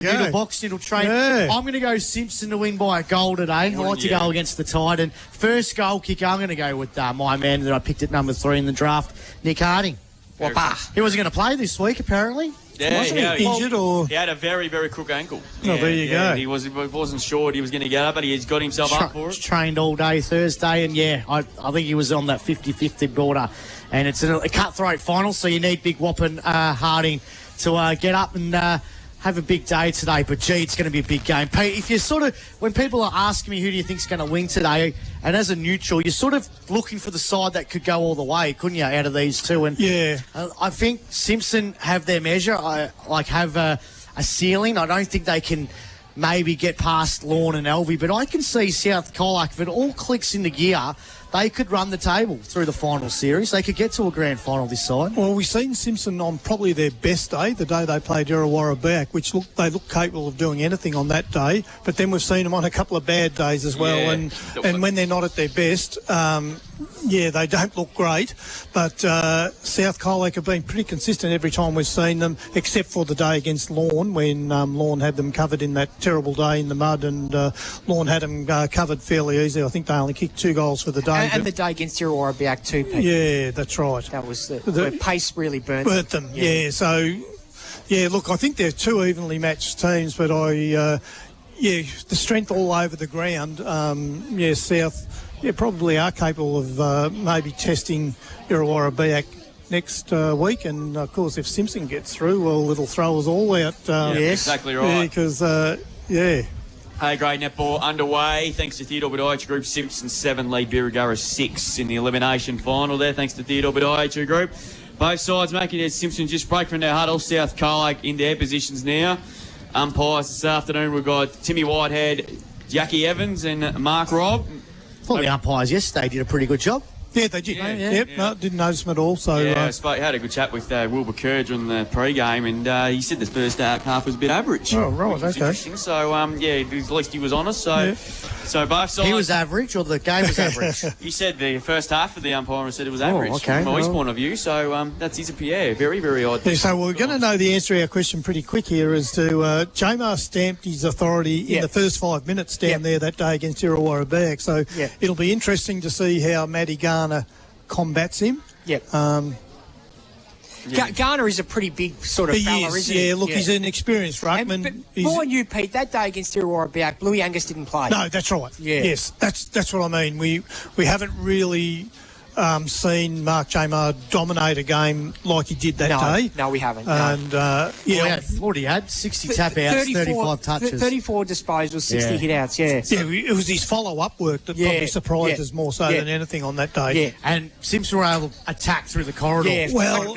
Middle box, middle train. Yeah. I'm going to go Simpson to win by a goal today. I like to go against the Tide. And first goal kicker, I'm going to go with my man that I picked at number 3 in the draft, Nick Harding. He wasn't going to play this week, apparently. Yeah, Wasn't he injured or? He had a very, very crook ankle. Oh, there you go. He wasn't sure he was going to get up, but he's got himself up for it. Trained all day Thursday, and I think he was on that 50-50 border. And it's a cutthroat final, so you need big whopping Harding to get up and have a big day today. But, gee, it's going to be a big game. Pete, if you're when people are asking me who do you think's going to win today, and as a neutral, you're sort of looking for the side that could go all the way, couldn't you, out of these two? And I think Simpson have their measure. Have a ceiling. I don't think they can maybe get past Lorne and Elvie, but I can see South Colac, if it all clicks into gear, they could run the table through the final series. They could get to a grand final this side. Well, we've seen Simpson on probably their best day, the day they played Illawarra back, which they look capable of doing anything on that day. But then we've seen them on a couple of bad days as well. Yeah. And when they're not at their best, they don't look great. But South Colac have been pretty consistent every time we've seen them, except for the day against Lorne, when Lorne had them covered in that terrible day in the mud, and Lorne had them covered fairly easy. I think they only kicked 2 goals for the day. And the day against Illawarra back too, Pete. Yeah, that's right. That was where pace really burnt them. Yeah, so, look, I think they're 2 evenly matched teams, but the strength all over the ground, South, probably are capable of maybe testing Illawarra back next week. And, of course, if Simpson gets through, well, it'll throw us all out. Yes, exactly right. Because, Hey, grade netball underway. Thanks to Theodore Bediachi Group. Simpson 7, lead Birregurra 6 in the elimination final there. Thanks to Theodore Bediachi Group. Both sides making it. Simpson just break from their huddle. South Colac in their positions now. Umpires this afternoon, we've got Timmy Whitehead, Jackie Evans and Mark Robb. I thought the umpires yesterday did a pretty good job. Yeah, they did. No, didn't notice them at all. So I had a good chat with Wilbur Kerr during the pre-game, and he said the first half was a bit average. Oh, right, okay. Interesting. So, at least he was honest. So both sides... He was average, or the game was average? He said the first half of the umpire said it was average from his point of view. So, that's his opinion. Very, very odd. Yeah, so we're going to know the answer to our question pretty quick here as to Jamar stamped his authority in the first 5 minutes down there that day against Illawarra Back. So it'll be interesting to see how Matty Garner combats him. Garner is a pretty big sort of fella, isn't he? Yeah, look, he's an experienced ruckman. But more on you, Pete, that day against Illawarra Back, Bluey Angus didn't play. No, that's right. Yeah. Yes, that's what I mean. We haven't really seen Mark Jamar dominate a game like he did that day. No, we haven't. And, what he had? 60 tap-outs, 35 touches. 34 disposals, 60 hit-outs, Yeah, it was his follow-up work that probably surprised us more so than anything on that day. Yeah, and Simpson were able to attack through the corridor. Yeah, well,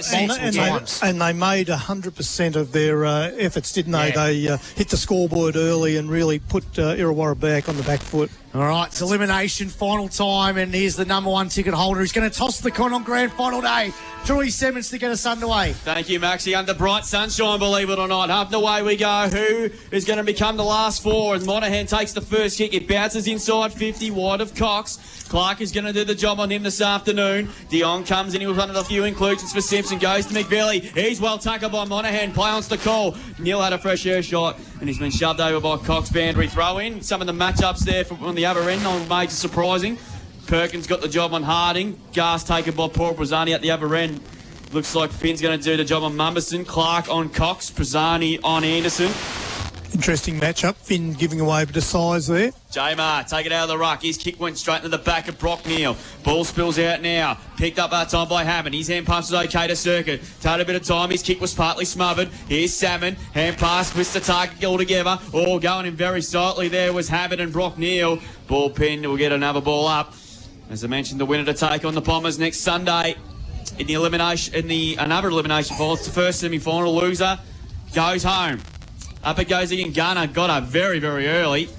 and they made 100% of their efforts, didn't they? They hit the scoreboard early and really put Illawarra back on the back foot. All right, it's elimination final time, and here's the number 1 ticket holder who's going to toss the coin on grand final day. Troy Simmons to get us underway. Thank you, Maxie. Under bright sunshine, believe it or not. Up and away we go. Who is going to become the last 4? As Monahan takes the first kick, it bounces inside 50, wide of Cox. Clark is going to do the job on him this afternoon. Dion comes in with one of the few inclusions for Simpson. Goes to McBilly. He's well tackled by Monahan. Play on the call. Neil had a fresh air shot, and he's been shoved over by Cox. Boundary throw in. Some of the matchups there on the other end, not major surprising. Perkins got the job on Harding. Gas taken by Paul Prazzani at the other end. Looks like Finn's going to do the job on Mumberson. Clark on Cox. Prazzani on Anderson. Interesting matchup. Finn giving away a bit of size there. Jamar, take it out of the ruck. His kick went straight into the back of Brock Neal. Ball spills out now. Picked up that time by Hammond. His hand pass was okay to Circuit. Had a bit of time. His kick was partly smothered. Here's Salmon. Hand pass, missed the target altogether. All going in very sightly there was Hammond and Brock Neal. Ball pinned. We'll get another ball up. As I mentioned, the winner to take on the Bombers next Sunday in the another elimination final. It's the first semi-final. Loser goes home. Up it goes again. Gunner got up very, very early.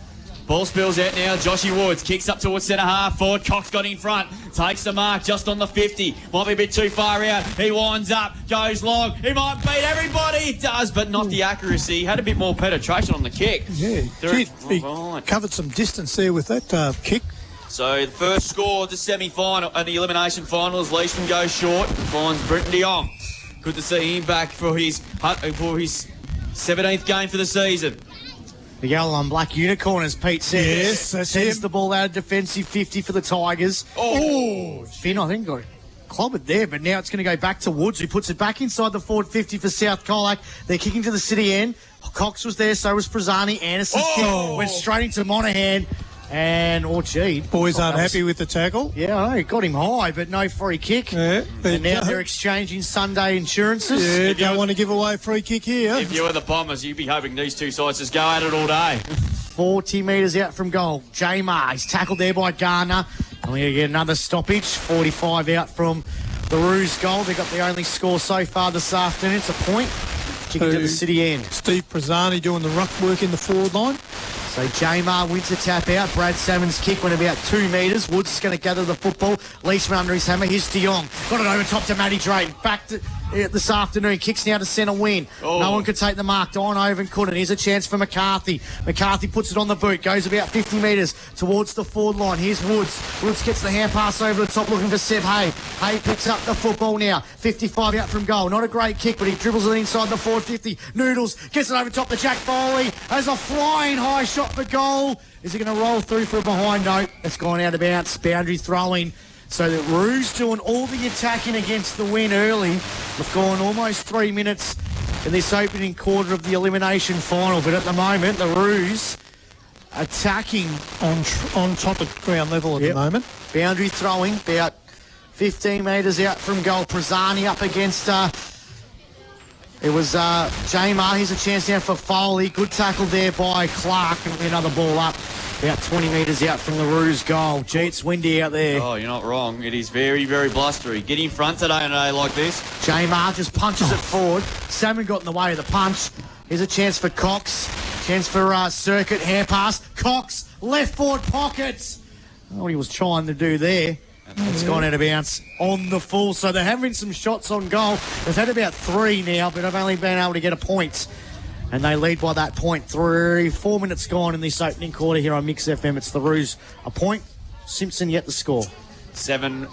Ball spills out now. Joshy Woods kicks up towards centre half forward. Cox got in front. Takes the mark just on the 50. Might be a bit too far out. He winds up. Goes long. He might beat everybody. He does, but not the accuracy. He had a bit more penetration on the kick. Yeah. He covered some distance there with that kick. So the first score of the semi-final and the elimination final is Leishman goes short and finds Britton de Jong. Good to see him back for his 17th game for the season. The yellow and black unicorn, as Pete said. Yes, that's sends him. the ball out of defensive 50 for the Tigers. Oh. Finn, I think, got clobbered there, but now it's going to go back to Woods, who puts it back inside the forward 50 for South Colac. They're kicking to the city end. Cox was there, so was Prezani. Anderson's kick went straight into Monaghan. And, Boys aren't happy with the tackle. Yeah, I know. Got him high, but no free kick. Yeah, and now they're exchanging Sunday insurances. Yeah, don't want to give away a free kick here. If you were the Bombers, you'd be hoping these two sides just go at it all day. 40 metres out from goal. Jamar, he's tackled there by Garner. And we're going to get another stoppage. 45 out from the Roos goal. They've got the only score so far this afternoon. It's a point. Kicking to the city end. Steve Prezani doing the ruck work in the forward line. So Jamar wins a tap out. Brad Salmon's kick went about 2 metres. Woods is going to gather the football. Leishman under his hammer. Here's De Jong. Got it over top to Matty Drayton. Back to this afternoon. Kicks now to centre wing. No one could take the mark. Dynovan couldn't. Here's a chance for McCarthy. McCarthy puts it on the boot. Goes about 50 metres towards the forward line. Here's Woods. Woods gets the hand pass over the top looking for Seb Hay. Hay picks up the football now. 55 out from goal. Not a great kick, but he dribbles it inside the forward 50. Noodles gets it over top to Jack Foley. Has a flying high shot for goal. Is it going to roll through for a behind? No, it's gone out of bounds. Boundary throwing. So that Roos doing all the attacking against the win early. We've gone almost 3 minutes in this opening quarter of the elimination final. But at the moment, the Roos attacking On top of ground level at the moment. Boundary throwing about 15 metres out from goal. Prezani up against... It was Jamar. Here's a chance now for Foley. Good tackle there by Clark. And another ball up about 20 metres out from the Roos goal. Gee, it's windy out there. Oh, you're not wrong. It is very, very blustery. Get in front today on a day like this. Jamar just punches it forward. Salmon got in the way of the punch. Here's a chance for Cox. Chance for Circuit. Hand pass. Cox. Left forward pockets. I don't know what he was trying to do there. It's gone out of bounds on the full. So they're having some shots on goal. They've had about 3 now, but have only been able to get a point. And they lead by that point. 4 minutes gone in this opening quarter here on Mix FM. It's the Roos a point. Simpson yet to score. 7-9.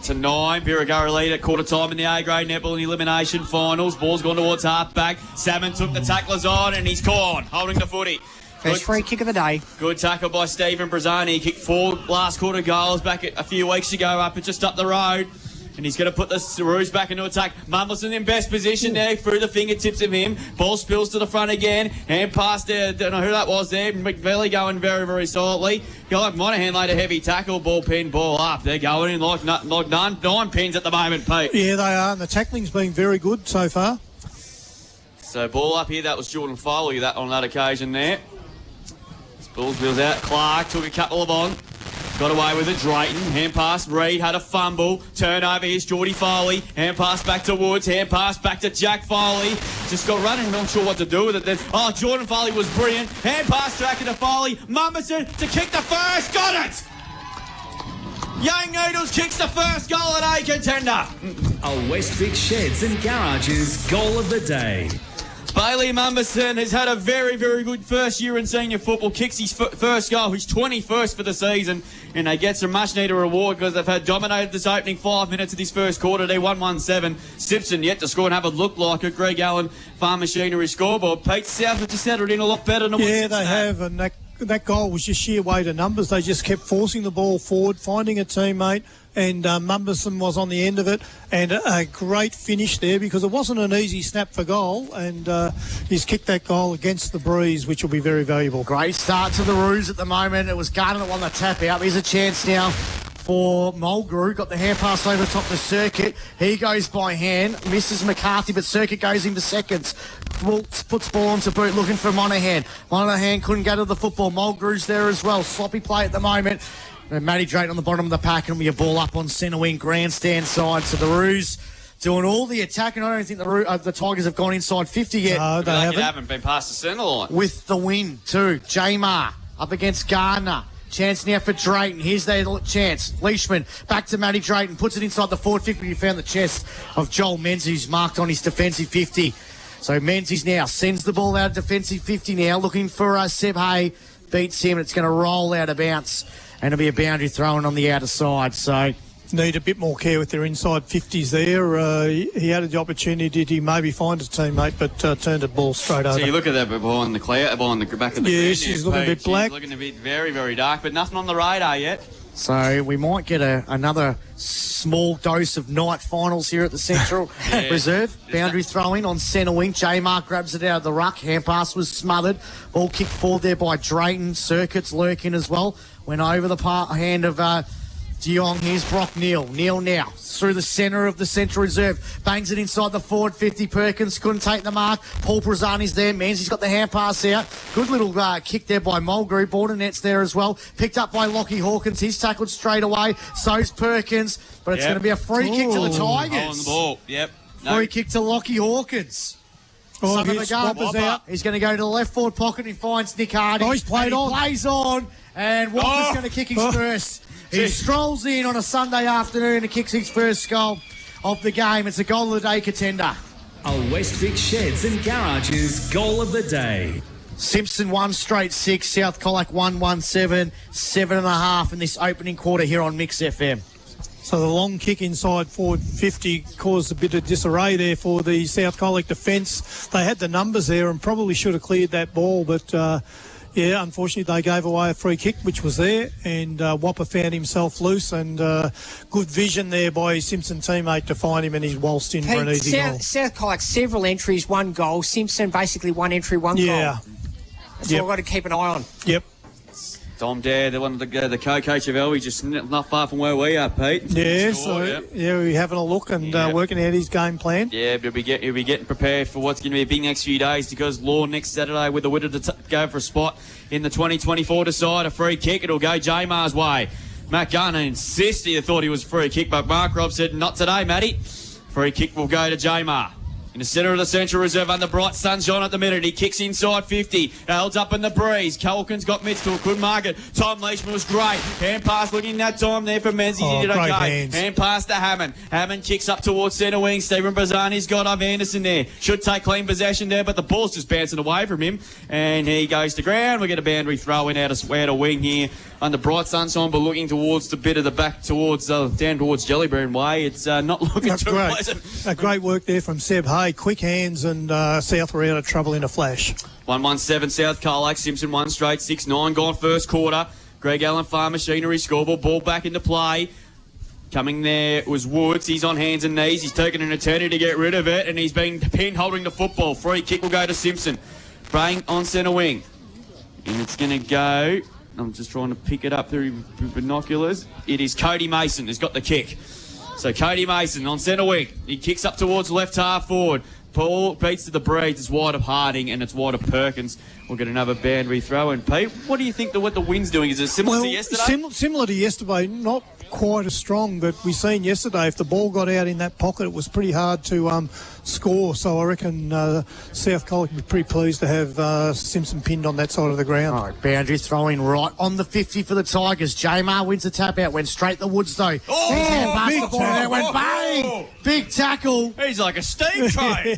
Birregurra lead at quarter time in the A-grade netball in the elimination finals. Ball's gone towards half back. Salmon took the tacklers on and he's caught, holding the footy. First free kick of the day. Good tackle by Stephen Prezani. He kicked 4 last quarter goals back a few weeks ago just up the road. And he's going to put the Roos back into attack. Mumbleson in best position there, through the fingertips of him. Ball spills to the front again. Hand pass there. Don't know who that was there. McVelly going very, very solidly. Colac Monaghan laid a heavy tackle. Ball pin, ball up. They're going in like 9 pins at the moment, Pete. Yeah, they are. And the tackling's been very good so far. So ball up here. That was Jordan Foley on that occasion there. Ball spills out. Clark took a couple of on. Got away with it. Drayton. Hand pass. Reid had a fumble. Turnover. Here's Geordie Foley. Hand pass back to Woods. Hand pass back to Jack Foley. Just got running. Not sure what to do with it then. Oh, Jordan Foley was brilliant. Hand pass back to Foley. Mumberson to kick the first. Got it! Young Noodles kicks the first goal at A contender. A Westvic Sheds and Garages goal of the day. Bailey Mumberson has had a very, very good first year in senior football. Kicks his first goal, his 21st for the season, and they get some much-needed reward because they've had dominated this opening 5 minutes of this first quarter. They 1-1-7. Simpson yet to score and have it look like a Greg Allen Farm Machinery scoreboard. Pete South have just settled in a lot better than what Yeah, Simpson they had. have, and that goal was just sheer weight of numbers. They just kept forcing the ball forward, finding a teammate, and Mumberson was on the end of it, and a great finish there because it wasn't an easy snap for goal, and he's kicked that goal against the breeze, which will be very valuable. Great start to the Roos at the moment. It was Gardner that won the tap out. Here's a chance now for Mulgrew. Got the hand pass over the top of Circuit. He goes by hand, misses McCarthy, but Circuit goes into seconds. Puts ball onto boot, looking for Monaghan. Monaghan couldn't go to the football. Mulgrew's there as well. Sloppy play at the moment. And Matty Drayton on the bottom of the pack, and we a ball up on centre wing, grandstand side. So the Roos doing all the attacking. I don't think the Tigers have gone inside 50 yet. No, they haven't been past the centre line. With the win too. Jamar up against Gardner. Chance now for Drayton. Here's their chance. Leishman back to Matty Drayton. Puts it inside the forward 50. He found the chest of Joel Menzies, who's marked on his defensive 50. So Menzies now sends the ball out of defensive 50 now, looking for Seb Hay. Beats him, and it's going to roll out of bounds. And it'll be a boundary thrown on the outer side. So need a bit more care with their inside 50s there. He had the opportunity, did he maybe find his teammate, but turned the ball straight over. So you look at that behind the cloud, behind the back of the Yes, ground she's there, looking a bit Pete. black. She's looking a bit very, very dark, but nothing on the radar yet. So we might get another small dose of night finals here at the Central Reserve. Boundary throw-in on centre wing. J-Mark grabs it out of the ruck. Hand pass was smothered. Ball kicked forward there by Drayton. Circuits lurking as well. Went over the hand of Dion. Here's Brock Neal. Neal now through the centre of the Central Reserve. Bangs it inside the forward 50. Perkins couldn't take the mark. Paul Brazzani's there. Menzies got the hand pass out. Good little kick there by Mulgrew. Border net's there as well. Picked up by Lockie Hawkins. He's tackled straight away. So's Perkins. But it's going to be a free kick to the Tigers. On the ball. Yep. Free kick to Lockie Hawkins. Oh, Son of a gun. Whopper's out. He's going to go to the left forward pocket. He finds Nick Hardy. Oh, he's played on. He plays on. And Whopper's going to kick his first. He strolls in on a Sunday afternoon and kicks his first goal of the game. It's a goal of the day contender. A West Vic Sheds and Garages goal of the day. Simpson 1 straight 6. South Colac 1-1-7. 7.5 in this opening quarter here on Mix FM. So the long kick inside forward 50 caused a bit of disarray there for the South Colac defence. They had the numbers there and probably should have cleared that ball, but unfortunately they gave away a free kick, which was there, and Whopper found himself loose, and good vision there by his Simpson teammate to find him, and he's waltzed in for an easy goal. South Colac, several entries, one goal. Simpson, basically one entry, one goal. That's what we've got to keep an eye on. Yep. Tom Dare, the one of the co-coach of Elby, just not far from where we are, Pete. Yeah, Score, we're having a look and working out his game plan. Yeah, but he'll be getting prepared for what's going to be a big next few days, because Law next Saturday with the winner to go for a spot in the 2024 decide. A free kick, it'll go J-Mar's way. Matt Gunn insisted he thought he was a free kick, but Mark Robb said, not today, Matty. Free kick will go to J-Mar. In the centre of the Central Reserve under bright sunshine at the minute. He kicks inside 50. Holds up in the breeze. Culkin's got mitts to it. Couldn't mark it. Tom Leishman was great. Hand pass looking that time there for Menzies. He did okay. Hands. Hand pass to Hammond. Hammond kicks up towards centre wing. Stephen Brazzani's got Ivan Anderson there. Should take clean possession there, but the ball's just bouncing away from him. And he goes to ground. We get a boundary throw in out of wing here. Under bright sunshine, but looking towards the bit of the back towards down towards Jellyburn way. It's not looking too pleasant. Great work there from Seb Hay. Quick hands, and South were out of trouble in a flash. 1-1-7 South Colac. Simpson 1 straight 6-9 gone first quarter. Greg Allen Farm Machinery scoreboard. Ball back into play. Coming there was Woods. He's on hands and knees. He's taken an eternity to get rid of it, and he's been pinned holding the football. Free kick will go to Simpson. Braying on centre wing. And it's going to go... I'm just trying to pick it up through binoculars. It is Cody Mason who's got the kick. So Cody Mason on centre wing. He kicks up towards left half forward. Paul beats to the breeze. It's wide of Harding and it's wide of Perkins. We'll get another boundary throw. And Pete, what do you think what the wind's doing? Is it similar to yesterday? Similar to yesterday, not quite as strong, but we seen yesterday if the ball got out in that pocket, it was pretty hard to score. So I reckon South Colac would be pretty pleased to have Simpson pinned on that side of the ground. All right, boundary throwing right on the 50 for the Tigers. J-Mar wins the tap out, went straight to the woods though. Big tackle. Went bang! Big tackle. He's like a steam train.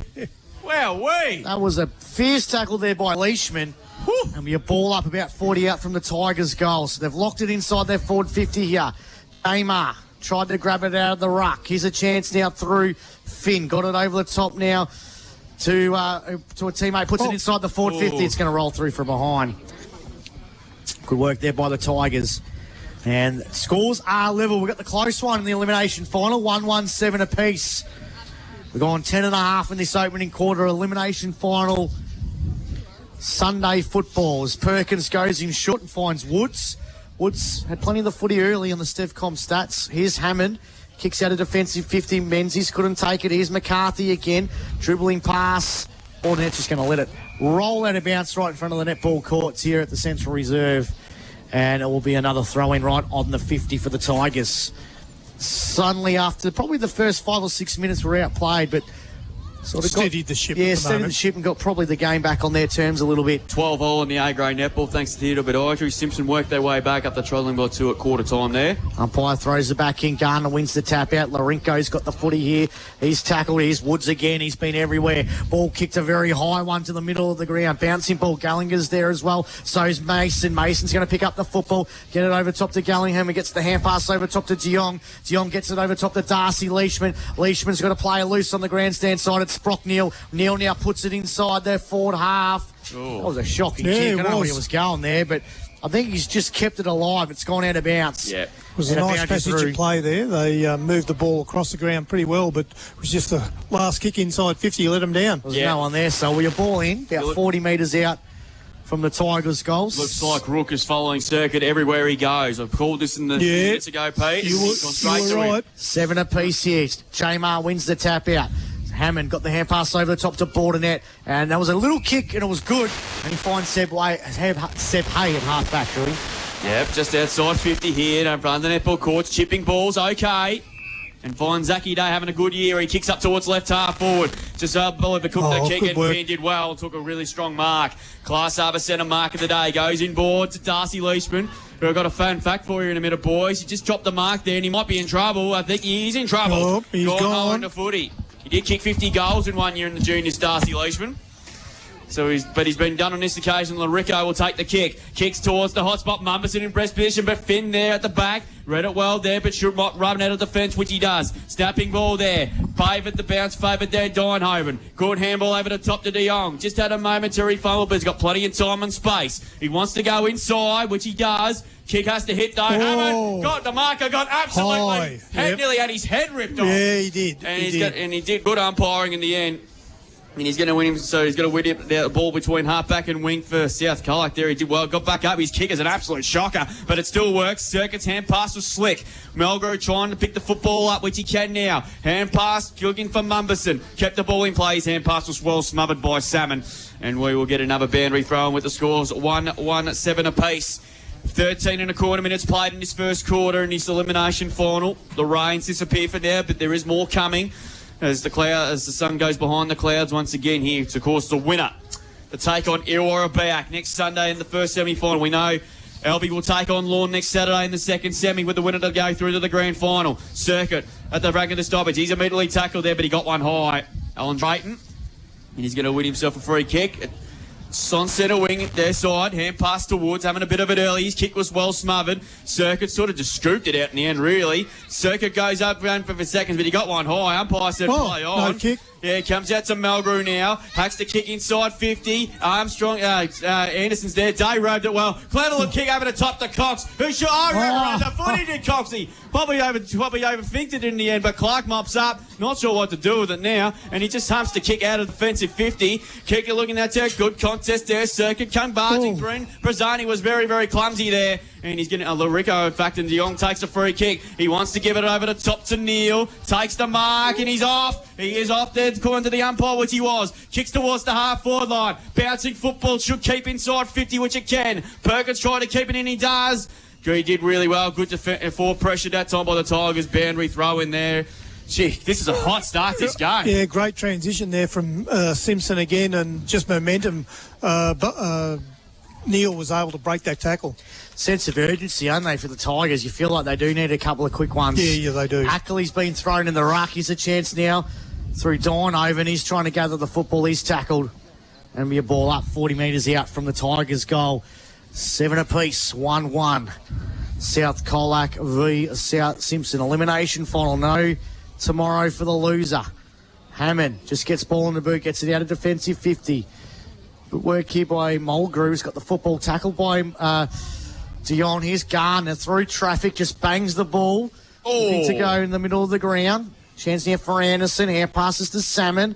Wow-wee. That was a fierce tackle there by Leishman. And we ball up about 40 out from the Tigers' goal. So they've locked it inside their forward 50 here. J-Mar tried to grab it out of the ruck. Here's a chance now through Finn. Got it over the top now to a teammate. Puts it inside the forward 50. It's going to roll through from behind. Good work there by the Tigers. And scores are level. We've got the close one in the elimination final. 1-1-7 apiece. We've gone 10.5 in this opening quarter. Elimination final. Sunday football as Perkins goes in short and finds Woods. Woods had plenty of the footy early on the Stevcom stats. Here's Hammond. Kicks out a defensive 50. Menzies couldn't take it. Here's McCarthy again. Dribbling pass. Net just going to let it roll out of bounce right in front of the netball courts here at the Central Reserve. And it will be another throw-in right on the 50 for the Tigers. Suddenly, after probably the first 5 or 6 minutes were outplayed, but Sort of steadied the ship. Yeah, at the steadied moment. the ship and got probably the game back on their terms a little bit. 12 all in the A-grade netball thanks to the little bit of injury. Simpson worked their way back up the trolling by 2 at quarter time there. Umpire throws it back in. Garner wins the tap out. Larinko's got the footy here. He's tackled. Here's Woods again. He's been everywhere. Ball kicked a very high one to the middle of the ground. Bouncing ball. Gallagher's there as well. So's Mason. Mason's going to pick up the football. Get it over top to Gallingham. He gets the hand pass over top to De Jong. De Jong gets it over top to Darcy Leishman. Leishman's got to play loose on the grandstand side. It's Brock Neal. Neal now puts it inside their forward half. Ooh. That was a shocking Yeah, kick. I it don't know where was. he was going there, but I think he's just kept it alive. It's gone out of bounds. Yeah. It was a And it nice bounded passage through. of play there. They moved the ball across the ground pretty well, but it was just the last kick inside 50 let them down. There's Yeah. no one there, so your ball in, about 40 metres out from the Tigers' goals. Looks like Rook is following circuit everywhere he goes. I've called this in the minutes ago, Pete. You He's gone straight were to him. right. 7 apiece here. Jamar wins the tap out. Hammond got the hand pass over the top to Bordernet, and that was a little kick, and it was good. And he finds Seb Hay at half back, really. Yep, just outside 50 here. Don't run the netball courts. Chipping balls, okay. And finds Zachy Day having a good year. He kicks up towards left half forward. Just overcooked the kick, good and work. Finn did well. Took a really strong mark. Class Harbour centre mark of the day. Goes inboard to Darcy Leishman. Who I've got a fun fact for you in a minute, boys. He just dropped the mark there, and he might be in trouble. I think he's in trouble. Oh, he's home gone. into footy. He did kick 50 goals in 1 year in the juniors, Darcy Leishman. So he's been done on this occasion. Laricco will take the kick. Kicks towards the hotspot. Mumberson in breast position, but Finn there at the back. Read it well there, but should run out of defence, which he does. Snapping ball there. Favoured the bounce, favoured there, Deinhoven. Good handball over the top to De Jong. Just had a momentary fumble, but he's got plenty of time and space. He wants to go inside, which he does. Kick has to hit though. Hammond got the marker, got absolutely nearly had his head ripped off. Yeah, he did. And he did good umpiring in the end. And he's going to win him, so he's going to win it, the ball between halfback and wing for South Colac there. He did well, got back up. His kick is an absolute shocker, but it still works. Circuit's hand pass was slick. Melgro trying to pick the football up, which he can now. Hand pass, looking for Mumberson. Kept the ball in play. His hand pass was well smothered by Salmon. And we will get another boundary throw in with the scores 1-1-7 apiece. 13 and a quarter minutes played in this first quarter in this elimination final. The rains disappear for now, but there is more coming. As the sun goes behind the clouds once again here. It's, of course, the winner. The take on Illawarra back next Sunday in the first semi-final. We know Albi will take on Lorne next Saturday in the second semi with the winner to go through to the grand final. Circuit at the rack of the stoppage. He's immediately tackled there, but he got one high. Alan Drayton. And he's going to win himself a free kick. On centre wing, their side, hand pass to Woods, having a bit of it early. His kick was well smothered. Circuit sort of just scooped it out in the end, really. Circuit goes up around for seconds, but he got one high. Umpire said play on. No kick. Yeah, comes out to Melgrew now. Hacks the kick inside 50. Armstrong, Anderson's there. Day robed it well. Clever little kick over the top to Cox. Who should the footy did Coxie. Probably overthinked it in the end, but Clark mops up. Not sure what to do with it now. And he just humps the kick out of defensive 50. Kicker looking at there. Good contest there. Circuit come barging through. Brazzani was very, very clumsy there. And he's getting Larico, in fact, and De Jong takes a free kick. He wants to give it over the top to Neal. Takes the mark, and he's off. He is off there, according to the umpire, which he was. Kicks towards the half-forward line. Bouncing football should keep inside 50, which it can. Perkins tried to keep it in, he does. He did really well. Good forward pressure that time by the Tigers. Boundary throw in there. Gee, this is a hot start to this game. Yeah, great transition there from Simpson again, and just momentum. Neal was able to break that tackle. Sense of urgency, aren't they, for the Tigers? You feel like they do need a couple of quick ones. Yeah, they do. Ackley's been thrown in the ruck. He's a chance now through Deinhoven. He's trying to gather the football. He's tackled. And be a ball up 40 metres out from the Tigers' goal. 7 apiece, 1-1. South Colac v South Simpson. Elimination final. No tomorrow for the loser. Hammond just gets ball in the boot, gets it out of defensive 50. Good work here by Mulgrew. He's got the football tackled by De Jong. Here's Garner through traffic, just bangs the ball. Looking to go in the middle of the ground. Chance here for Anderson. Hand passes to Salmon.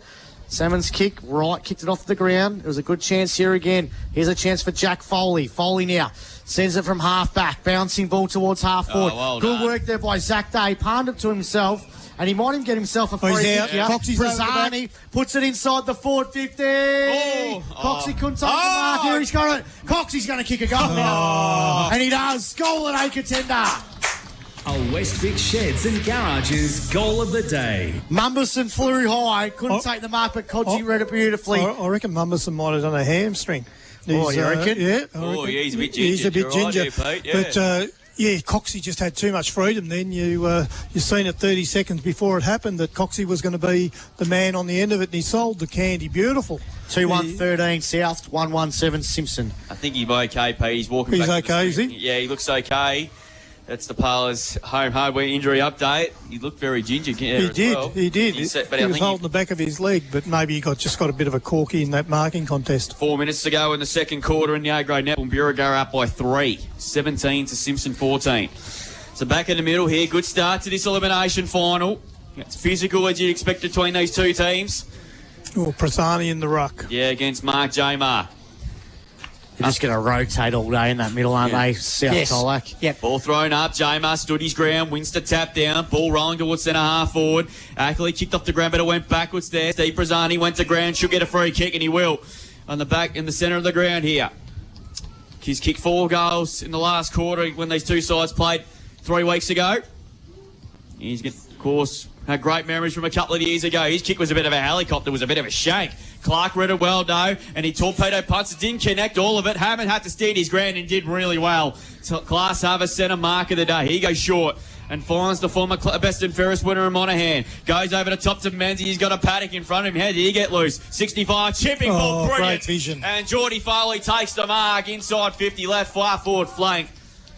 Salmon's kick, right, kicked it off the ground. It was a good chance here again. Here's a chance for Jack Foley. Foley now sends it from half back. Bouncing ball towards half forward. Well Good done. work there by Zach Day. Palmed it to himself. And he might even get himself a free he's kick out. here. Coxie's over the back. Brazzani puts it inside the forward 50. Coxie couldn't take the mark here. He's got it. Coxie's going to kick a goal now. And he does. Goal at A contender. A West Vic Sheds and Garages goal of the day. Mumberson flew high, couldn't take the mark, but Kodji read it beautifully. I reckon Mumberson might have done a hamstring. Oh, you reckon? Yeah. He's a bit ginger. He's a bit ginger. Right, Pete, But, Coxie just had too much freedom then. You seen it 30 seconds before it happened that Coxie was going to be the man on the end of it, and he sold the candy beautiful. 2-1-13 South, 1-1-7 Simpson. I think he'll be okay, Pete. He's walking back. He's okay, is he? Yeah, he looks okay. That's the Parlour's home hardware injury update. He looked very ginger. He did. Well. He did. He was holding the back of his leg, but maybe he just got a bit of a corky in that marking contest. 4 minutes to go in the second quarter in the A-grade net. Burra go up by 3, 17 to Simpson 14. So back in the middle here. Good start to this elimination final. It's physical as you'd expect between these two teams. Oh, Prasani in the ruck. Yeah, against Mark Jamar. They're just going to rotate all day in that middle, aren't they? South Colac. Yep. Ball thrown up. Jamar stood his ground. Wins to tap down. Ball rolling towards centre half forward. Ackley kicked off the ground, but it went backwards there. Steve Prazzani went to ground. Should get a free kick, and he will. On the back, in the centre of the ground here. He's kicked 4 goals in the last quarter when these two sides played 3 weeks ago. He's, of course, had great memories from a couple of years ago. His kick was a bit of a helicopter, was a bit of a shank. Clark read it well, though, and he torpedo punts. It didn't connect all of it. Hammond had to stand his ground and did really well. So Class Harvest centre mark of the day. He goes short and finds the former best and fairest winner in Monaghan. Goes over the top to Menzies. He's got a paddock in front of him. How did he get loose? 65, chipping ball, brilliant. Great vision. And Geordie Foley takes the mark inside 50, left, far forward flank.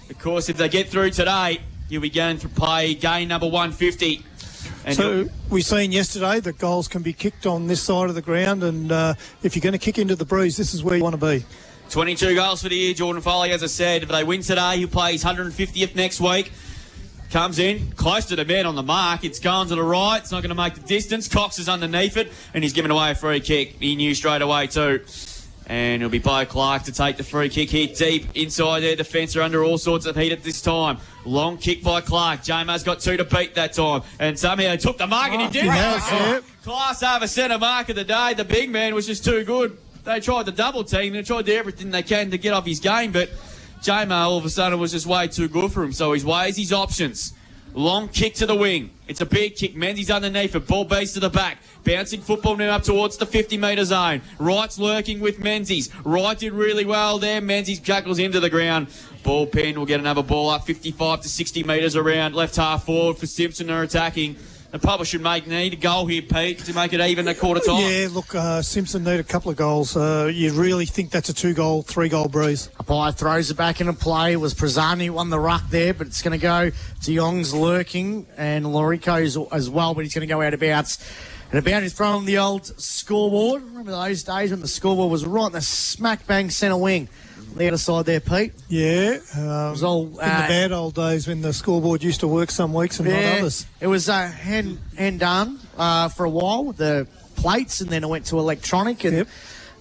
Of course, if they get through today, he'll be going to play game number 150. And so we seen yesterday that goals can be kicked on this side of the ground, and if you're going to kick into the breeze, this is where you want to be. 22 goals for the year, Jordan Foley, as I said. If they win today, he'll play his 150th next week. Comes in, close to the man on the mark. It's going to the right. It's not going to make the distance. Cox is underneath it, and he's given away a free kick. He knew straight away too. And it'll be Bo Clark to take the free kick here deep inside their defence. Are under all sorts of heat at this time. Long kick by Clark. Jamar's got 2 to beat that time. And somehow he took the mark and he did. Class over centre mark of the day. The big man was just too good. They tried the double team. They tried to do everything they can to get off his game. But Jamar all of a sudden was just way too good for him. So he weighs his options. Long kick to the wing. It's a big kick. Menzies underneath it. Ball beats to the back. Bouncing football now up towards the 50-metre zone. Wright's lurking with Menzies. Wright did really well there. Menzies tackles into the ground. Ball pinned. Will get another ball up 55 to 60 metres around. Left half forward for Simpson. They're attacking. The probably should need a goal here, Pete, to make it even at quarter time. Yeah, look, Simpson need a couple of goals. You really think that's a 2-goal, 3-goal breeze. Umpire throws it back into play. It was Prazzani who won the ruck there, but it's going to go to Young's lurking and Lorico as well, but he's going to go out of bounds. And about is thrown on the old scoreboard. Remember those days when the scoreboard was right in the smack bang centre wing? The other side there, Pete. Yeah. It was all in the bad old days when the scoreboard used to work some weeks and not others. It was hand done for a while with the plates, and then it went to electronic, and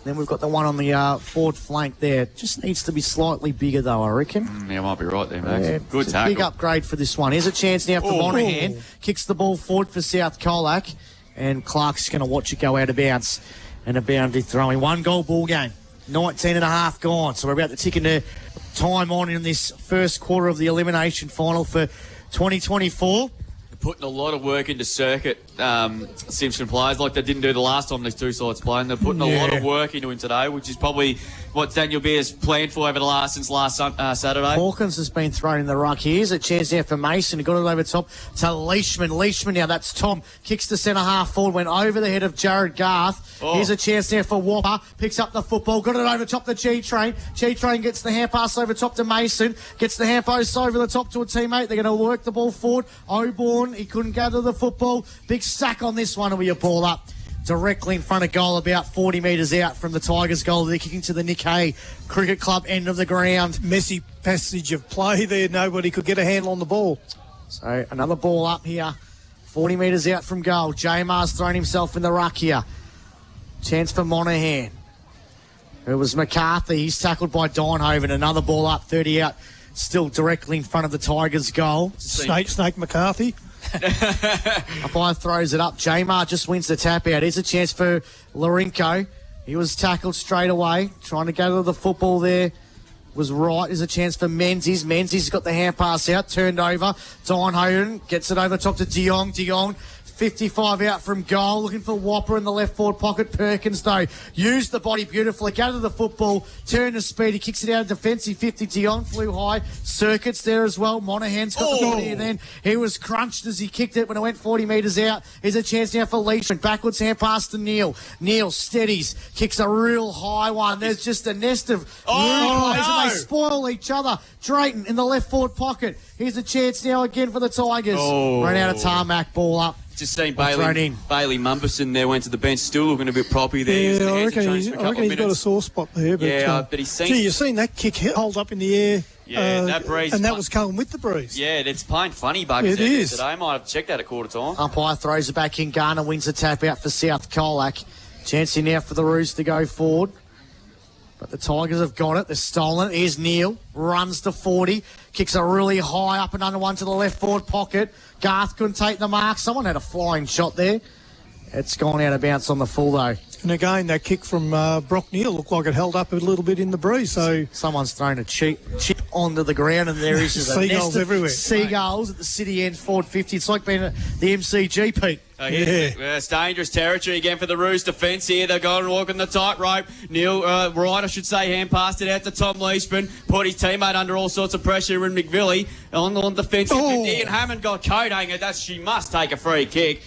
then we've got the one on the forward flank there. Just needs to be slightly bigger, though, I reckon. Yeah, might be right there, Max. Yeah, good tackle. Big upgrade for this one. Here's a chance now for Monaghan. Kicks the ball forward for South Colac, and Clark's going to watch it go out of bounds. And a boundary throwing. 1-goal ball game. 19 and a half gone. So we're about to tick into time on in this first quarter of the elimination final for 2024. Putting a lot of work into circuit, Simpson players, like they didn't do the last time these two sides playing. They're putting a lot of work into him today, which is probably what Daniel Beer's planned for since last Saturday. Hawkins has been thrown in the ruck. Here's a chance there for Mason. He got it over top to Leishman. Leishman now, that's Tom. Kicks the centre half forward, went over the head of Jared Garth. Here's a chance there for Whopper. Picks up the football, got it over top to G-Train. G-Train gets the hand pass over top to Mason. Gets the hand pass over the top to a teammate. They're going to work the ball forward. Oborn, he couldn't gather the football. Big sack on this one, and we ball up directly in front of goal, about 40 metres out from the Tigers' goal. They're kicking to the Nick Hay Cricket Club end of the ground. Messy passage of play there. Nobody could get a handle on the ball. So another ball up here, 40 metres out from goal. Jamar's thrown himself in the ruck here. Chance for Monaghan. It was McCarthy. He's tackled by Dynhoven. Another ball up, 30 out, still directly in front of the Tigers' goal. Snake McCarthy. Umpire throws it up. Jamar just wins the tap out. Here's a chance for Lorenko. He was tackled straight away, trying to gather the football there. was right. There's a chance for Menzies. Menzies got the hand pass out, turned over. Hoden gets it over top to De Jong. De Jong, 55 out from goal, looking for Whopper in the left forward pocket. Perkins, though, used the body beautifully, gathered the football, turned to speed. He kicks it out of defensive 50. De Jong flew high. Circuits there as well. Monahan's got the body, and then he was crunched as he kicked it when it went 40 metres out. Here's a chance now for Leishman. Backwards hand pass to Neil. Neil steadies, kicks a real high one. There's just a nest of players, and they spoil each other. Drayton in the left forward pocket. Here's a chance now again for the Tigers. Run out of tarmac, ball up. Just seen Bailey Mumberson there, went to the bench, still looking a bit proppy there. Yeah, I reckon he's got a sore spot there. But, but he's seen... Gee, you've seen that kick hold up in the air. Yeah, that breeze. And that was coming with the breeze. Yeah, it's playing funny buggers it is. today. I might have checked that at quarter time. Umpire throws it back in. Garner wins the tap out for South Colac. Chance here now for the Roos to go forward. But the Tigers have got it. They've stolen it. Here's Neil. Runs to 40. Kicks a really high up and under one to the left forward pocket. Garth couldn't take the mark. Someone had a flying shot there. It's gone out of bounds on the full, though. And again, that kick from Brock Neal looked like it held up a little bit in the breeze. So someone's thrown a chip onto the ground, and there is just a seagulls everywhere. Seagulls at the city end, forward 50. It's like being at the MCG, Pete. It's dangerous territory again for the Roos defence here. They're going walking the tightrope. Neil Wright, I should say, hand passed it out to Tom Leishman. Put his teammate under all sorts of pressure in McVilly on defence. Ian Hammond got coat hanger. She must take a free kick.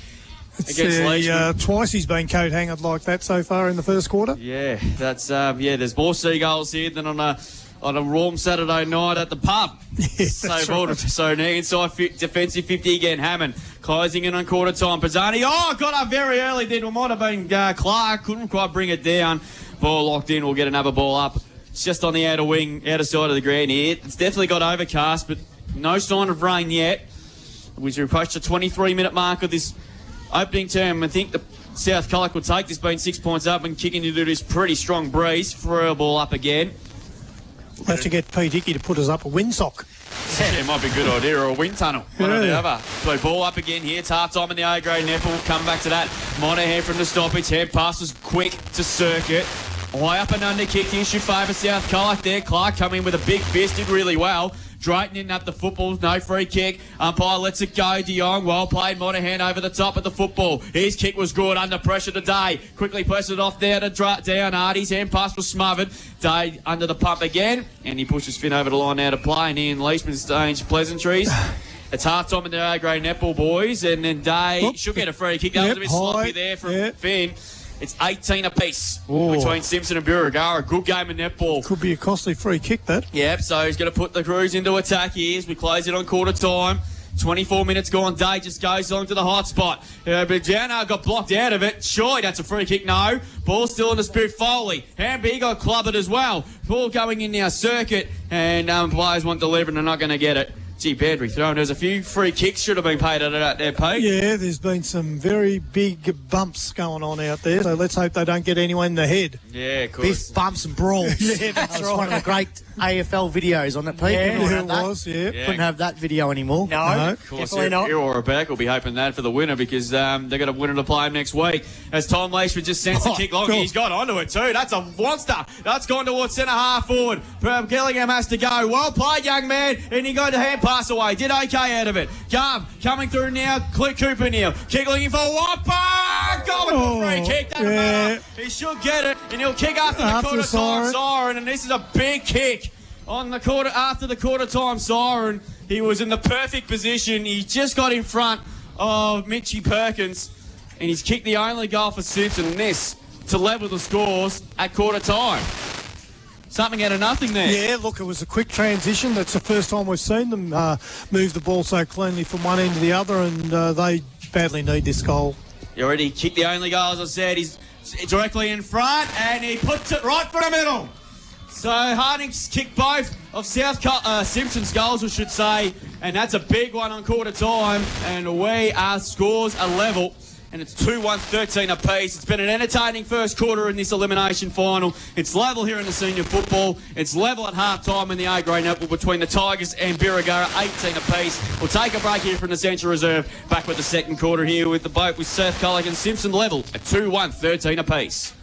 Twice he's been coat hangered like that so far in the first quarter. Yeah, that's there's more Seagulls here than on a warm Saturday night at the pub. So now inside defensive 50 again. Hammond closing in on quarter time. Pizzani, got up very early. Then it might have been Clark. Couldn't quite bring it down. Ball locked in. We'll get another ball up. It's just on the outer side of the ground here. It's definitely got overcast, but no sign of rain yet. We approach the 23-minute mark of this opening term. I think the South Colac will take this, being 6 points up and kicking into this pretty strong breeze. Throw a ball up again. We'll have to get Pete Hickey to put us up a windsock. Yeah, it might be a good idea, or a wind tunnel. One or the other. So ball up again here. It's half time in the A-grade netball. We'll come back to that. Monahan from the stoppage. Hand pass was quick to Circuit. High up and under kick here should favour South Colac there. Clark coming in with a big fist, did really well. Drayton didn't have the football, no free kick. Umpire lets it go. De Jong, well played. Monahan over the top of the football. His kick was good, under pressure today. Quickly pressed it off there to down Hardy's hand pass was smothered. Day under the pump again, and he pushes Finn over the line now to play. And Ian Leishman exchange pleasantries. It's half time in the A-grade netball, boys, and then Day should get a free kick. That was a bit sloppy there from Finn. It's 18 apiece between Simpson and Birregurra. Good game of netball. Could be a costly free kick, that. Yep, so he's going to put the Crews into attack here as we close it on quarter time. 24 minutes gone. Day just goes on to the hot spot. But Jana got blocked out of it. Surely that's a free kick. No. Ball still in the spirit. Foley. Hamby got clubbed as well. Ball going in now. Circuit. And players want delivered and they're not going to get it. Gee, bad thrown. There's a few free kicks should have been paid out of that there, Pete. Yeah, there's been some very big bumps going on out there, so let's hope they don't get anyone in the head. Yeah, of course. Biff bumps and brawls. Yeah, that's right. One of the great AFL videos on it, Pete. Yeah, it was, yeah. Couldn't have that video anymore. No, of course, definitely not. Or back will be hoping that for the winner because they're going to win it to play him next week. As Tom Leishman just sends the kick long, cool. He's got onto it too. That's a monster. That's gone towards centre half forward. Gillingham has to go. Well played, young man. And he got the hand pass away. Did okay out of it. Coming through now. Cooper Neal. Kick looking for Whopper. Going for a free kick. Doesn't matter. He should get it. And he'll kick after the quarter time siren. And this is a big kick. After the quarter time siren, he was in the perfect position. He just got in front of Mitchy Perkins, and he's kicked the only goal for Simpson. And this to level the scores at quarter time. Something out of nothing there. Yeah, look, it was a quick transition. That's the first time we've seen them move the ball so cleanly from one end to the other, and they badly need this goal. He already kicked the only goal, as I said. He's directly in front, and he puts it right for the middle. So Harding's kicked both of Simpson's goals, we should say, and that's a big one on quarter time. And away our scores are level, and it's 2-1, 13 apiece. It's been an entertaining first quarter in this elimination final. It's level here in the senior football. It's level at half time in the A-grade netball between the Tigers and Birregurra, 18 apiece. We'll take a break here from the Central Reserve. Back with the second quarter here with the boat with South Colac and Simpson level at 2-1, 13 apiece.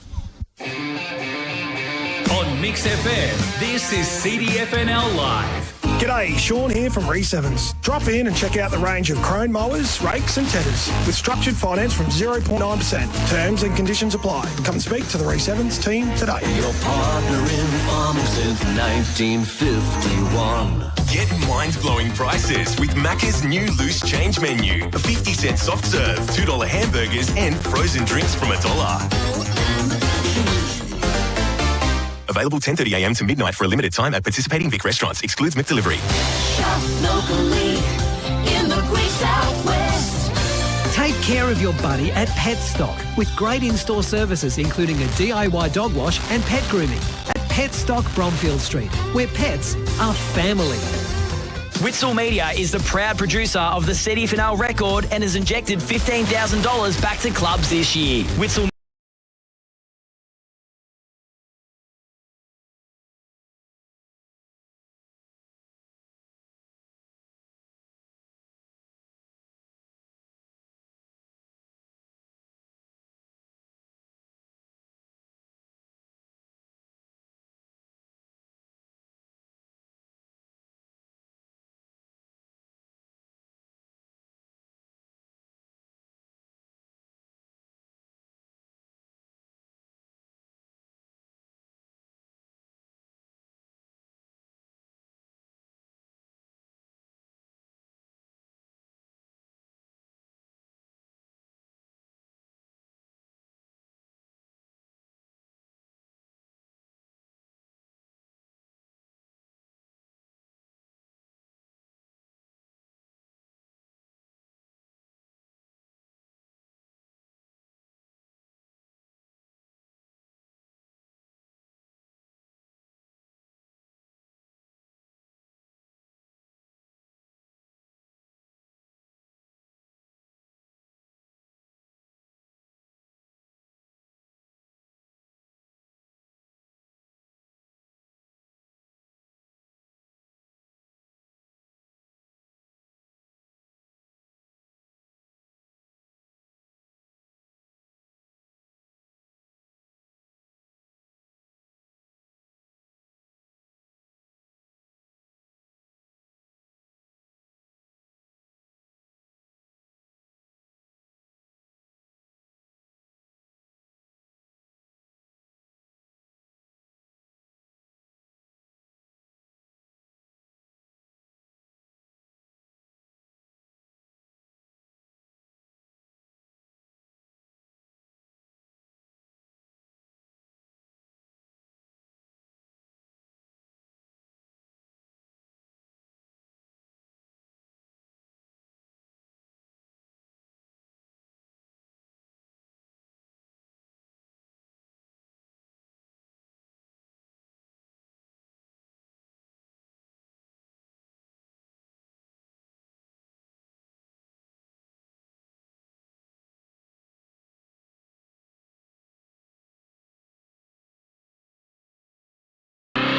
On Mix FM, this is CDFNL Live. G'day, Sean here from Re7s. Drop in and check out the range of crone mowers, rakes and tedders with structured finance from 0.9%. Terms and conditions apply. Come and speak to the Re7s team today. Your partner in farming since 1951. Get mind-blowing prices with Macca's new loose change menu. A 50-cent soft serve, $2 hamburgers and frozen drinks from $1. Available 10:30am to midnight for a limited time at participating Vic restaurants. Excludes McDelivery. Shop locally in the Great Southwest. Take care of your buddy at Petstock with great in-store services including a DIY dog wash and pet grooming at Petstock Bromfield Street, where pets are family. Witzel Media is the proud producer of the CDFNL record and has injected $15,000 back to clubs this year. Witzel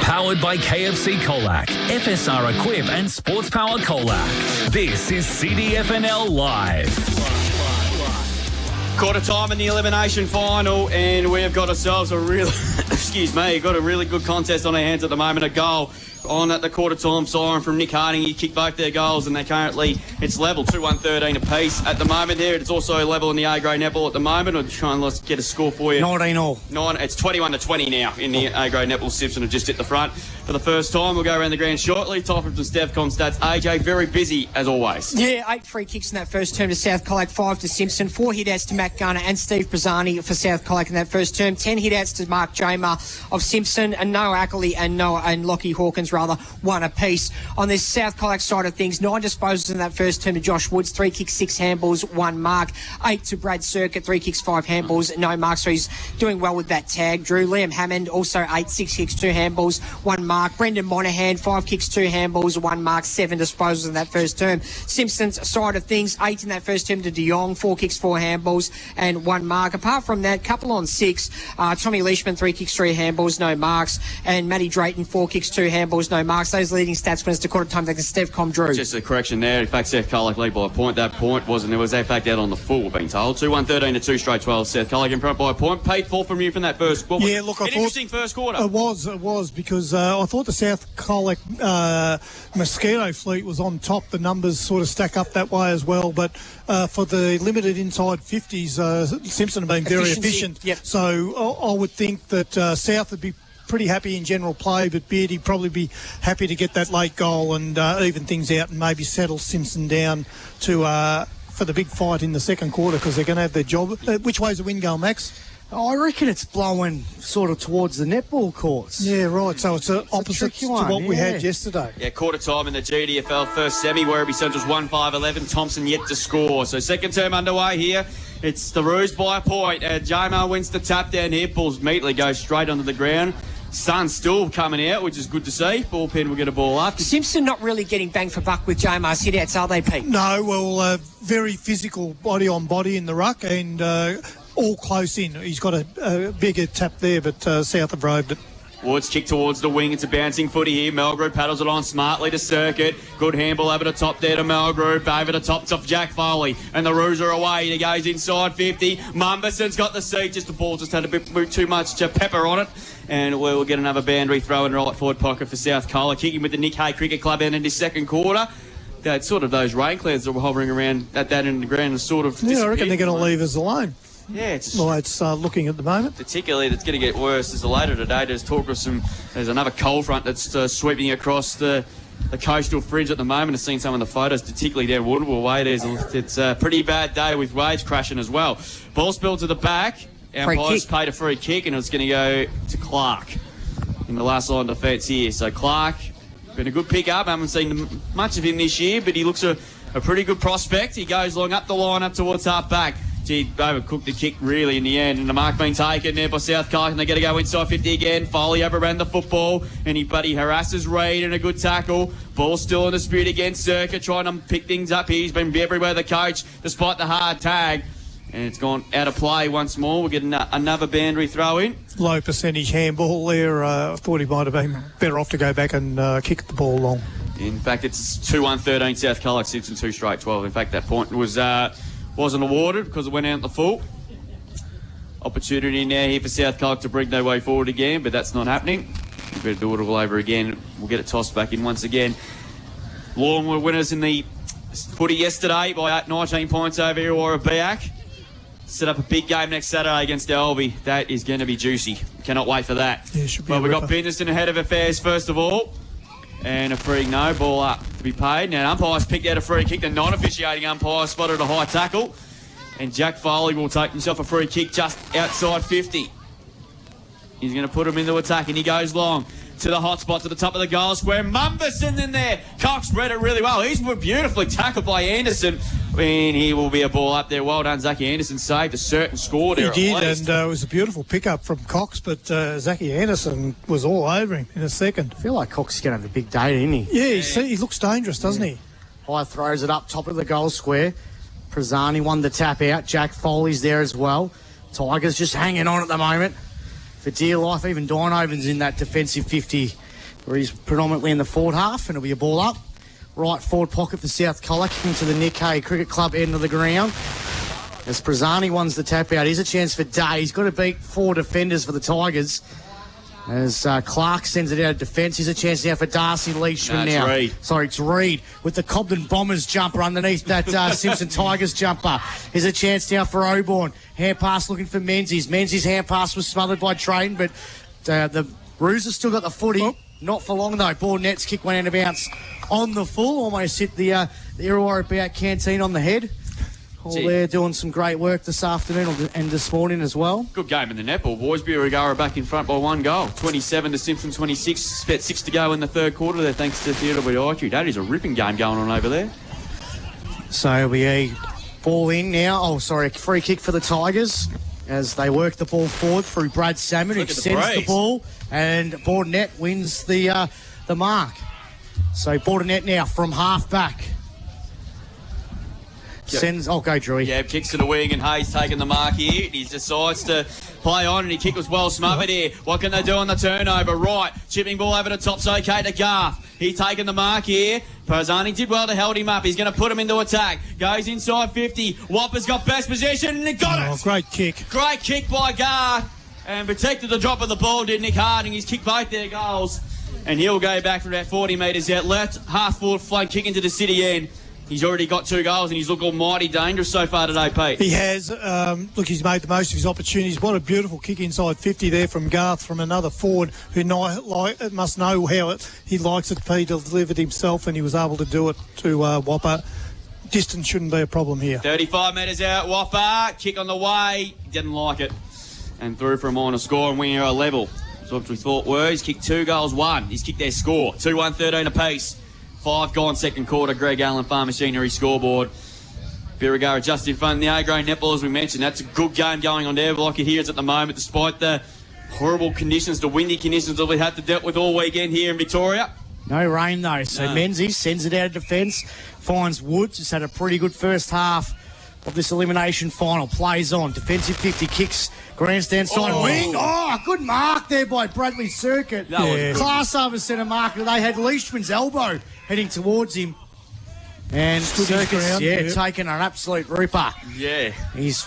Powered by KFC Colac, FSR Equip and Sports Power Colac. This is CDFNL Live. Quarter time in the elimination final, and we've got ourselves a really, got a really good contest on our hands at the moment. A goal on at the quarter time siren from Nick Harding. He kicked both their goals, and they currently, it's level 2-1-13 apiece at the moment here. It's also level in the A-grade netball at the moment. I'll try and let's get a score for you. 19 all. It's 21-20 now in the A-grade netball. Simpson have just hit the front for the first time. We'll go around the ground shortly. Time from Stevcom stats. AJ, very busy as always. Yeah, 8 free kicks in that first term to South Colac, 5 to Simpson, 4 hit-outs to Matt Gunner and Steve Brazzani for South Colac in that first term, 10 hit-outs to Mark Jamer of Simpson, and Noah Ackley and Lockie Hawkins, 1 apiece. On this South Colac side of things, 9 disposals in that first term to Josh Woods, 3 kicks, 6 handballs, 1 mark, 8 to Brad Circuit, 3 kicks, 5 handballs, no marks, so he's doing well with that tag. Drew Liam Hammond, also 8, 6 kicks, 2 handballs, 1 mark. Brendan Monahan, 5 kicks, 2 handballs, 1 mark, 7 disposals in that first term. Simpson's side of things, 8 in that first term to De Jong, 4 kicks, 4 handballs, and 1 mark. Apart from that, couple on 6, Tommy Leishman, 3 kicks, 3 handballs, no marks, and Matty Drayton, 4 kicks, 2 handballs, goals, no marks. Those leading stats winners to quarter time taken Steph Comdrew. Just a correction there. In fact, South Colac lead by a point. That point wasn't. It was in fact out on the full, we're being told. 2-1-13 to 2 straight 12. South Colac in front by a point. Paid for from you from that first quarter. Yeah, look, I thought interesting first quarter. It was because I thought the South Colac mosquito fleet was on top. The numbers sort of stack up that way as well. But for the limited inside 50s, Simpson have been very efficient. Yep. So I would think that South would be pretty happy in general play, but Beardy'd probably be happy to get that late goal and even things out and maybe settle Simpson down to for the big fight in the second quarter because they're going to have their job. Which way's the wind going, Max? I reckon it's blowing sort of towards the netball courts. Yeah, right. So it's opposite to what we had yesterday. Yeah, quarter time in the GDFL first semi. Werribee Central's 1-5-11. Thompson yet to score. So second term underway here. It's the Roos by a point. J-Mar wins the tap down here. Bulls immediately go straight onto the ground. Sun's still coming out, which is good to see. Ballpen will get a ball up. Simpson not really getting bang for buck with J-Mar's hit-outs, are they, Pete? No, well, very physical body on body in the ruck and all close in. He's got a bigger tap there, but South have roved it. Woods kick towards the wing. It's a bouncing footy here. Melgrew paddles it on smartly to Circuit. Good handball over the top there to Melgrew. Over the top of Jack Foley. And the Roos are away. He goes inside 50. Mumberson's got the seat. Just the ball just had a bit too much pepper on it. And we'll get another boundary throw in right forward pocket for South Colac. Kicking with the Nick Hay Cricket Club end in his second quarter. That sort of those rain clouds that were hovering around at that end of the ground and sort of I reckon they're going to leave us alone. Yeah, it's the way it's looking at the moment. Particularly, it's going to get worse as later today. There's talk of there's another cold front that's sweeping across the coastal fringe at the moment. I've seen some of the photos, particularly down Woodville way. It's a pretty bad day with waves crashing as well. Ball spilled to the back. Umpires paid a free kick, and it's going to go to Clark in the last line of defence here. So Clark, been a good pick-up. I haven't seen much of him this year, but he looks a pretty good prospect. He goes long up the line, up towards half-back. He overcooked the kick really in the end, and the mark being taken there by South Colac, and they're going to go inside 50 again. Foley overran the football, and he harasses Reid and a good tackle. Ball still in dispute against Circuit, trying to pick things up here. He's been everywhere, the coach, despite the hard tag. And it's gone out of play once more. We'll get another boundary throw in. Low percentage handball there. I thought he might have been better off to go back and kick the ball long. In fact, it's 2-1-13 South Colac, Simpson 2 straight 12. In fact, that point wasn't awarded because it went out the full. Opportunity now here for South Colac to bring their way forward again, but that's not happening. We better do it all over again. We'll get it tossed back in once again. Long were winners in the footy yesterday by 19 points over Illawarra Biak. Set up a big game next Saturday against Albie. That is going to be juicy. Cannot wait for that. Yeah, should be well, we've got business in the head of affairs first of all. And a free no ball up to be paid. Now, umpires picked out a free kick. The non-officiating umpire spotted a high tackle. And Jack Foley will take himself a free kick just outside 50. He's going to put him into attack, and he goes long to the hot spot to the top of the goal square. Mumberson in there. Cox read it really well. He's beautifully tackled by Anderson. And he will be a ball up there. Well done, Zachy Anderson. Saved a certain score there. He did, and it was a beautiful pickup from Cox, but Zachy Anderson was all over him in a second. I feel like Cox is going to have a big day, isn't he? Yeah, he looks dangerous, doesn't he? High throws it up top of the goal square. Prezani won the tap out. Jack Foley's there as well. Tigers just hanging on at the moment. For dear life, even Dynovan's in that defensive 50 where he's predominantly in the forward half, and it'll be a ball up. Right forward pocket for South Colac into the Nick Hay Cricket Club end of the ground. As Prezani wins the tap out, here's a chance for Day. He's got to beat 4 defenders for the Tigers. As Clark sends it out of defence, here's a chance now for Darcy Leishman now. Reid. Sorry, it's Reid with the Cobden Bombers jumper underneath that Simpson Tigers jumper. Here's a chance now for Auburn. Hand pass looking for Menzies. Menzies' hand pass was smothered by Drayton, but the Roos have still got the footy. Oh. Not for long though. Ball nets kick went out of bounce on the full. Almost hit the Illawarra Biak canteen on the head. All there doing some great work this afternoon and this morning as well. Good game in the netball, boys. Birregurra back in front by 1 goal. 27 to Simpson 26. About 6 to go in the third quarter there, thanks to Theodore Bidoichi. That is a ripping game going on over there. So we ball in now. Oh, sorry, a free kick for the Tigers as they work the ball forward through Brad Salmon, who sends the ball, and Bordernet wins the mark. So Bordernet now from half back. I'll go Drewy. Yeah, kicks to the wing and Hayes taking the mark here. He decides to play on and he kick was well smothered here. What can they do on the turnover? Right, chipping ball over the top's okay to Garth. He's taking the mark here. Perzani did well to hold him up. He's going to put him into attack. Goes inside 50. Whopper's got best position and he got it. Great kick. Great kick by Garth. And protected the drop of the ball, did Nick Harding. He's kicked both their goals. And he'll go back for about 40 metres out. Left, half-forward flank, kick into the city end. He's already got 2 goals and he's looked almighty dangerous so far today, Pete. He has. Look, he's made the most of his opportunities. What a beautiful kick inside 50 there from Garth, from another forward who must know how he likes it. He delivered himself and he was able to do it to Whopper. Distance shouldn't be a problem here. 35 metres out, Whopper. Kick on the way. He didn't like it. And through for a minor score and winning a level. So what we thought were. He's kicked 2 goals, 1. He's kicked their score. 2-1, 13 apiece. 5 gone second quarter. Greg Allen, Farm Machinery scoreboard. Birregurra just in front of the A-grade netball, as we mentioned. That's a good game going on there. Like it here is at the moment, despite the horrible conditions, the windy conditions that we had to deal with all weekend here in Victoria. No rain, though. So Menzies sends it out of defence. Finds Woods, who's had a pretty good first half of this elimination final. Plays on. Defensive 50, kicks grandstand side wing. Oh, good mark there by Bradley Circuit. Class over centre marker. They had Leishman's elbow heading towards him. And Circuit's, taking an absolute ripper. Yeah. He's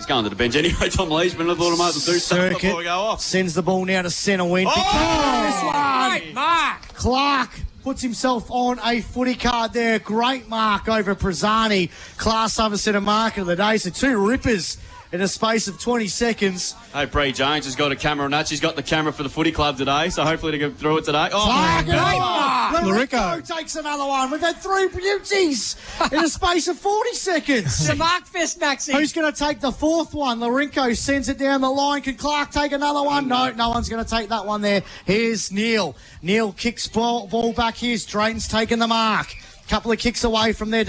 going to the bench anyway, Tom Leishman. I thought I might as well do something before we go off. Sends the ball now to centre wing. Great mark. Clark puts himself on a footy card there. Great mark over Perzani. Class over centre marker of the day. So 2 rippers in a space of 20 seconds. Hey, Bree Jones has got a camera on that. She's got the camera for the footy club today, so hopefully to go through it today. Clark, Larico takes another one. We've had 3 beauties in a space of 40 seconds. It's a mark fest, Maxie. Who's going to take the 4th one? Larinko sends it down the line. Can Clark take another one? No one's going to take that one there. Here's Neil. Neil kicks ball back here. Drayton's taking the mark. Couple of kicks away from their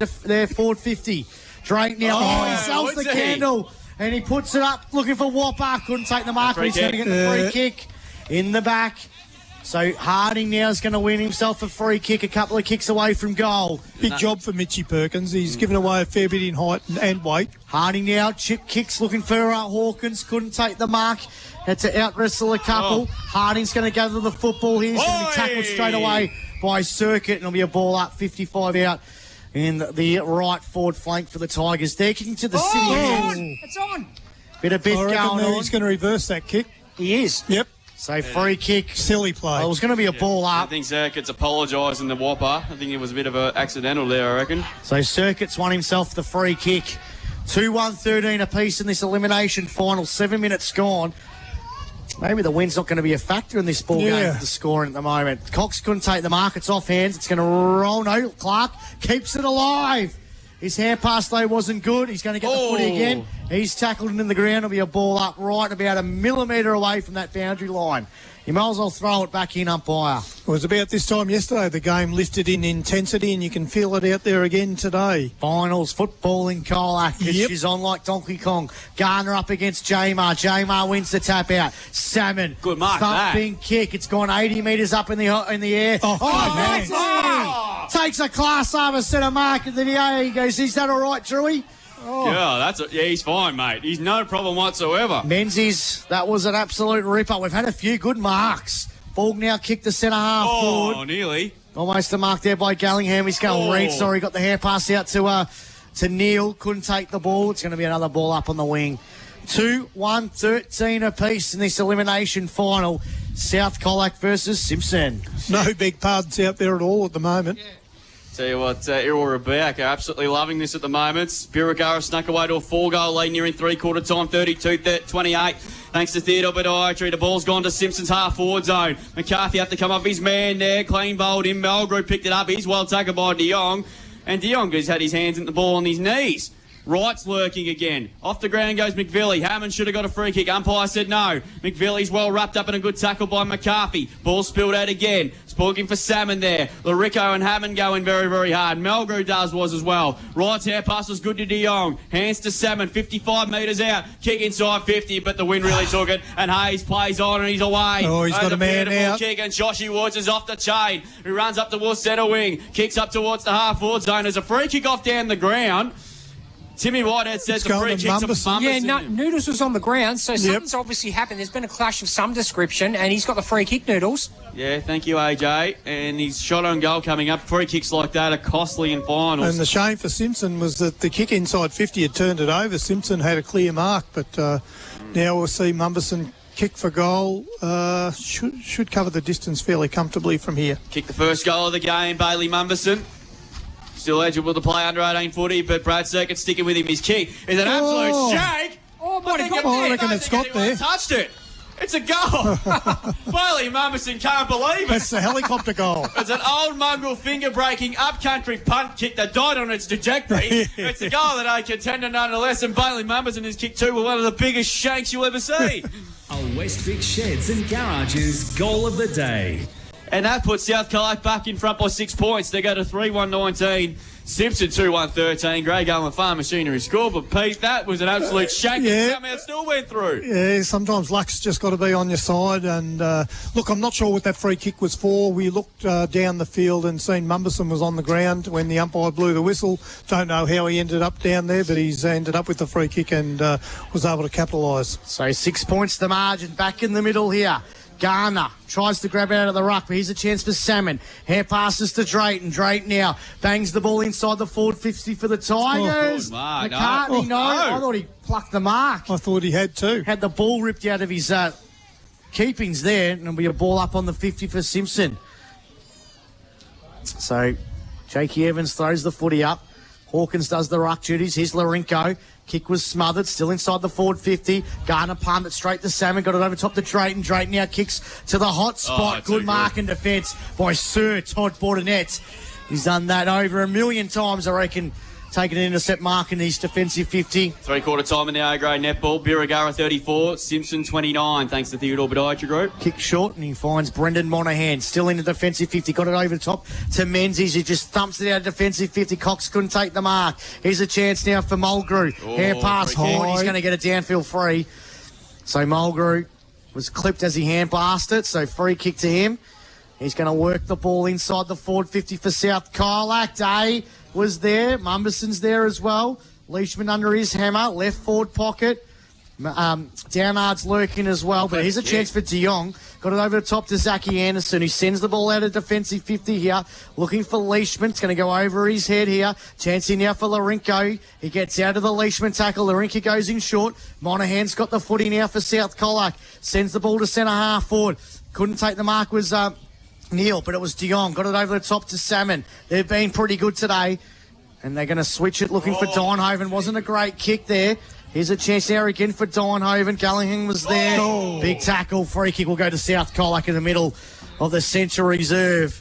forward 50. Drayton now he sells the candle. And he puts it up, looking for Whopper. Couldn't take the mark. He's going to get the free kick in the back. So Harding now is going to win himself a free kick, a couple of kicks away from goal. Big job for Mitchie Perkins. He's given away a fair bit in height and weight. Harding now, chip kicks, looking for Hawkins. Couldn't take the mark. Had to out-wrestle a couple. Harding's going to go to the football here. He's going to be tackled straight away by Circuit. And it'll be a ball up, 55 out. In the right forward flank for the Tigers. They're kicking to the city. It's on. Bit of biff going on. He's going to reverse that kick. He is. Yep. So free kick. Silly play. It was going to be a ball up. I think Circuit's apologising the Whopper. I think it was a bit of an accidental there, I reckon. So Circuit's won himself the free kick. 2-1, 13 apiece in this elimination final. 7 minutes gone. Maybe the wind's not going to be a factor in this ball game for the scoring at the moment. Cox couldn't take the mark. It's off hands. It's going to roll. No, Clark keeps it alive. His hand pass, though, wasn't good. He's going to get the footy again. He's tackled in the ground. It'll be a ball up right about a millimetre away from that boundary line. You might as well throw it back in, umpire. It was about this time yesterday the game lifted in intensity, and you can feel it out there again today. Finals football in Colac. She's on like Donkey Kong. Garner up against Jamar. Jamar wins the tap out. Salmon. Good mark. Thumping kick. It's gone 80 metres up in the air. Takes a class over centre mark at the DA. He goes, is that all right, Drewy? Yeah, he's fine, mate. He's no problem whatsoever. Menzies, that was an absolute ripper. We've had a few good marks. Ball now kicked the centre half forward. Oh, nearly. Almost a mark there by Gallingham. He's going Reed. Sorry, got the hair pass out to Neil. Couldn't take the ball. It's going to be another ball up on the wing. 2-1, 13 apiece in this elimination final. South Colac versus Simpson. No big pardons out there at all at the moment. Yeah. Tell you what, Errol Rebecca absolutely loving this at the moment. Birregurra snuck away to a 4-goal lead nearing three-quarter time, 32-28. Thanks to Theodore Podiatry. The ball's gone to Simpson's half-forward zone. McCarthy had to come up his man there. Clean bowled in. Melgrew picked it up. He's well taken by De Jong. And De Jong has had his hands in the ball on his knees. Wright's lurking again. Off the ground goes McVilly. Hammond should have got a free kick. Umpire said no. McVilly's well wrapped up in a good tackle by McCarthy. Ball spilled out again. Looking for Salmon there. Larico and Hammond going very, very hard. Melgrew was as well. Wright's hair pass was good to De Jong. Hands to Salmon. 55 metres out. Kick inside 50, but the wind really took it. And Hayes plays on and he's away. Oh, he's got a man out. Kick, and Joshy Woods is off the chain. He runs up towards centre wing. Kicks up towards the half-forward zone. There's a free kick off down the ground. Timmy Whitehead says It's the free going to kick to Mumberson. Yeah, Mumberson. Noodles was on the ground, so something's obviously happened. There's been a clash of some description, and he's got the free kick, Noodles. Yeah, thank you, AJ. And his shot on goal coming up. Free kicks like that are costly in finals. And the shame for Simpson was that the kick inside 50 had turned it over. Simpson had a clear mark, but now we'll see Mumberson kick for goal. Should cover the distance fairly comfortably from here. Kicked the first goal of the game, Bailey Mumberson. Still eligible to play under 18 footy, but Brad Circuit sticking with him. His kick is an absolute shake. Oh, my God. I reckon it's got there. Touched it. It's a goal. Bailey Mumberson can't believe it. That's the helicopter goal. It's an old mongrel finger-breaking up-country punt kick that died on its trajectory. It's a goal that I contender nonetheless, and Bailey Mumberson has kicked two with one of the biggest shanks you'll ever see. A Westvic Sheds and Garages goal of the day. And that puts South Colac back in front by 6 points. They go to 3-1-19. Simpson 2-1-13. Grey Gullen Farm Machinery scored. But Pete, that was an absolute shank. Yeah. Somehow it still went through. Yeah, sometimes luck's just got to be on your side. And look, I'm not sure what that free kick was for. We looked down the field and seen Mumberson was on the ground when the umpire blew the whistle. Don't know how he ended up down there, but he's ended up with the free kick and was able to capitalise. So 6 points the margin. Back in the middle here. Garner tries to grab out of the ruck, but here's a chance for Salmon. Hair passes to Drayton. Drayton now bangs the ball inside the forward 50 for the Tigers. McCartney, no. I thought he plucked the mark. I thought he had too. Had the ball ripped out of his keepings there, and it'll be a ball up on the 50 for Simpson. So Jakey Evans throws the footy up. Hawkins does the ruck duties. Here's Larinko. Kick was smothered, still inside the forward 50. Garner palmed it straight to Salmon, got it over top to Drayton. Drayton now kicks to the hot spot. Good mark and defence by Sir Todd Bordenette. He's done that over a million times, I reckon, taking an intercept mark in his defensive 50. Three-quarter time in the A-grade netball. Birregurra 34, Simpson 29, thanks to Theodore Podiatry Group. Kick short, and he finds Brendan Monahan still in the defensive 50. Got it over the top to Menzies, who just thumps it out of defensive 50. Cox couldn't take the mark. Here's a chance now for Mulgrew. Hair pass forward. He's going to get a downfield free. So Mulgrew was clipped as he hand passed it, so free kick to him. He's going to work the ball inside the forward 50 for South Colac. Day was there. Mumberson's there as well. Leishman under his hammer. Left forward pocket. Downard's lurking as well. But here's a chance for De Jong. Got it over the top to Zachy Anderson, who sends the ball out of defensive 50 here. Looking for Leishman. It's going to go over his head here. Chance here now for Larinko. He gets out of the Leishman tackle. Larinko goes in short. Monahan's got the footy now for South Colac. Sends the ball to centre half forward. Couldn't take the mark was Neil, but it was De Jong. Got it over the top to Salmon. They've been pretty good today. And they're going to switch it, looking for Donhoven. Wasn't a great kick there. Here's a chance there again for Donhoven. Gallagher was there. Big tackle. Free kick will go to South Colac in the middle of the Central Reserve.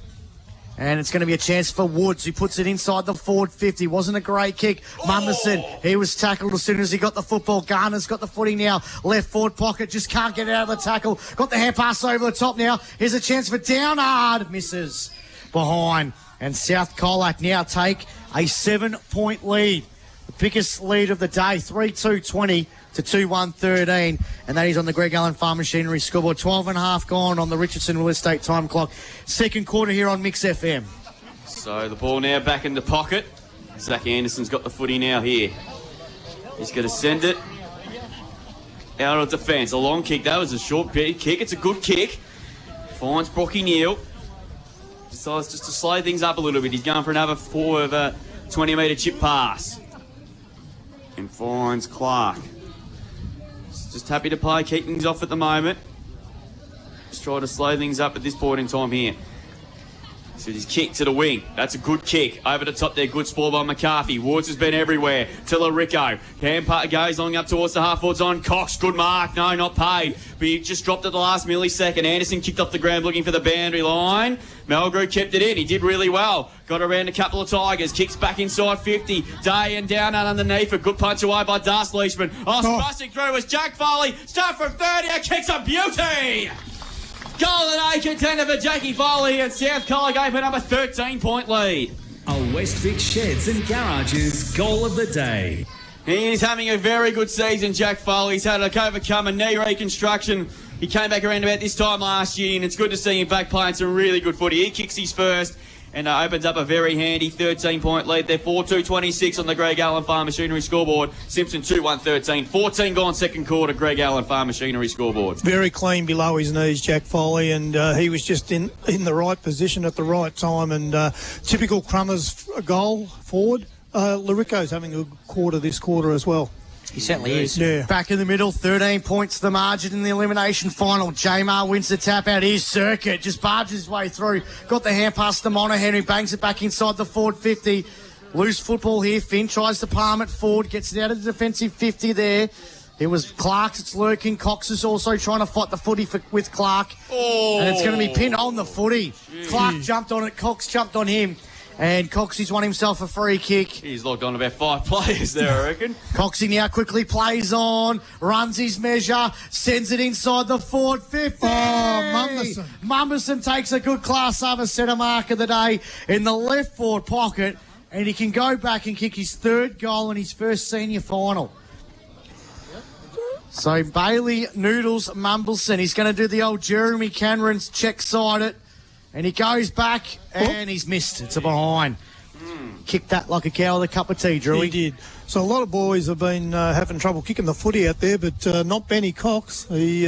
And it's going to be a chance for Woods, who puts it inside the forward 50. Wasn't a great kick. Mumberson, he was tackled as soon as he got the football. Garner's got the footy now. Left forward pocket, just can't get it out of the tackle. Got the hand pass over the top now. Here's a chance for Downard. Misses behind. And South Colac now take a 7-point lead. The biggest lead of the day, 3-2-20 to 2-1-13. And that is on the Greg Allen Farm Machinery scoreboard. 12.5 gone on the Richardson Real Estate time clock. Second quarter here on Mix FM. So the ball now back in the pocket. Zach Anderson's got the footy now here. He's going to send it out of defence. A long kick. That was a short kick. It's a good kick. Finds Brocky Neal. Decides just to slow things up a little bit. He's going for another 20-metre chip pass. And finds Clark. Just happy to play, keep things off at the moment. Just try to slow things up at this point in time here. So his kick to the wing. That's a good kick. Over the top there, good spoil by McCarthy. Woods has been everywhere. To Laricco. Hand goes long up towards the half-forwards on. Cox, good mark. No, not paid. But he just dropped at the last millisecond. Anderson kicked off the ground looking for the boundary line. Melgrew kept it in. He did really well. Got around a couple of Tigers. Kicks back inside 50. Day and down and underneath. A good punch away by Dust Leishman. Busting through was Jack Foley. Start from 30. A kick's a beauty. Golden A contender for Jackie Foley, and South Colac open up a 13-point lead. A Westvic Sheds and Garages goal of the day. He's having a very good season, Jack Foley. He's had to overcome a knee reconstruction. He came back around about this time last year, and it's good to see him back playing some really good footy. He kicks his first, and opens up a very handy 13-point lead. They're 4-2-26 on the Greg Allen Farm Machinery scoreboard. Simpson 2-1-13. 14 gone second quarter, Greg Allen Farm Machinery scoreboard. Very clean below his knees, Jack Foley, and he was just in the right position at the right time. And typical Crummers goal forward. Larico's having a good quarter this quarter as well. He certainly is. Yeah. Back in the middle, 13 points the margin in the elimination final. Jamar wins the tap out. Here's Circuit, just barges his way through. Got the hand pass to Monaghan, who bangs it back inside the forward 50. Loose football here. Finn tries to palm it forward, gets it out of the defensive 50 there. It was Clark that's lurking. Cox is also trying to fight the footy with Clark. Oh. And it's going to be pinned on the footy. Clark jumped on it. Cox jumped on him. And Coxie's won himself a free kick. He's logged on about 5 players there, I reckon. Coxie now quickly plays on, runs his measure, sends it inside the forward 50. Mumberson. Mumberson takes a good class over centre mark of the day in the left forward pocket, and he can go back and kick his third goal in his first senior final. So Bailey Noodles Mumberson, he's going to do the old Jeremy Cameron's check side it. And he goes back, and he's missed. It's a behind. Kicked that like a cow with a cup of tea, Drew. He did. So a lot of boys have been having trouble kicking the footy out there, but not Benny Cox. He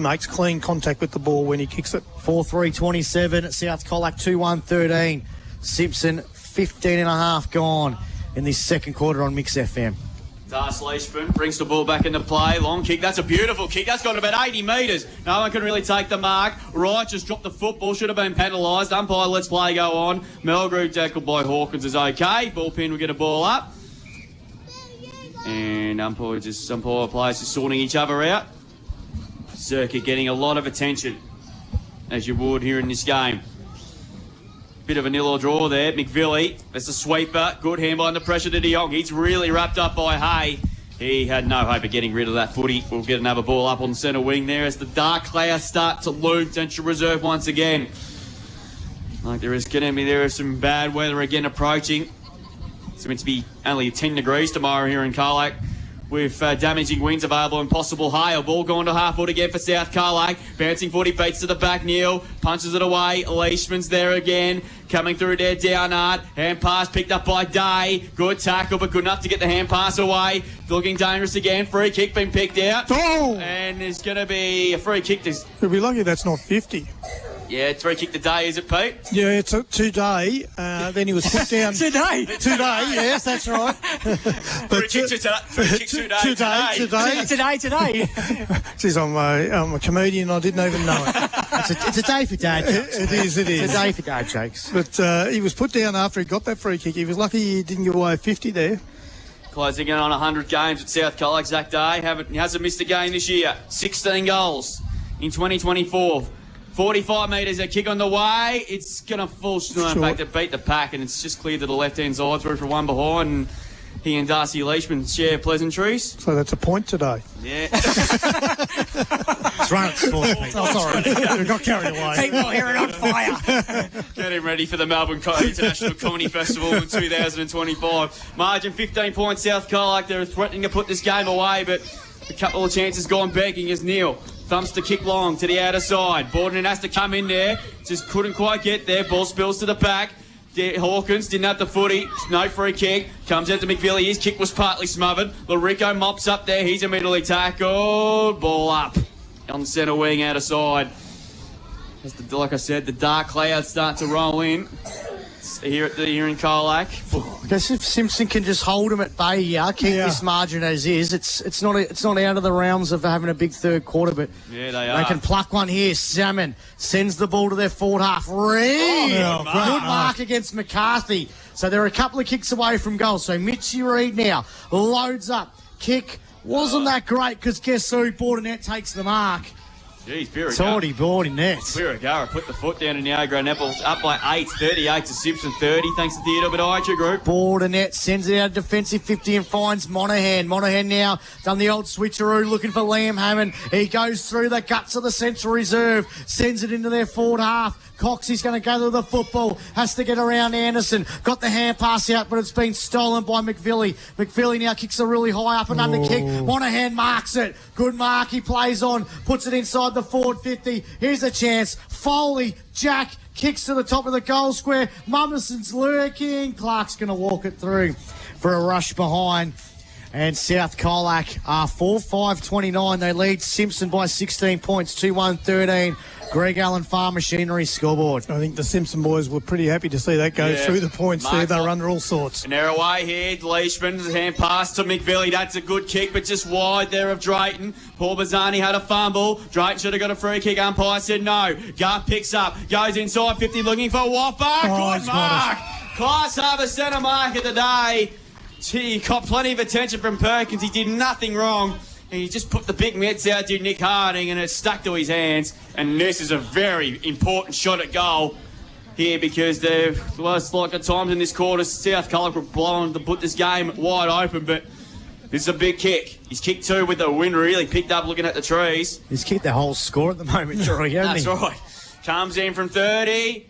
makes clean contact with the ball when he kicks it. 4-3-27 at South Colac, 2-1-13. Simpson, 15 and a half gone in this second quarter on Mix FM. Das Leishman brings the ball back into play. Long kick. That's a beautiful kick. That's gone about 80 metres. No one can really take the mark. Wright just dropped the football. Should have been penalised. Umpire lets play go on. Melgrew tackled by Hawkins is okay. Ball pin will get a ball up. And umpire players just sorting each other out. Circuit getting a lot of attention, as you would here in this game. Bit of a nil or draw there. McVilly, that's a sweeper. Good hand behind the pressure to De Jong. He's really wrapped up by Hay. He had no hope of getting rid of that footy. We'll get another ball up on the centre wing there as the dark clouds start to loom. Central Reserve once again. Like there is some bad weather again approaching. It's meant to be only 10 degrees tomorrow here in Colac, with damaging winds available and possible hail. Ball going to half foot again for South Colac. Bouncing footy, beats to the back. Neil punches it away. Leishman's there again. Coming through there, Downard. Hand pass picked up by Day. Good tackle, but good enough to get the hand pass away. Looking dangerous again. Free kick being picked out. Oh! And there's going to be a free kick. You'll be lucky that's not 50. Yeah, it's free kick today, is it, Pete? Yeah, it's today. Then he was put down. Today, yes, that's right. Free kick today. today. Geez, I'm a comedian. I didn't even know it. It's a day for dad jokes. It is. It's a day for dad jokes. But he was put down after he got that free kick. He was lucky he didn't give away 50 there. Closing in on 100 games at South Colac. Zach Day hasn't missed a game this year. 16 goals in 2024. 45 metres, a kick on the way. It's going to fall short. In fact, it beat the pack, and it's just cleared to the left-hand side through for one behind. And he and Darcy Leishman share pleasantries. So that's a point today. Yeah. It's run at sports, Pete. Oh, sorry. We got carried away. People here are on fire. Get him ready for the Melbourne International Comedy Festival in 2025. Margin 15 points, South Colac. They're threatening to put this game away, but a couple of chances gone begging as Neil thumps to kick long to the outer side. Borden has to come in there. Just couldn't quite get there. Ball spills to the back. Hawkins didn't have the footy. No free kick. Comes out to McVilly. His kick was partly smothered. Larico mops up there. He's immediately tackled. Ball up on the centre wing outer side. Like I said, the dark clouds start to roll in here in Colac. I guess if Simpson can just hold him at bay here, keep this margin as is, it's not out of the realms of having a big third quarter, but yeah, they can pluck one here. Salmon sends the ball to their forward half. Reed! Good mark against McCarthy. So they're a couple of kicks away from goal. So Mitchie Reed now loads up. Kick wasn't that great because guess who? Bordenet takes the mark. Jeez, It's already board in net. Birregurra put the foot down in the Agro Nepals, up by 8, 38 to Simpson 30, thanks to Theodore Bediacher Group. Border net, sends it out of defensive 50 and finds Monaghan. Monaghan now done the old switcheroo, looking for Liam Hammond. He goes through the guts of the Central Reserve, sends it into their forward half. Cox is going to gather the football, has to get around Anderson. Got the hand pass out, but it's been stolen by McVilly. McVilly now kicks a really high up and under kick. Monaghan marks it. Good mark, he plays on, puts it inside inside the forward 50. Here's a chance. Foley, Jack, kicks to the top of the goal square. Mummerson's lurking. Clark's going to walk it through for a rush behind. And South Colac are 4-5-29. They lead Simpson by 16 points, 2-1-13. Greg Allen Farm Machinery scoreboard. I think the Simpson boys were pretty happy to see that go through the points there. They're under all sorts. And they're away here. Leishman's hand pass to McVilly. That's a good kick, but just wide there of Drayton. Paul Bazzani had a fumble. Drayton should have got a free kick. Umpire said no. Garth picks up, goes inside 50, looking for Whopper. Good mark. Class Harbour centre mark of the day. Gee, he got plenty of attention from Perkins. He did nothing wrong. And he just put the big mitts out to Nick Harding and it stuck to his hands. And this is a very important shot at goal here because there was like at times in this quarter, South Colac were blowing to put this game wide open, but this is a big kick. He's kicked two with the wind really picked up looking at the trees. He's kicked the whole score at the moment, Jory, hasn't he? That's right. Comes in from 30.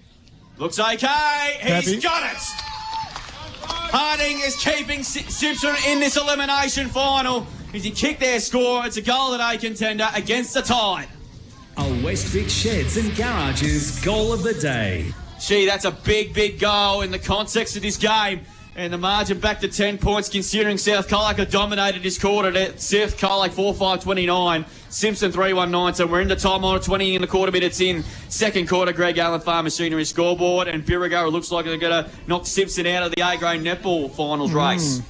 Looks okay. He's got it. Harding is keeping Simpson in this elimination final. As he kicked their score, it's a goal that they contender against the Tide. A Westvic Sheds and Garages goal of the day. Gee, that's a big, big goal in the context of this game. And the margin back to 10 points considering South Colac have dominated this quarter. South Colac 4-5-29. Simpson 3-1-19. We're into time on 20 and a quarter minutes in. Second quarter, Greg Allen Farm Machinery scoreboard. And Birregurra looks like they're going to knock Simpson out of the A-grade netball finals race.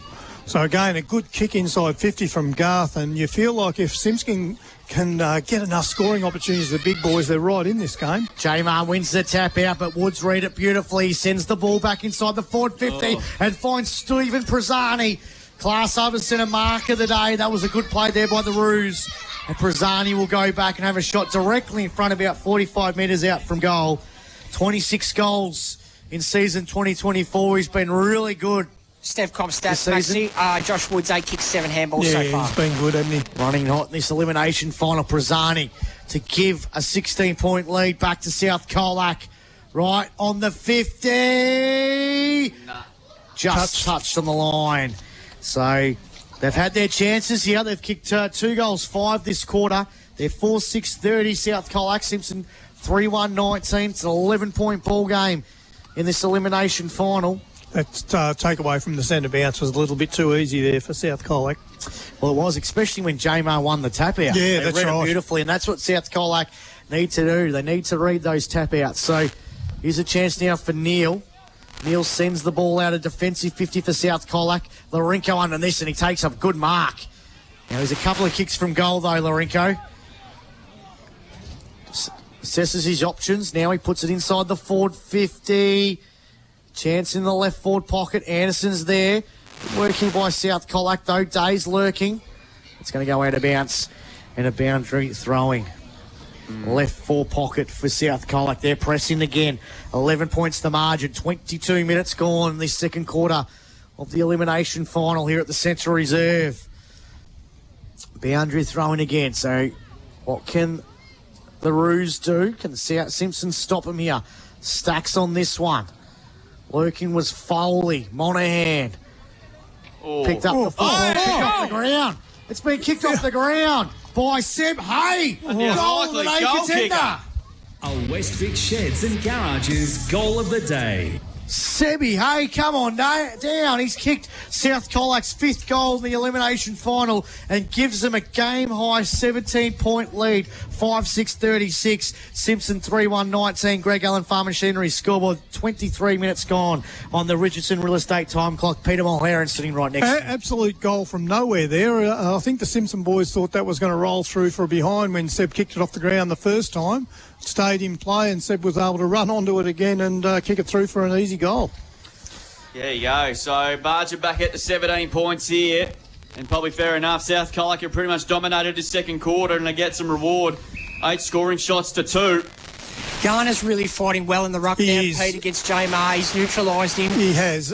So again, a good kick inside 50 from Garth. And you feel like if Simpson can get enough scoring opportunities, the big boys, they're right in this game. Jamar wins the tap out, but Woods read it beautifully. He sends the ball back inside the forward 50 and finds Stephen Prazzani. Class over centre mark of the day. That was a good play there by the Roos. And Prazzani will go back and have a shot directly in front, about 45 metres out from goal. 26 goals in season 2024. He's been really good. Steph Cobb stats, Maxie. Josh Woods, 8 kicks, 7 handballs so far. He's been good, hasn't he? Running hot in this elimination final. Prazzani to give a 16-point lead back to South Colac. Right on the 50. Just touched on the line. So they've had their chances here. They've kicked 2 goals, 5 this quarter. They're 4-6-30 South Colac. Simpson 3-1-19. It's an 11-point ball game in this elimination final. That takeaway from the centre bounce was a little bit too easy there for South Colac. Well, it was, especially when Jamar won the tap out. Yeah, they that's read right. it beautifully, and that's what South Colac need to do. They need to read those tap outs. So here's a chance now for Neil. Neil sends the ball out, a defensive 50 for South Colac. Lorenko under this, and he takes a good mark. Now, there's a couple of kicks from goal, though, Lorenko. Assesses his options. Now he puts it inside the forward 50. Chance in the left forward pocket. Anderson's there. Working by South Colac, though. Day's lurking. It's going to go out of bounce. And a boundary throwing. Left forward pocket for South Colac. They're pressing again. 11 points the margin. 22 minutes gone in this second quarter of the elimination final here at the Central Reserve. Boundary throwing again. So what can the Roos do? Can Simpson stop him here? Stacks on this one. Lurking was Foley. Monahan picked up the football, kicked off the ground. It's been kicked off the ground by Seb Hay. Goal of the day contender. A Westvic Sheds and Garages goal of the day. Sebby Hay, come on down. He's kicked South Colac's 5th goal in the elimination final and gives them a game-high 17-point lead, 5-6-36. Simpson 3-1-19. Greg Allen Farm Machinery scoreboard, 23 minutes gone on the Richardson Real Estate time clock. Peter Mulherron sitting right next to him. Absolute goal from nowhere there. I think the Simpson boys thought that was going to roll through for a behind when Seb kicked it off the ground the first time. Stayed in play and Seb was able to run onto it again and kick it through for an easy goal. There you go. So margin back at the 17 points here. And probably fair enough. South Colac have pretty much dominated the second quarter and they get some reward. 8 scoring shots to 2. Garner's really fighting well in the ruck now, Pete, against Jamar. He's neutralised him. He has.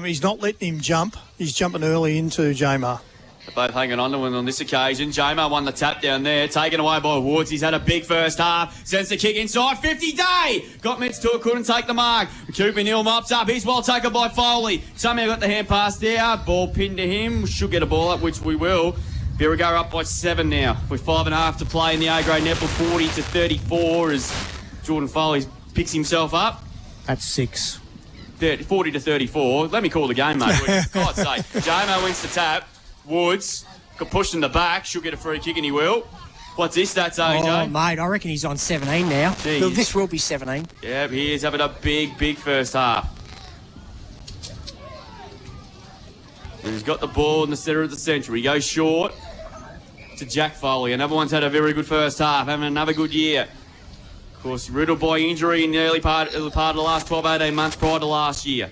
He's not letting him jump. He's jumping early into Jamar. They're both hanging on to him on this occasion. Jamar won the tap down there, taken away by Woods. He's had a big first half. Sends the kick inside. 50 Day. Got mitts to it, couldn't take the mark. Cooper Neal mops up. He's well taken by Foley. Somehow got the hand pass there. Ball pinned to him. Should get a ball up, which we will. Birregurra up by 7 now with 5.5 to play in the A-grade netball, 40-34 as Jordan Foley picks himself up. That's 6. 40-34. Let me call the game, mate. For God's sake. J-Mo wins the tap. Woods got pushed in the back. She'll get a free kick and he will. What's his stats, AJ? Oh, mate, I reckon he's on 17 now. Jeez. This will be 17. Yeah, he is having a big first half. He's got the ball in the centre of the centre. He goes short to Jack Foley. Another one's had a very good first half, having another good year. Of course, riddled by injury in the early part of the last 12, 18 months prior to last year.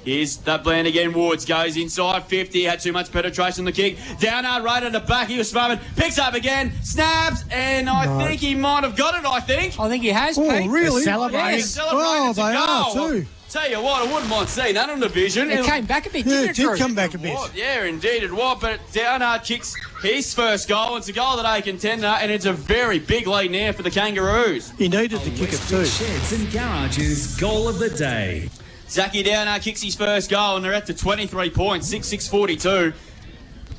Here's that blend again. Woods goes inside 50. Had too much penetration on the kick. Downard right at the back. He was smothered. Picks up again. Snaps. And I think he might have got it, I think. I think he has, Oh, Pete. really? Celebrating. Yeah, celebrating. Oh, It's a they are goal. too. Tell you what, I wouldn't mind seeing that on the vision. It came back a bit, Yeah, didn't it it, did Drew? come back a bit. Yeah, indeed it was. But Downard kicks his first goal. It's a goal that they contender, and it's a very big lead now for the Kangaroos. He needed to kick it too. Sheds and Garages goal of the day. Zachy Downard kicks his first goal, and they're at to 23 points, 6-6-42.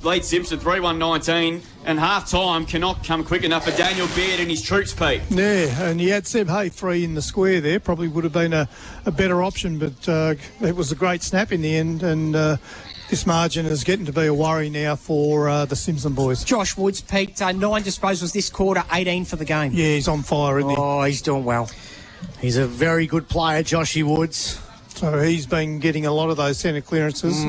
Lead Simpson 3-1-19, and half-time cannot come quick enough for Daniel Beard and his troops, Pete. Yeah, and he had Seb Hay 3 in the square there. Probably would have been a better option, but it was a great snap in the end, and this margin is getting to be a worry now for the Simpson boys. Josh Woods, Pete, 9 disposals this quarter, 18 for the game. Yeah, he's on fire, isn't he? Oh, he's doing well. He's a very good player, Joshy Woods. So he's been getting a lot of those centre clearances.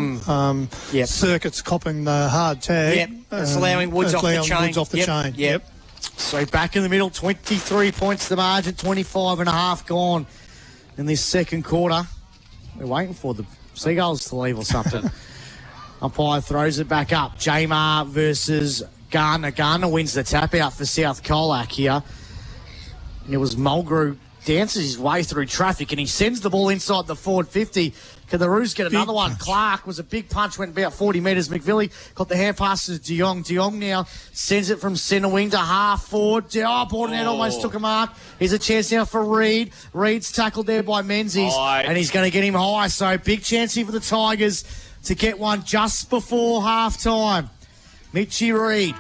Yep. Circuit's copping the hard tag. Yep, it's allowing Woods off the chain. Woods off the Yep, chain. yep. So back in the middle, 23 points the margin, 25.5 gone in this second quarter. We're waiting for the Seagulls to leave or something. Umpire throws it back up. Jamar versus Garner. Garner wins the tap out for South Colac here. It was Mulgrew dances his way through traffic and he sends the ball inside the forward 50. Can the Roos get another one? Clark was a big punch, went about 40 metres. McVilly got the hand pass to De Jong. De Jong now sends it from centre wing to half forward. Bordenhead almost took a mark. Here's a chance now for Reed. Reed's tackled there by Menzies and he's going to get him high. So big chance here for the Tigers to get one just before half time. Mitchie Reed.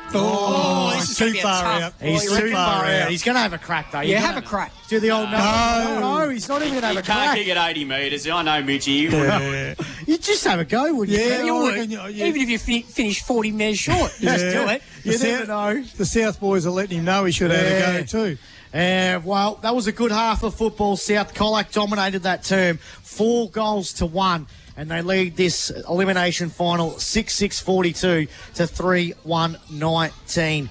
This is too gonna be a far tough- out. He's too far out. He's going to have a crack, though. Yeah, have a crack. Do the old no, he's not even going to have He a can't crack. kick at 80 metres. I know Mitchie. You'd just have a go, wouldn't you? Yeah, You I would. reckon, yeah. Even if you finish 40 metres short, you just do it. You The never know. The South boys are letting him know he should have a go too. Well, that was a good half of football. South Colac dominated that term, 4-1, and they lead this elimination final 6-6-42 to 3-1-19.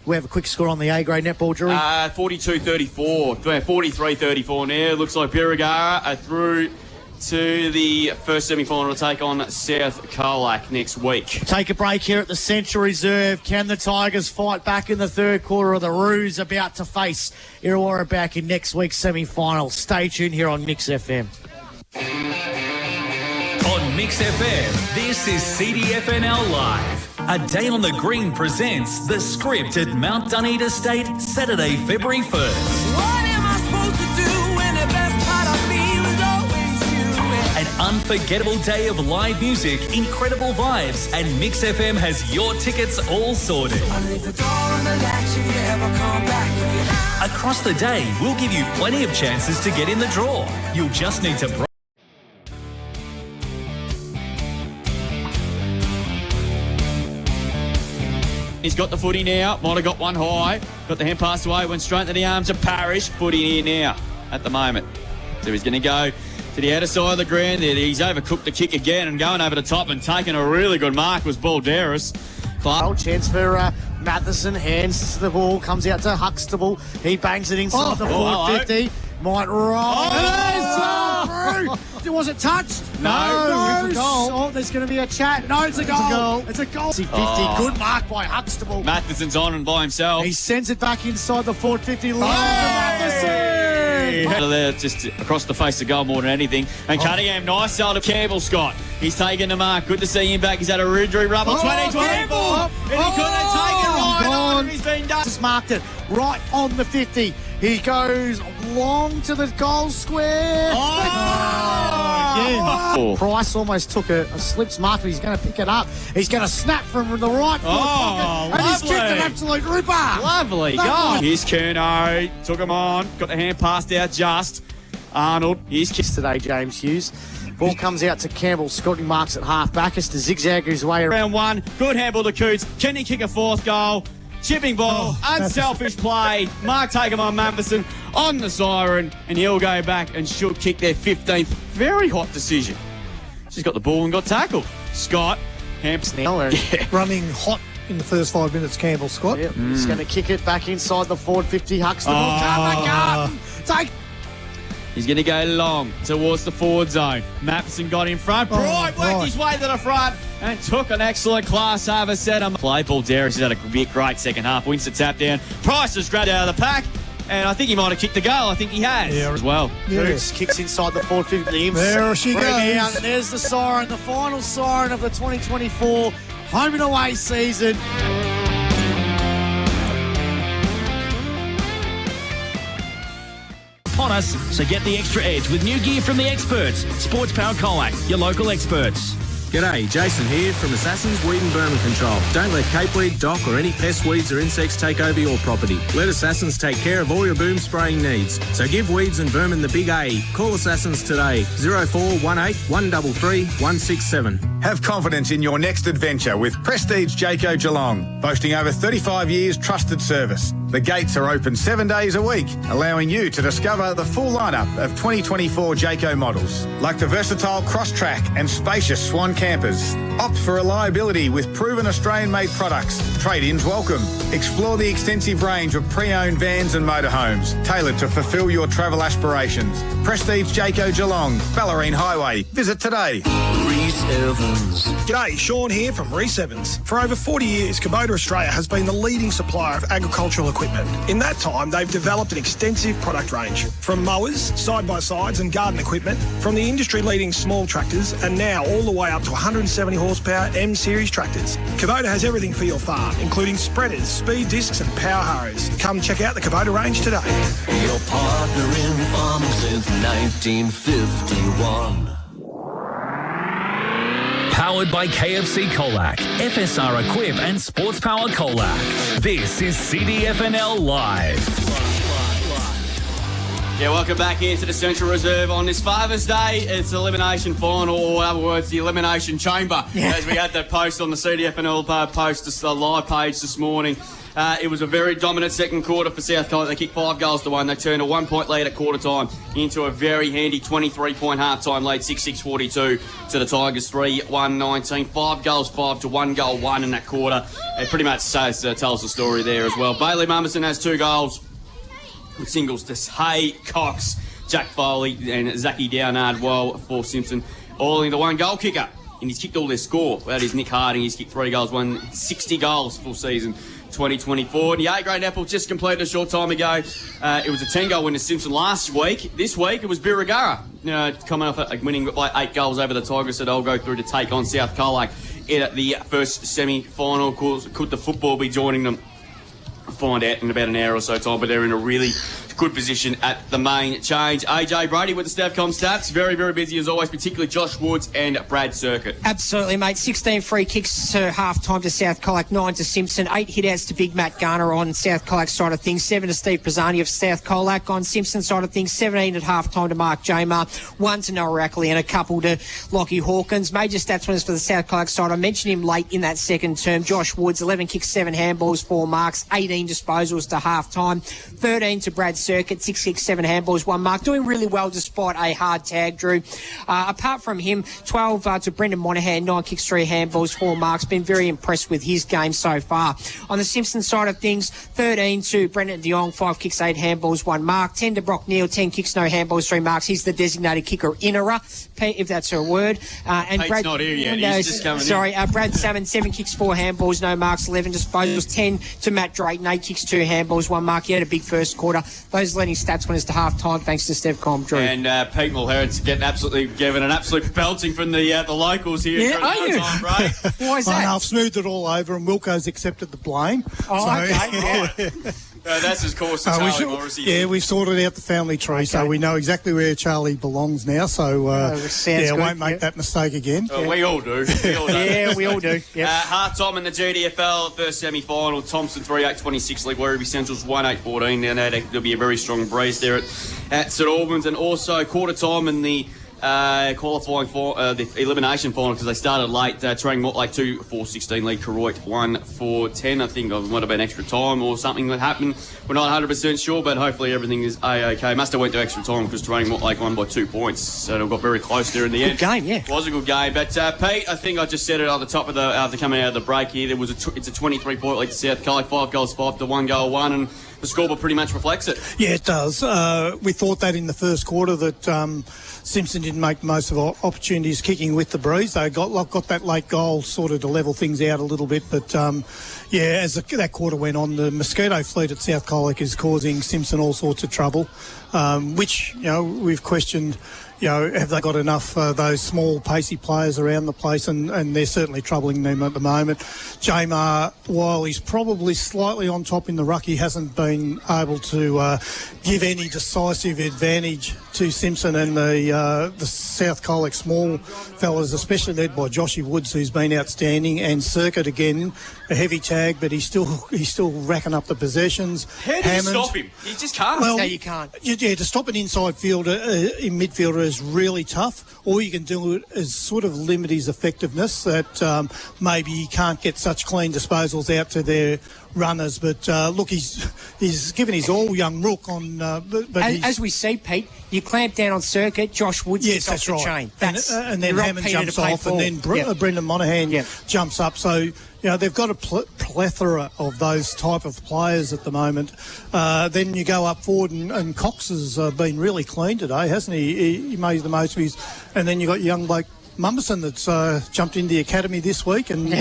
We have a quick score on the A-grade netball, Drew. 42-34, 43-34 now. Looks like Birregurra are through to the first semi-final to take on South Colac next week. Take a break here at the Central Reserve. Can the Tigers fight back in the third quarter of the Roos about to face Illawarra back in next week's semi-final? Stay tuned here on Mix FM. On Mix FM, this is CDFNL Live. A Day on the Green presents The Script at Mount Dunedin Estate, Saturday, February 1st. What am I supposed to do when the best part of me was always you? An unforgettable day of live music, incredible vibes, and Mix FM has your tickets all sorted. I leave the door on the latch if you ever come back. Across the day, we'll give you plenty of chances to get in the draw. You'll just need to He's got the footy now. Might have got one high. Got the hand passed away. Went straight into the arms of Parrish. Footy here now at the moment. So he's going to go to the outer side of the ground there. He's overcooked the kick again and going over the top and taking a really good mark was Balderas. Oh, chance for Matheson. Hands to the ball. Comes out to Huxtable. He bangs it inside the forward 50. Might roll. Was it touched? No. It's a goal. Oh, there's going to be a chat. No, it's a goal. It's a goal. 50. Good mark by Huxtable. Matheson's on and by himself. He sends it back inside the forward 50. Matheson. Out of there, just across the face of goal more than anything. And Cunningham, nice sell to Campbell Scott. He's taken the mark. Good to see him back. He's had a injury rubble. 20-24. And he couldn't have taken right on. He's been done. Just marked it right on the 50. He goes long to the goal square. Again. Price almost took a slips mark, but he's going to pick it up. He's going to snap from the right pocket, and he's kicked an absolute ripper. Lovely goal. Here's Kerno. Took him on. Got the hand passed out just. Arnold. Here's kicked today, James Hughes. Ball comes out to Campbell. Scotty marks at half-back. It's to zigzag his way around. Round one. Good handball to Coots. Can he kick a fourth goal? Chipping ball. Unselfish play. Mark Takum on Matheson on the siren, and he'll go back and should kick their 15th. Very hot decision. She's got the ball and got tackled. Scott. Hampson now. Running hot in the first 5 minutes, Campbell Scott. Yep. He's going to kick it back inside the forward 50. Huxtable. Take. He's going to go long towards the forward zone. Matheson got in front. Bright worked his way to the front and took an excellent class harvest setter. Play. Paul Derris has had a great second half. Wins the tap down. Price has grabbed out of the pack. And I think he might have kicked the goal. I think he has as well. Boots kicks inside the forward 50. There she goes. Out, and there's the siren, the final siren of the 2024 home and away season. On us, so get the extra edge with new gear from the experts. Sports Power Colac, your local experts. G'day, Jason here from Assassin's Weed and Vermin Control. Don't let capeweed, dock or any pest weeds or insects take over your property. Let Assassins take care of all your boom spraying needs. So give weeds and vermin the big A. Call Assassins today, 0418 133 167. Have confidence in your next adventure with Prestige Jayco Geelong, boasting over 35 years trusted service. The gates are open 7 days a week, allowing you to discover the full lineup of 2024 Jayco models, like the versatile Cross-Track and spacious Swan campers. Opt for reliability with proven Australian-made products. Trade-ins welcome. Explore the extensive range of pre-owned vans and motorhomes, tailored to fulfil your travel aspirations. Prestige Jayco Geelong, Ballerine Highway. Visit today. Reece Evans. G'day, Sean here from Reece Evans. For over 40 years, Kubota Australia has been the leading supplier of agricultural equipment. In that time, they've developed an extensive product range, from mowers, side-by-sides and garden equipment, from the industry-leading small tractors, and now all the way up to 170 horsepower M-Series tractors. Kubota has everything for your farm, including spreaders, speed discs and power harrows. Come check out the Kubota range today. Your partner in farming since 1951. Powered by KFC Colac, FSR Equip and Sports Power Colac. This is CDFNL Live. Yeah, welcome back here to the Central Reserve on this Father's Day. It's the elimination final, or in other words, the elimination chamber, as we had that post on the CDFNL post, the live page this morning. It was a very dominant second quarter for South Colac. They kicked 5 goals to 1. They turned a 1-point lead at quarter time into a very handy 23-point half-time lead, 6-6-42 to the Tigers, 3-1-19. 5 goals, 5 to 1 goal, 1 in that quarter. It pretty much tells the story there as well. Bailey Mummerson has 2 goals with singles to Hay, Cox, Jack Foley and Zachy Downard well for Simpson. All in the 1 goal kicker. And he's kicked all their score. That is Nick Harding. He's kicked 3 goals, won 60 goals full season 2024. And the A-grade apple just completed a short time ago. It was a 10-goal win to Simpson last week. This week it was Birregurra coming off winning by 8 goals over the Tigers, so they'll go through to take on South Colac at the first semi-final. Could the football be joining them? Find out in about an hour or so time, but they're in a really good position at the main change. AJ Brady with the Stavcom stats. Very, very busy as always, particularly Josh Woods and Brad Circuit. Absolutely, mate. 16 free kicks to half-time to South Colac, 9 to Simpson, 8 hit-outs to Big Matt Garner on South Colac's side of things, 7 to Steve Pisani of South Colac. On Simpson's side of things, 17 at half-time to Mark Jamar, 1 to Noah Ackley and a couple to Lockie Hawkins. Major stats winners for the South Colac side. I mentioned him late in that second term. Josh Woods, 11 kicks, 7 handballs, 4 marks, 18 disposals to half-time, 13 to Brad Circuit, 6 kicks, 7 handballs, 1 mark. Doing really well despite a hard tag, Drew. Apart from him, 12 to Brendan Monahan, 9 kicks, 3 handballs, 4 marks. Been very impressed with his game so far. On the Simpson side of things, 13 to Brendan de Jong, 5 kicks, 8 handballs, 1 mark. 10 to Brock Neal, 10 kicks, no handballs, 3 marks. He's the designated kicker-innerer, if that's a word. And Pete's Brad, not here yet. He's just coming in. Brad Salmon, 7 kicks, 4 handballs, no marks, 11 disposals. 10 to Matt Drayton, 8 kicks, 2 handballs, 1 mark. He had a big first quarter. Those leading stats winners to half-time, thanks to Stevcom, Drew. And Pete Mulherron's given an absolute belting from the locals here. Yeah, are you? Right? Why is that? I've smoothed it all over and Wilco's accepted the blame. Oh, okay. That's his course to Charlie Morrissey. Yeah, we've sorted out the family tree, so we know exactly where Charlie belongs now. So, I won't make that mistake again. We all do. Yeah, we all do. Yep. Half-time in the GDFL, first semi-final. Thompson 3-8-26 lead. Werribee Central's 1-8-14. Now there'll be a very strong breeze there at St Albans. And also quarter-time in the qualifying for the elimination final, because they started late. Terang Mortlake 2-4-16 lead. Koroit 1-4-10. I think it might have been extra time or something that happened. We're not 100% sure, but hopefully everything is A-OK. Must have went to extra time because Terang Mortlake won by 2 points, so it got very close there in the end. Good game, yeah. It was a good game. But Pete, I think I just said it on the top of the after coming out of the break here. There was it's a 23-point lead to South Colac, 5 goals 5 to 1 goal 1, and the scoreboard pretty much reflects it. Yeah, it does. We thought that in the first quarter that Simpson didn't make most of our opportunities kicking with the breeze. They got that late goal sort of to level things out a little bit. But, as that quarter went on, the mosquito fleet at South Colac is causing Simpson all sorts of trouble, which, we've questioned, have they got enough those small, pacey players around the place, and they're certainly troubling them at the moment. Jamar, while he's probably slightly on top in the ruck, he hasn't been able to give any decisive advantage to Simpson and the South Colac small fellas, especially led by Joshy Woods, who's been outstanding, and Circuit again, a heavy tag, but he's still racking up the possessions. How do you stop him? You just can't. Well, no, you can't. Yeah, to stop an inside fielder in midfielder is really tough. All you can do is sort of limit his effectiveness, that maybe he can't get such clean disposals out to their runners. But look, he's given his all, young rook on. As we see, Pete, you clamp down on Circuit, Josh Woods gets off the chain. And then Hammond jumps off, and then Brendan Monaghan jumps up. So, they've got a plethora of those type of players at the moment. Then you go up forward, and Cox has been really clean today, hasn't he? He made the most of his. And then you got young bloke Mumberson that's jumped into the academy this week, and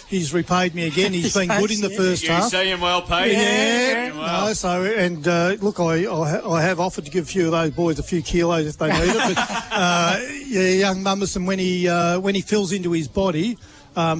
he's repaid me again. He's been good in the first half. You see him well, Pete. Yeah. Well. No, so, and look, I have offered to give a few of those boys a few kilos if they need it. But young Mumberson, when he fills into his body,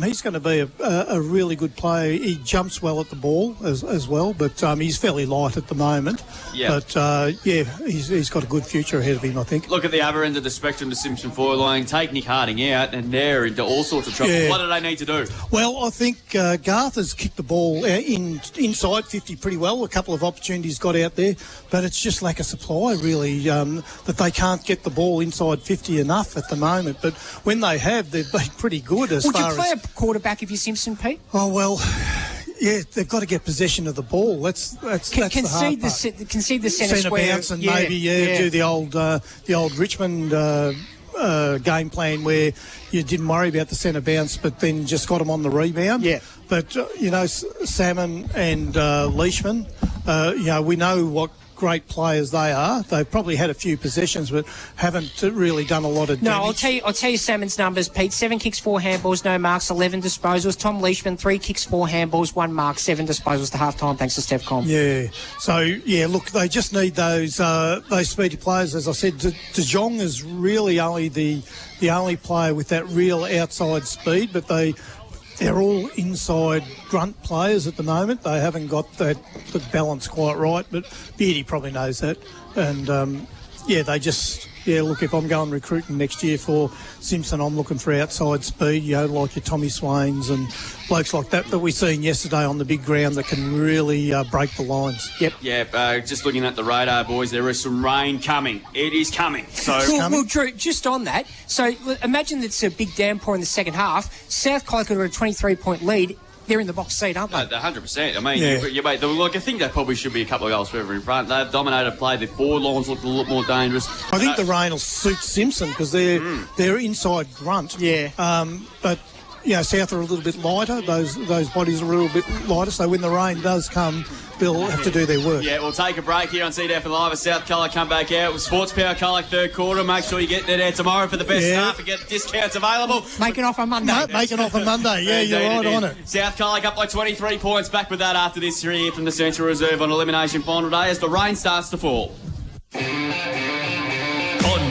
he's going to be a really good player. He jumps well at the ball as well, but he's fairly light at the moment. Yeah. But, he's got a good future ahead of him, I think. Look at the other end of the spectrum, the Simpson forward line. Take Nick Harding out, and they're into all sorts of trouble. Yeah. What do they need to do? Well, I think Garth has kicked the ball inside 50 pretty well. A couple of opportunities got out there, but it's just lack of supply, really, that they can't get the ball inside 50 enough at the moment. But when they have, they've been pretty good as far as... a quarterback if you're Simpson, Pete? Oh, well, yeah, they've got to get possession of the ball. That's concede the centre square. Bounce and maybe do the old Richmond game plan where you didn't worry about the centre bounce, but then just got them on the rebound. Yeah. But Salmon and Leishman, we know what great players they are. They've probably had a few possessions, but haven't really done a lot of damage. No, I'll tell you Salmon's numbers, Pete. 7 kicks, 4 handballs, no marks, 11 disposals. Tom Leishman, 3 kicks, 4 handballs, 1 mark, 7 disposals to half-time, thanks to Steph Com. Yeah. So, look, they just need those speedy players. As I said, De Jong is really only the only player with that real outside speed, but they're all inside grunt players at the moment. They haven't got the balance quite right, but Beardy probably knows that. And, they just... Yeah, look, if I'm going recruiting next year for Simpson, I'm looking for outside speed, like your Tommy Swains and blokes like that we've seen yesterday on the big ground that can really break the lines. Yep. Yeah, just looking at the radar, boys, there is some rain coming. It is coming. So, well, Drew, just on that, so imagine it's a big downpour in the second half. South Colac got a 23-point lead. They're in the box seat, aren't they? 100%. I mean, I think they probably should be a couple of goals further in front. They've dominated play. Their forward lines look a lot more dangerous. I think the rain will suit Simpson because they're inside grunt. Yeah. But South are a little bit lighter. Those bodies are a little bit lighter. So when the rain does come, they'll have to do their work. Yeah, we'll take a break here on CDFNL Live as South Colac come back out with Sports Power Colac third quarter. Make sure you get there tomorrow for the best half and get discounts available. Make it off on Monday. No, make it off on Monday. Yeah, you're right on it. South Colac up by 23 points. Back with that after this here from the Central Reserve on elimination final day as the rain starts to fall. On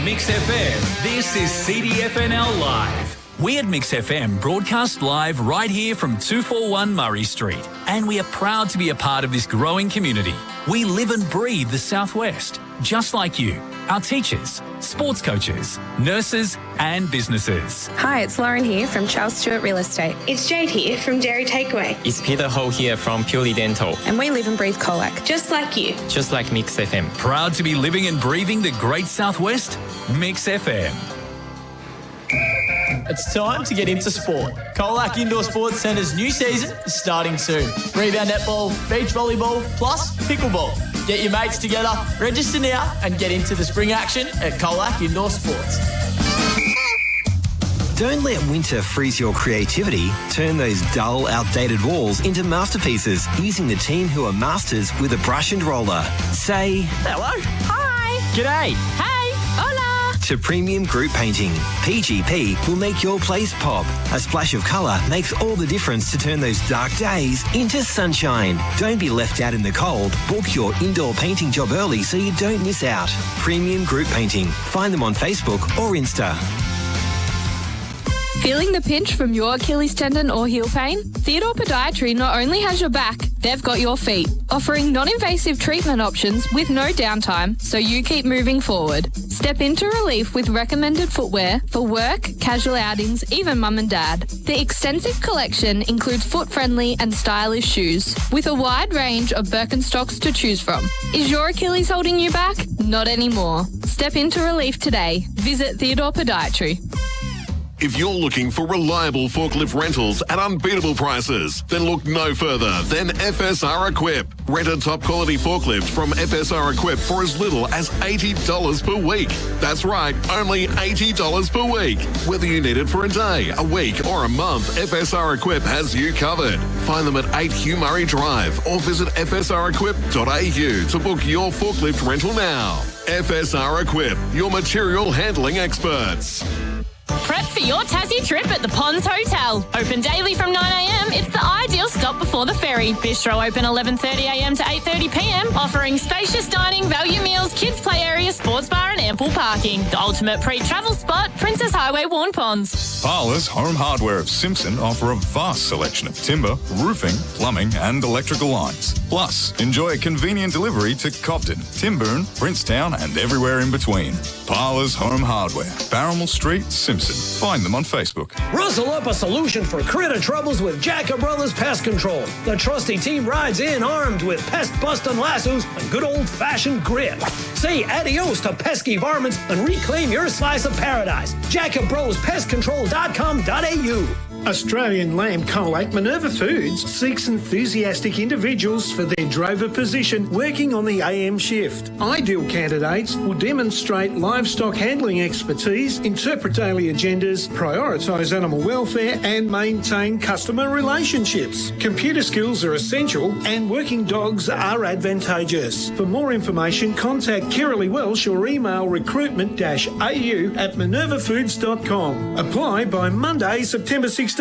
Mix FM, this is CDFNL Live. We at Mix FM broadcast live right here from 241 Murray Street, and we are proud to be a part of this growing community. We live and breathe the Southwest, just like you, our teachers, sports coaches, nurses and businesses. Hi, it's Lauren here from Charles Stewart Real Estate. It's Jade here from Dairy Takeaway. It's Peter Ho here from Purely Dental. And we live and breathe Colac. Just like you. Just like Mix FM. Proud to be living and breathing the great Southwest, Mix FM. It's time to get into sport. Colac Indoor Sports Centre's new season is starting soon. Rebound netball, beach volleyball, plus pickleball. Get your mates together, register now and get into the spring action at Colac Indoor Sports. Don't let winter freeze your creativity. Turn those dull, outdated walls into masterpieces using the team who are masters with a brush and roller. Say hello. Hi. G'day. Hey. Hola. To Premium Group Painting. PGP will make your place pop. A splash of colour makes all the difference to turn those dark days into sunshine. Don't be left out in the cold. Book your indoor painting job early so you don't miss out. Premium Group Painting. Find them on Facebook or Insta. Feeling the pinch from your Achilles tendon or heel pain? Theodore Podiatry not only has your back, they've got your feet, offering non-invasive treatment options with no downtime, so you keep moving forward. Step into relief with recommended footwear for work, casual outings, even mum and dad. The extensive collection includes foot-friendly and stylish shoes, with a wide range of Birkenstocks to choose from. Is your Achilles holding you back? Not anymore. Step into relief today. Visit Theodore Podiatry. If you're looking for reliable forklift rentals at unbeatable prices, then look no further than FSR Equip. Rent a top quality forklift from FSR Equip for as little as $80 per week. That's right, only $80 per week. Whether you need it for a day, a week or a month, FSR Equip has you covered. Find them at 8 Hugh Murray Drive or visit fsrequip.au to book your forklift rental now. FSR Equip, your material handling experts. Prep for your Tassie trip at the Ponds Hotel. Open daily from 9am. It's the ideal stop before the ferry. Bistro open 11:30am to 8:30pm, offering spacious dining, value meals, kids play area, sports bar and ample parking. The ultimate pre-travel spot, Princess Highway, Warn Ponds. Parlours Home Hardware of Simpson offer a vast selection of timber, roofing, plumbing and electrical lines. Plus, enjoy a convenient delivery to Cobden, Timbourne, Princetown and everywhere in between. Parlours Home Hardware, Barrymore Street, Simpson. Find them on Facebook. Rustle up a solution for critter troubles with Jacob Brothers Pest Control. The trusty team rides in armed with pest-busting lassos and good old-fashioned grit. Say adios to pesky varmints and reclaim your slice of paradise. JacobBrosPestControl.com.au. Australian lamb Colac Minerva Foods seeks enthusiastic individuals for their drover position working on the AM shift. Ideal candidates will demonstrate livestock handling expertise, interpret daily agendas, prioritise animal welfare and maintain customer relationships. Computer skills are essential and working dogs are advantageous. For more information, contact Kiralee Welsh or email recruitment-au@minervafoods.com. Apply by Monday, September 16.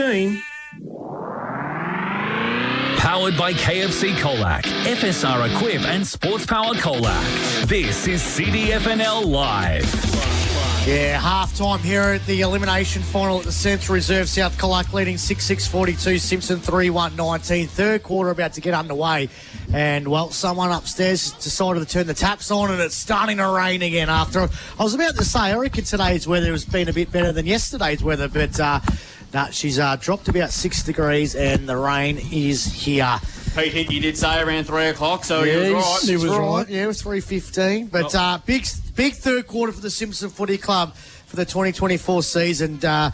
Powered by KFC Colac, FSR Equip and Sports Power Colac. This is CDFNL Live. Yeah, half-time here at the elimination final at the Central Reserve. South Colac leading 6-6-42, Simpson 3-1-19. Third quarter about to get underway. And, well, someone upstairs decided to turn the taps on and it's starting to rain again after. I was about to say, I reckon today's weather has been a bit better than yesterday's weather, but she's dropped about 6 degrees and the rain is here. Pete Hickey did say around 3 o'clock, so yeah, he was right. He was right. Yeah, it was 3:15. But big third quarter for the Simpson Footy Club for the 2024 season. They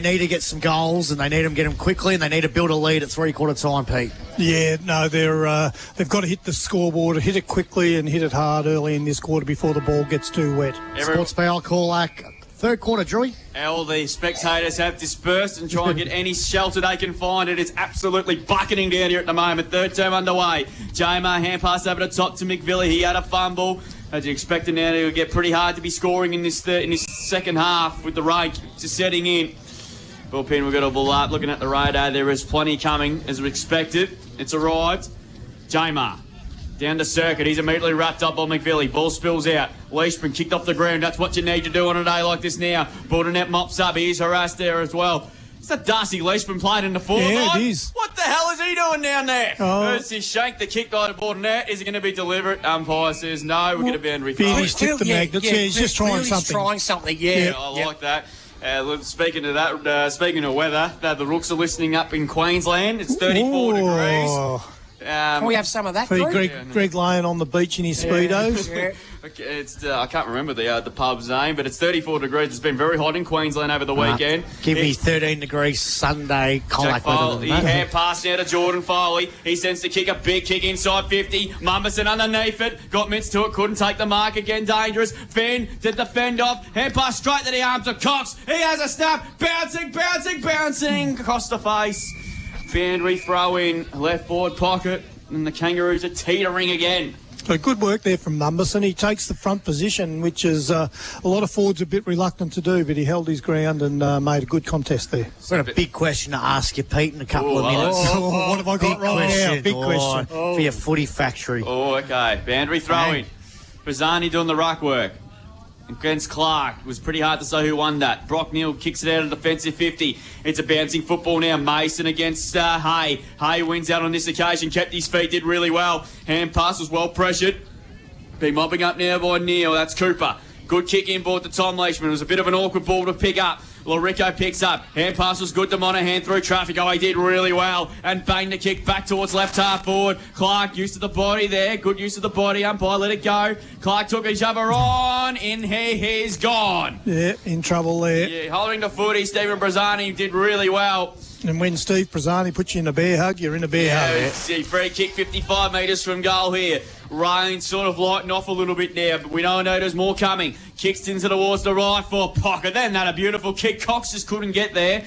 need to get some goals and they need to get them quickly and they need to build a lead at three-quarter time, Pete. Yeah, no, they've got to hit the scoreboard, hit it quickly and hit it hard early in this quarter before the ball gets too wet. Sports Power Colac. Third quarter, Drewy. All the spectators have dispersed and try and get any shelter they can find. It is absolutely bucketing down here at the moment. Third term underway. J-Mar hand pass over the top to McVilly. He had a fumble. As you expected now, to get pretty hard to be scoring in this second half with the rain just setting in. Bullpen, we've got a ball up. Looking at the radar, there is plenty coming as we expected. It's arrived. J-Mar. Down the circuit. He's immediately wrapped up by McVilly. Ball spills out. Leishman kicked off the ground. That's what you need to do on a day like this now. Bordernet mops up. He's harassed there as well. It's that Darcy Leishman playing in the forward line. It is. What the hell is he doing down there? First he shanked the kick by the Bordernet. Is it going to be deliberate? Umpire says no. We're going to be in replay. He's tipped the magnets. Yeah, he's just trying something. Yeah, I like that. Speaking of that, speaking of weather, the Rooks are listening up in Queensland. It's 34 degrees. Can we have some of that, Greg Lane on the beach in his Speedos. Yeah. Okay, it's I can't remember the pub's name, but it's 34 degrees. It's been very hot in Queensland over the weekend. Give me 13 degrees Sunday. Jack Foley, he hand passed now to Jordan Foley. He sends the kick, a big kick inside 50. Mumberson underneath it. Got mitts to it, couldn't take the mark again. Dangerous. Finn did the fend off. Hand pass straight to the arms of Cox. He has a snap. Bouncing across the face. Boundary throw in, left forward pocket, and the Kangaroos are teetering again. So good work there from Mumberson. He takes the front position, which is a lot of forwards a bit reluctant to do, but he held his ground and made a good contest there. I've got a big question to ask you, Pete, in a couple of minutes. What have I got right now? Big question. For your footy factory. Oh, okay. Boundary throw in. Bazzani doing the ruck work. Against Clark. It was pretty hard to say who won that. Brock Neal kicks it out of the defensive 50. It's a bouncing football now. Mason against Hay. Hay wins out on this occasion. Kept his feet, did really well. Hand pass was well pressured. Been mopping up now by Neal. That's Cooper. Good kick inboard to Tom Leishman. It was a bit of an awkward ball to pick up. Lorico picks up. Hand pass was good to Monahan through traffic. Oh, he did really well. And bang the kick back towards left half forward. Clark, used to the body there. Good use of the body. Umpire let it go. Clark took each other on. In here, he's gone. Yeah, in trouble there. Yeah, holding the footy. Stephen Brazzani did really well. And when Steve Brazzani puts you in a bear hug, you're in a bear hug. See, free kick 55 metres from goal here. Rain sort of lighting off a little bit now, but we know there's more coming. Kicks into towards the right for pocket. Then that a beautiful kick. Cox just couldn't get there.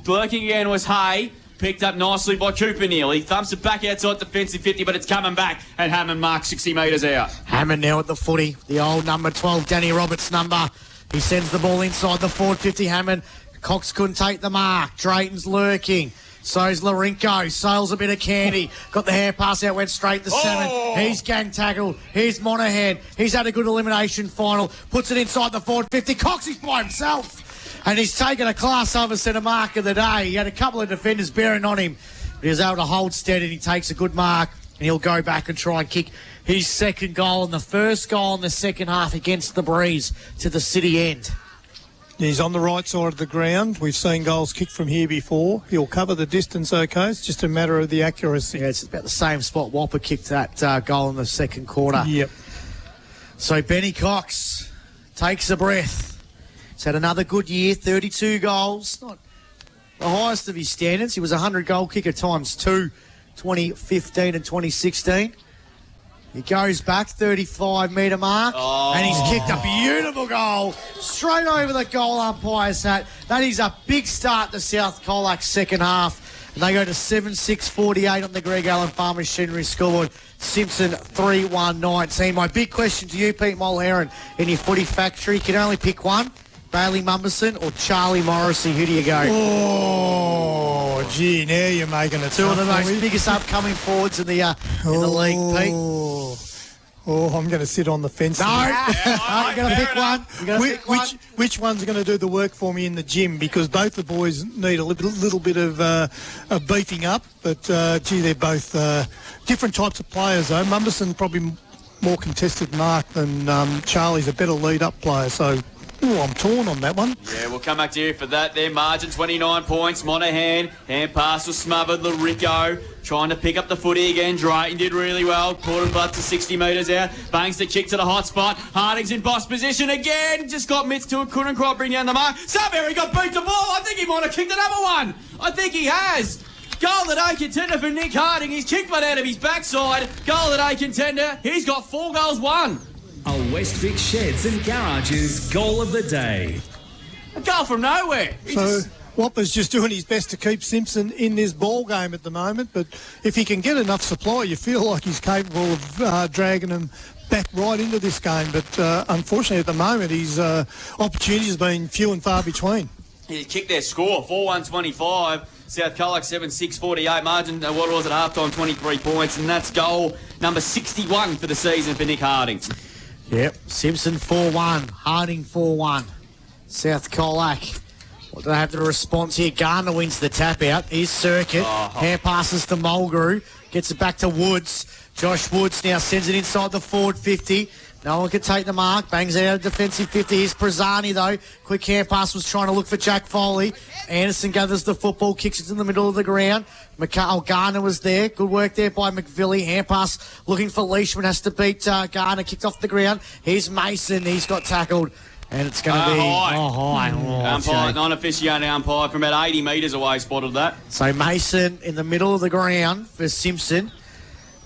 Lurking again was Hay. Picked up nicely by Cooper Neal. He thumps it back outside defensive 50, but it's coming back. And Hammond marks 60 metres out. Hammond now at the footy. The old number 12, Danny Roberts' number. He sends the ball inside the forward 50. Hammond. Cox couldn't take the mark. Drayton's lurking. So's Larinko. Sails a bit of candy. Got the hand pass out, went straight to 7. He's gang tackled. Here's Monahan. He's had a good elimination final. Puts it inside the forward 50. Cox is by himself. And he's taken a class over centre mark of the day. He had a couple of defenders bearing on him. But he was able to hold steady and he takes a good mark. And he'll go back and try and kick his second goal and the first goal in the second half against the Breeze to the city end. He's on the right side of the ground. We've seen goals kicked from here before. He'll cover the distance okay. It's just a matter of the accuracy. Yeah, it's about the same spot Whopper kicked that goal in the second quarter. Yep. So Benny Cox takes a breath. He's had another good year, 32 goals. Not the highest of his standards. He was a 100-goal kicker times 2, 2015 and 2016. He goes back 35-metre mark, and he's kicked a beautiful goal straight over the goal umpire's hat. That is a big start to South Colac second half, and they go to 7-6-48 on the Greg Allen Farm Machinery scoreboard. Simpson 3-1-19. My big question to you, Pete Mulherron, in your footy factory, you can only pick one, Bailey Mumberson or Charlie Morrissey. Who do you go? Oh, gee, now you're making it. Two of the most biggest upcoming forwards in the league, Pete. Oh, I'm going to sit on the fence. No, I'm going to pick one. Which one's going to do the work for me in the gym? Because both the boys need a little bit of beefing up. But, gee, they're both different types of players, though. Mumberson probably more contested mark than Charlie's a better lead-up player, so... Ooh, I'm torn on that one. Yeah, we'll come back to you for that. Their margin, 29 points. Monahan, hand pass was smothered. Larico trying to pick up the footy again. Drayton did really well. Caught butt to 60 metres out. Bangs the kick to the hot spot. Harding's in boss position again. Just got mitts to it. Couldn't quite bring down the mark. Sudbury got beat the ball. I think he might have kicked another one. I think he has. Goal of the day contender for Nick Harding. He's kicked one out of his backside. Goal of the day contender. He's got 4 goals, 1. A Westvic Sheds and Garages goal of the day. A goal from nowhere. Whopper's just doing his best to keep Simpson in this ball game at the moment, but if he can get enough supply, you feel like he's capable of dragging him back right into this game. But unfortunately, at the moment, his opportunities have been few and far between. He kicked their score, 4-1-25. South Colac 7-6-48. Margin, what was it, half-time, 23 points. And that's goal number 61 for the season for Nick Harding. Yep, Simpson 4-1, Harding 4-1. South Colac. What do they have to response here? Garner wins the tap out. Here's Circuit. Hand passes to Mulgrew. Gets it back to Woods. Josh Woods now sends it inside the forward 50. No one can take the mark. Bangs it out of defensive 50. Here's Prezani, though. Quick hand pass was trying to look for Jack Foley. Anderson gathers the football, kicks it in the middle of the ground. Garner was there. Good work there by McVilly. Hand pass looking for Leishman. Has to beat Garner. Kicked off the ground. Here's Mason. He's got tackled. And it's going to be high. Umpire, non-officiating umpire from about 80 metres away spotted that. So Mason in the middle of the ground for Simpson.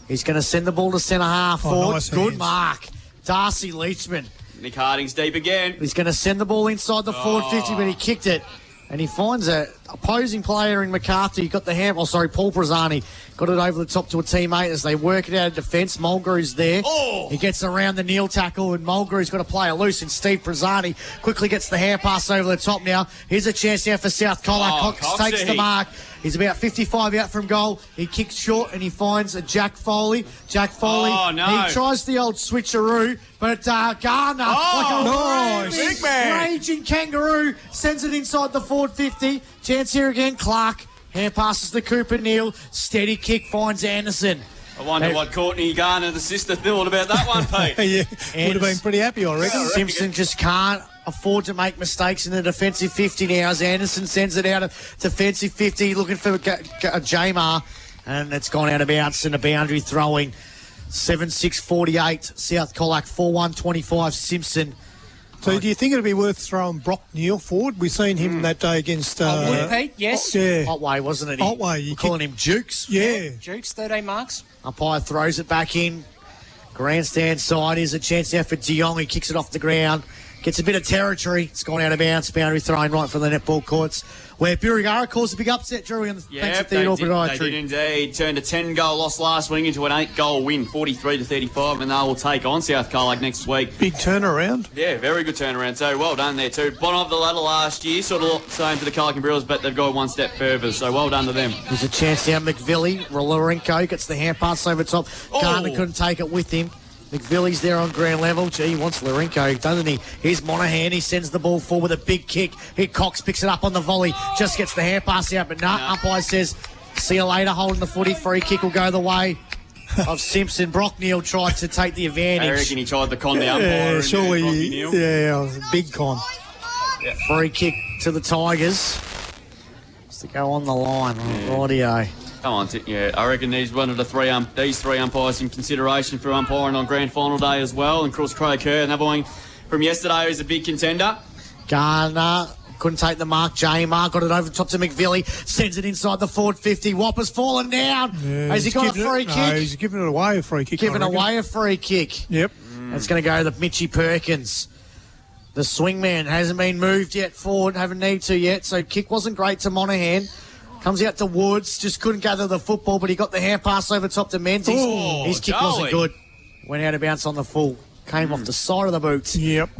He's going to send the ball to centre half forward. Nice Good hands. mark. Darcy Leachman. Nick Harding's deep again. He's going to send the ball inside the forward 50, but he kicked it. And he finds a opposing player in McCarthy. He got the hand. Paul Prezani got it over the top to a teammate as they work it out of defence. Mulgrew's there. He gets around the kneel tackle, and Mulgrew's got to play it loose. And Steve Prezani quickly gets the hand pass over the top now. Here's a chance now for South Colac. Cox takes the mark. He's about 55 out from goal. He kicks short and he finds a Jack Foley. Jack Foley, he tries the old switcheroo, but Garner, like a raging kangaroo, sends it inside the forward 50. Chance here again, Clark. Hand passes to Cooper Neal. Steady kick finds Anderson. I wonder what Courtney Garner, the sister, thought about that one, Pete. Would have been pretty happy, I reckon. Simpson just can't afford to make mistakes in the defensive 50 now as Anderson sends it out of defensive 50 looking for Jamar, and it's gone out of bounds and a boundary throwing. 7-6-48 South Colac 4-1-25 Simpson. So do you think it'd be worth throwing Brock Neal forward? We've seen him that day against... Pete, yes. Otway, wasn't it? Otway. We're calling him Jukes. Yeah. Jukes, 13 marks. Umpire throws it back in. Grandstand side. Here's a chance now for De Jong. He kicks it off the ground. Gets a bit of territory. It's gone out of bounds. Boundary thrown right from the netball courts, where Burigara caused a big upset, Drew, thanks to Theodore Podiatry. They did indeed. Turned a 10-goal loss last week into an 8-goal win, 43-35, and they will take on South Colac next week. Big turnaround. Yeah, very good turnaround. So well done there too. Bottom of the ladder last year, sort of same for the Colac and Brewers, but they've gone one step further. So well done to them. There's a chance now. McVilly, Lorenko gets the hand pass over top. Garner couldn't take it with him. McVilly's there on ground level. Gee, he wants Lorenko, doesn't he? Here's Monahan. He sends the ball forward with a big kick. Here, Cox picks it up on the volley. Just gets the hand pass out, but umpire says, see you later, holding the footy. Free kick will go the way of Simpson. Brock Neal tried to take the advantage. I reckon he tried to con the umpire. Yeah, surely. Yeah, it was a big con. Yeah. Free kick to the Tigers. Just to go on the line. Audio. Come on, I reckon he's one of the these three umpires in consideration for umpiring on grand final day as well. And of course, Craig Kerr, another one from yesterday, who's a big contender. Garner couldn't take the mark. Jamar got it over the top to McVilly. Sends it inside the forward 50. Whopper's fallen down. Has he got a free kick? No, he's giving it away a free kick. Giving away a free kick. Yep. It's going to go to Mitchie Perkins. The swingman hasn't been moved yet forward. Haven't needed to yet. So kick wasn't great to Monahan. Comes out to Woods, just couldn't gather the football, but he got the hand pass over top to Menzies. His kick wasn't good. Went out of bounds on the full. Came off the side of the boots. Yep.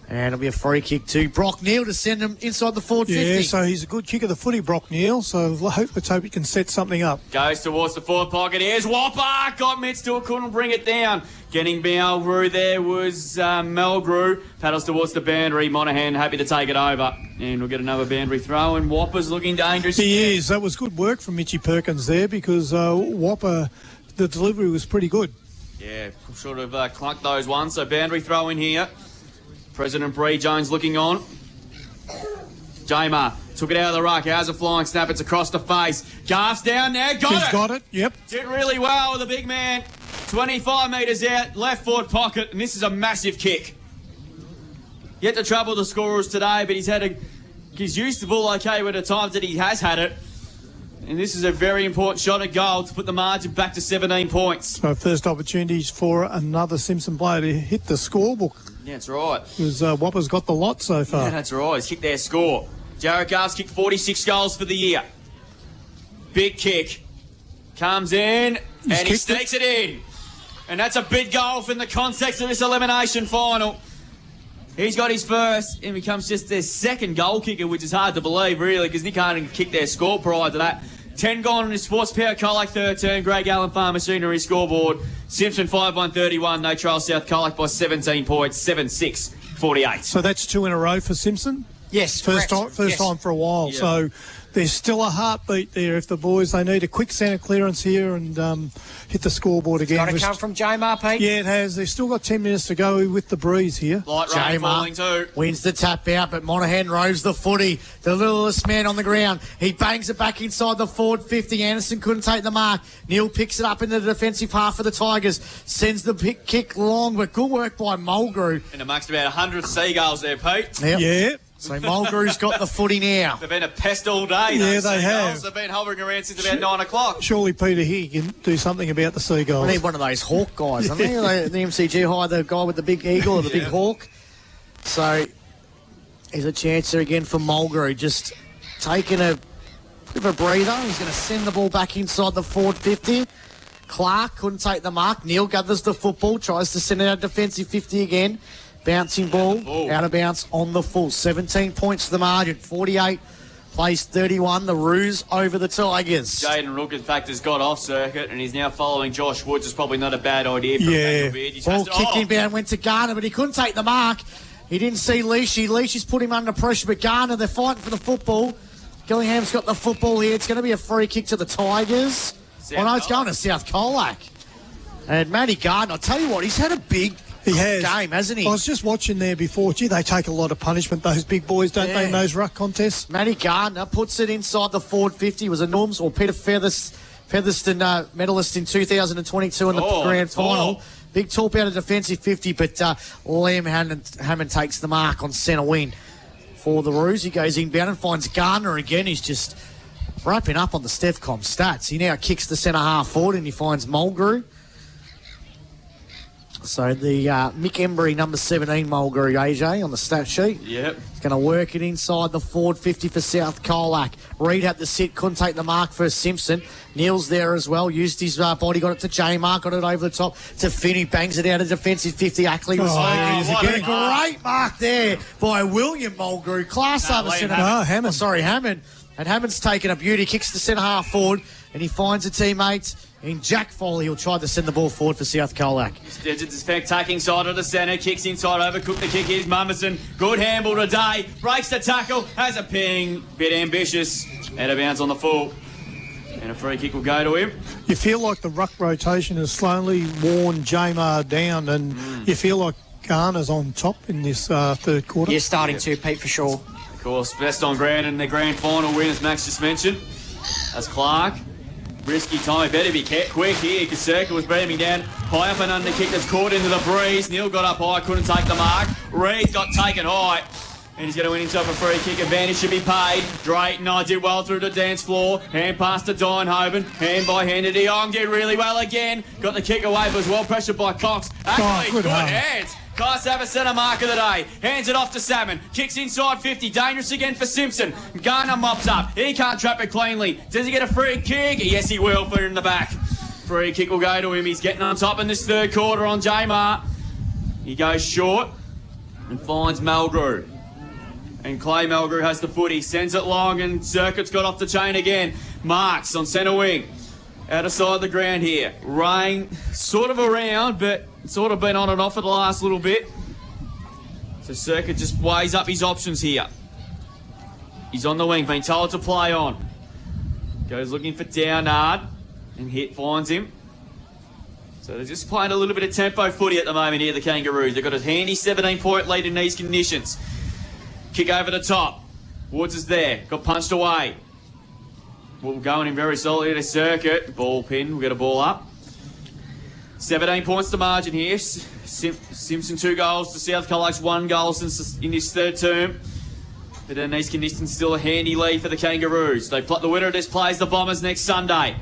And it'll be a free kick to Brock Neal to send him inside the forward 50. Yeah, so he's a good kick of the footy, Brock Neal. So let's hope he can set something up. Goes towards the forward pocket. Here's Whopper. Got mitts to it, couldn't bring it down. Getting Melgrew there was Melgrew. Paddles towards the boundary. Monahan happy to take it over. And we'll get another boundary throw. And Whopper's looking dangerous. He is. That was good work from Mitchie Perkins there because Whopper, the delivery was pretty good. Yeah, sort of clunked those ones. So boundary throw in here. President Bree Jones looking on. Jamar took it out of the ruck. How's a flying snap? It's across the face. Garth's down there. He's got it. Yep. Did really well with the big man. 25 metres out, left forward pocket, and this is a massive kick. Yet to trouble the scorers today, but he's used to ball okay with the times that he has had it. And this is a very important shot at goal to put the margin back to 17 points. So first opportunities for another Simpson player to hit the scorebook. Yeah, that's right. Because Whopper's got the lot so far. Yeah, that's right. He's kicked their score. Jared Garth's kicked 46 goals for the year. Big kick. Comes in, and he sneaks it in. And that's a big goal from the context of this elimination final. He's got his first and becomes just their second goal kicker, which is hard to believe, really, because Nick Harding kicked their score prior to that. 10 gone on his Sports Power Colac 13. Greg Allen Farm Machinery scoreboard. Simpson 5-1-31. No Trail South Colac by 17 points. 7-6-48. So that's 2 in a row for Simpson? Yes, First time for a while. Yeah. So there's still a heartbeat there if the boys, they need a quick centre clearance here and hit the scoreboard again. Got to come from J-Mar, Pete. Yeah, it has. They've still got 10 minutes to go with the breeze here. Light rain falling too. Wins the tap out, but Monaghan rows the footy. The littlest man on the ground. He bangs it back inside the forward 50. Anderson couldn't take the mark. Neil picks it up into the defensive half of the Tigers. Sends the kick long, but good work by Mulgrew. And amongst about 100 seagulls there, Pete. Yep. Yeah. So Mulgrew's got the footy now. They've been a pest all day. Yeah, those they seagulls. have. They've been hovering around since about 9 o'clock. Surely Peter here can do something about the Seagulls. I need one of those hawk guys, don't they? The MCG hire the guy with the big eagle or the big hawk. So there's a chance there again for Mulgrew, just taking a bit of a breather. He's going to send the ball back inside the forward 50. Clark couldn't take the mark. Neil gathers the football, tries to send it out defensive 50 again. Bouncing ball, out of bounds on the full. 17 points to the margin. 48 plays 31. The Roos over the Tigers. Jaden Rook, in fact, has got off circuit and he's now following Josh Woods. It's probably not a bad idea for Daniel Beard. Ball kicked inbound, went to Garner, but he couldn't take the mark. He didn't see Leachy. Leachy's put him under pressure, but Garner, they're fighting for the football. Gillingham's got the football here. It's going to be a free kick to the Tigers. It's going to South Colac. And Matty Gardner, I'll tell you what, he's had a big game, hasn't he? I was just watching there before. Gee, they take a lot of punishment, those big boys, don't they, in those ruck contests? Matty Gardner puts it inside the forward 50. It was a Norms or Peter Featherston medalist in 2022 in the grand final. Big talk out of defensive 50, but Liam Hammond takes the mark on centre wing for the Roos. He goes inbound and finds Gardner again. He's just wrapping up on the Stefcom stats. He now kicks the centre half forward and he finds Mulgrew. So the Mick Embry, number 17, Mulgrew, AJ, on the stat sheet. Yep. He's going to work it inside the forward 50 for South Colac. Reed had the sit, couldn't take the mark for Simpson. Neil's there as well, used his body, got it to J-Mark, got it over the top to Finney, bangs it out of defensive 50. Ackley was a great mark there by William Mulgrew. Class over centre. Hammond. Hammond. And Hammond's taken a beauty, kicks the centre half forward, and he finds a teammate in Jack Foley. He'll try to send the ball forward for South Colac. Digits taking side of the centre, kicks inside, overcooked the kick. Here's Mummerson. Good handball today. Breaks the tackle, has a ping. Bit ambitious. Out of bounds on the full. And a free kick will go to him. You feel like the ruck rotation has slowly worn J-Mar down, and you feel like Garner's on top in this third quarter. You're starting to, Pete, for sure. Of course, best on ground in the grand final win, as Max just mentioned. That's Clark. Risky time. Better be quick here because Circle was beaming down. High up and under kick that's caught into the breeze. Neil got up high, couldn't take the mark. Reed got taken high. And he's going to win himself a free kick. Advantage should be paid. Drayton, did well through the dance floor. Hand pass to Dienhoven. Hand by hand to De Jong. Did really well again. Got the kick away, but was well pressured by Cox. Actually, good hands. Class have a centre mark of the day. Hands it off to Salmon. Kicks inside 50. Dangerous again for Simpson. Garner mops up. He can't trap it cleanly. Does he get a free kick? Yes, he will. Put it in the back. Free kick will go to him. He's getting on top in this third quarter on J-Mar. He goes short and finds Mulgrew. And Clay Mulgrew has the footy. Sends it long and Circuit's got off the chain again. Marks on centre wing. Out of side the ground here. Rain sort of around, but sort of been on and off for the last little bit. So Circuit just weighs up his options here. He's on the wing, been told to play on. Goes looking for Downard and finds him. So they're just playing a little bit of tempo footy at the moment here, the Kangaroos. They've got a handy 17-point lead in these conditions. Kick over the top. Woods is there. Got punched away. We're going in very solidly to Circuit. Ball pin. We'll get a ball up. 17 points to margin here. Simpson 2 goals to South Colac's 1 goal since in this third term. But in these conditions, still a handy lead for the Kangaroos. The winner of this plays the Bombers next Sunday.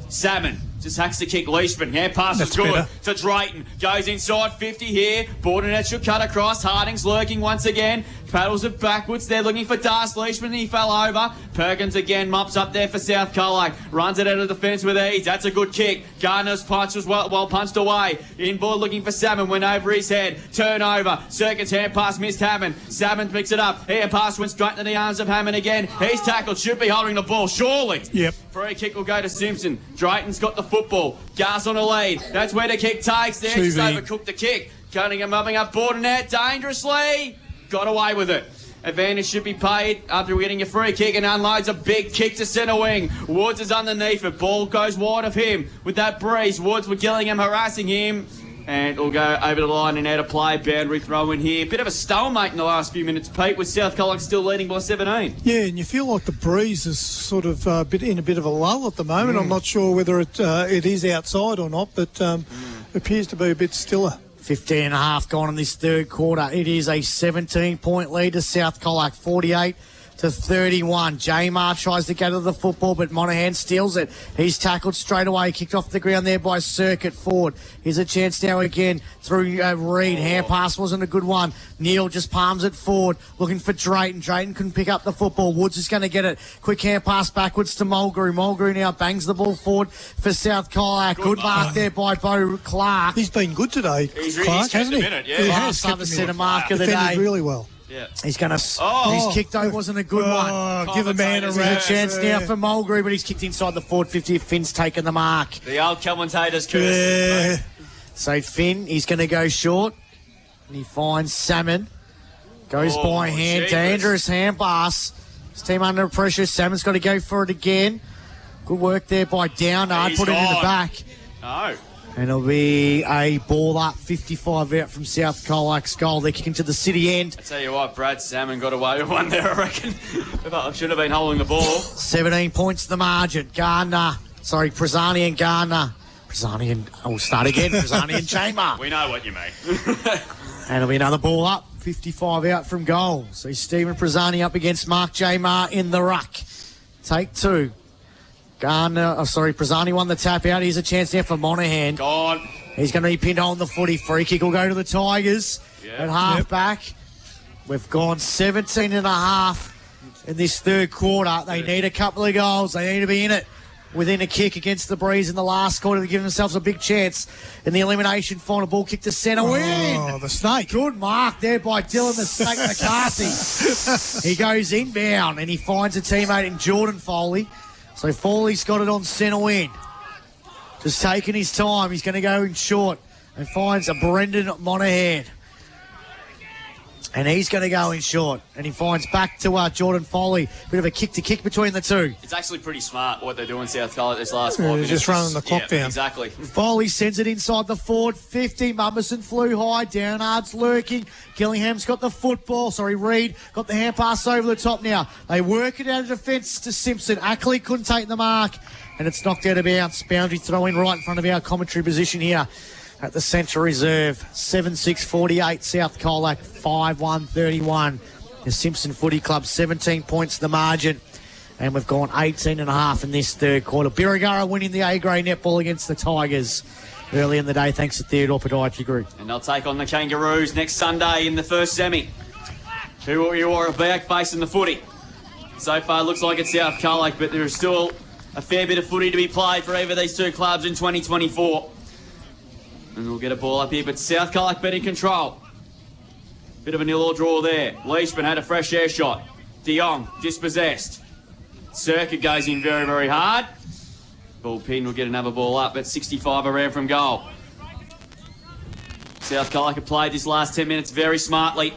Salmon just hacks the kick. Leishman, hand pass is good to Drayton. Goes inside 50 here. Bordernet should cut across. Harding's lurking once again. paddles it backwards. They're looking for Das Leishman, and he fell over. Perkins again mops up there for South Colac. Runs it out of defence with ease. That's a good kick. Gardner's punch was well punched away. Inboard looking for Salmon. Went over his head. Turnover. Circuit's hand pass missed Hammond. Salmon picks it up. Hand pass went straight into the arms of Hammond again. He's tackled. Should be holding the ball. Surely. Yep. Free kick will go to Simpson. Drayton's got the football. Gas on a lead. That's where the kick takes. There, just overcooked the kick. Cunningham mobbing up board and out dangerously. Got away with it. Advantage should be paid after getting a free kick and unloads a big kick to centre wing. Woods is underneath it. Ball goes wide of him with that breeze. Woods with Gillingham harassing him. And it'll go over the line and out of play. Boundary throw in here. Bit of a stalemate in the last few minutes, Pete, with South Colac still leading by 17. Yeah, and you feel like the breeze is sort of in a bit of a lull at the moment. I'm not sure whether it is outside or not, but appears to be a bit stiller. 15 and a half gone in this third quarter. It is a 17-point lead to South Colac, 48-31. Jamar tries to go to the football, but Monaghan steals it. He's tackled straight away, kicked off the ground there by Circuit Ford. Here's a chance now again through Reed. Hand pass wasn't a good one. Neil just palms it forward, looking for Drayton. Drayton couldn't pick up the football. Woods is going to get it. Quick hand pass backwards to Mulgrew. Mulgrew now bangs the ball forward for South Colac. Good mark there by Bo Clark. He's been good today, Clark, hasn't he? He has kept the centre mark of the day. Really well. Yeah. He's going to... His kick, though, wasn't a good one. Give a man a chance now for Mulgrew, but he's kicked inside the forward 50. Finn's taken the mark. The old commentator's curse. So Finn, he's going to go short. And he finds Salmon. Goes by hand. Dangerous hand pass. His team under pressure. Salmon's got to go for it again. Good work there by Downard. Put it in the back. No. And it'll be a ball up, 55 out from South Colac's goal. They're kicking to the city end. I tell you what, Brad Salmon got away with one there, I reckon. I should have been holding the ball. 17 points the margin. Prasani and Gardner. Prasani and... We'll start again. Prasani and Chamber. We know what you mean. And it'll be another ball up, 55 out from goal. So Stephen Prasani up against Mark Jamar in the ruck. Take two. Prasani won the tap out. Here's a chance there for Monaghan. Gone. He's going to be pinned on the footy. Free kick will go to the Tigers at half back. We've gone 17 and a half in this third quarter. They need a couple of goals. They need to be in it within a kick against the Breeze in the last quarter to give themselves a big chance in the elimination final. Ball kick to centre. Win! The Snake. Good mark there by Dylan the Snake McCarthy. He goes inbound and he finds a teammate in Jordan Foley. So Foley's got it on centre wing. Just taking his time. He's going to go in short and finds a Brendan Monaghan. And he's going to go in short. And he finds back to Jordan Foley. Bit of a kick-to-kick between the two. It's actually pretty smart what they're doing South Colac this last 5 minutes. Just running the clock down. Exactly. Foley sends it inside the forward 50. Mummerson flew high. Downard's lurking. Gillingham's got the football. Reed got the hand pass over the top now. They work it out of defence to Simpson. Ackley couldn't take the mark. And it's knocked out of bounds. Boundary throw in right in front of our commentary position here at the Central Reserve. 7-6-48 South Colac, 5-1-31. The Simpson Footy Club, 17 points the margin. And we've gone 18 and a half in this third quarter. Birregurra winning the A-grade netball against the Tigers early in the day, thanks to Theodore Podiatry Group. And they'll take on the Kangaroos next Sunday in the first semi. Who are back facing the footy? So far, it looks like it's South Colac, but there is still a fair bit of footy to be played for either of these two clubs in 2024. And we'll get a ball up here, but South Colac been in control. Bit of a 0-0 draw there. Leishman had a fresh air shot. De Jong dispossessed. Circuit goes in very, very hard. Ball pin will get another ball up, but 65 around from goal. South Colac have played this last 10 minutes very smartly.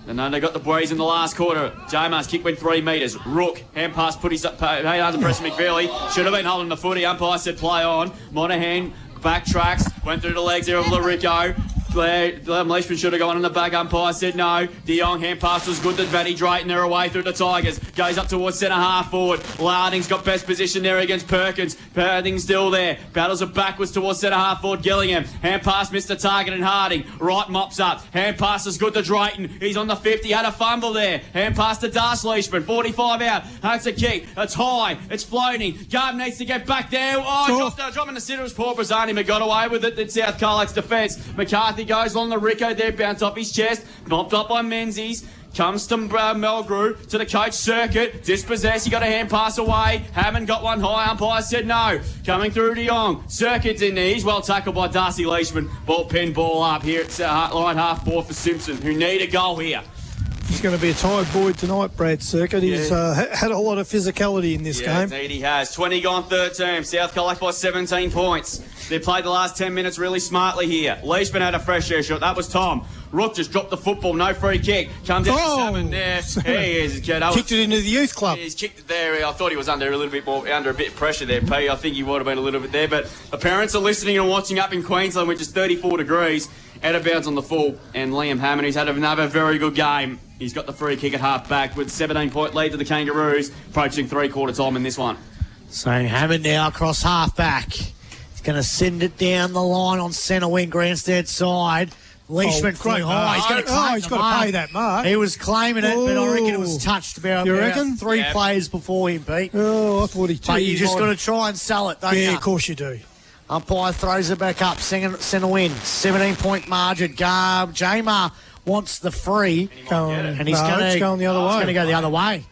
And then they got the Breeze in the last quarter. Jamar's kick went 3 metres. Rook, hand pass, put his under pressure McFeely. Should have been holding the footy. Umpire said play on. Monaghan backtracks, went through the legs there of Larico. Leishman should have gone in the back. Umpire said no. De Jong hand pass was good to Vanny Drayton. They're away through the Tigers. Goes up towards centre half forward. Larding's got best position there against Perkins. Perkins still there. Battles it backwards towards centre half forward. Gillingham. Hand pass missed the target and Harding. Right mops up. Hand pass is good to Drayton. He's on the 50. Had a fumble there. Hand pass to Das Leishman. 45 out. That's a kick. It's high. It's floating. Gardner needs to get back there. Dropping the centre was poor Brazzani, but got away with it in South Colac's defence. McCarthy goes along the Rico there, bounce off his chest, mopped up by Menzies. Comes to Melgrew, to the coach Circuit. Dispossessed, he got a hand pass away. Hammond got one high, umpire said no. Coming through de Jong. Circuit's in there. He's well tackled by Darcy Leishman. Ball up here. It's line half ball for Simpson, who need a goal here. He's going to be a tired boy tonight, Brad Circuit. He's had a lot of physicality in this game. Indeed he has. 20 gone third term. South Colac by 17 points. They played the last 10 minutes really smartly here. Leishman had a fresh air shot. That was Tom. Rook just dropped the football. No free kick. Comes out to 7 there. He is. Kicked it into the youth club. He's kicked it there. I thought he was under a bit of pressure there, P. I think he would have been a little bit there. But the parents are listening and watching up in Queensland, which is 34 degrees. Out of bounds on the full. And Liam Hammond, who's had another very good game. He's got the free kick at half back with 17-point lead to the Kangaroos, approaching three-quarter time in this one. So Hammond now across half back. He's going to send it down the line on centre wing, grandstand side. Leishman flew high. He's got to pay that mark. He was claiming it, but I reckon it was touched about, three players before him, Pete. Oh, I thought he But you just got to try and sell it, don't you? Yeah, of course you do. Umpire throws it back up, centre win, 17-point margin. Jamar wants the free, and he's going the other way. He's going to go the other way.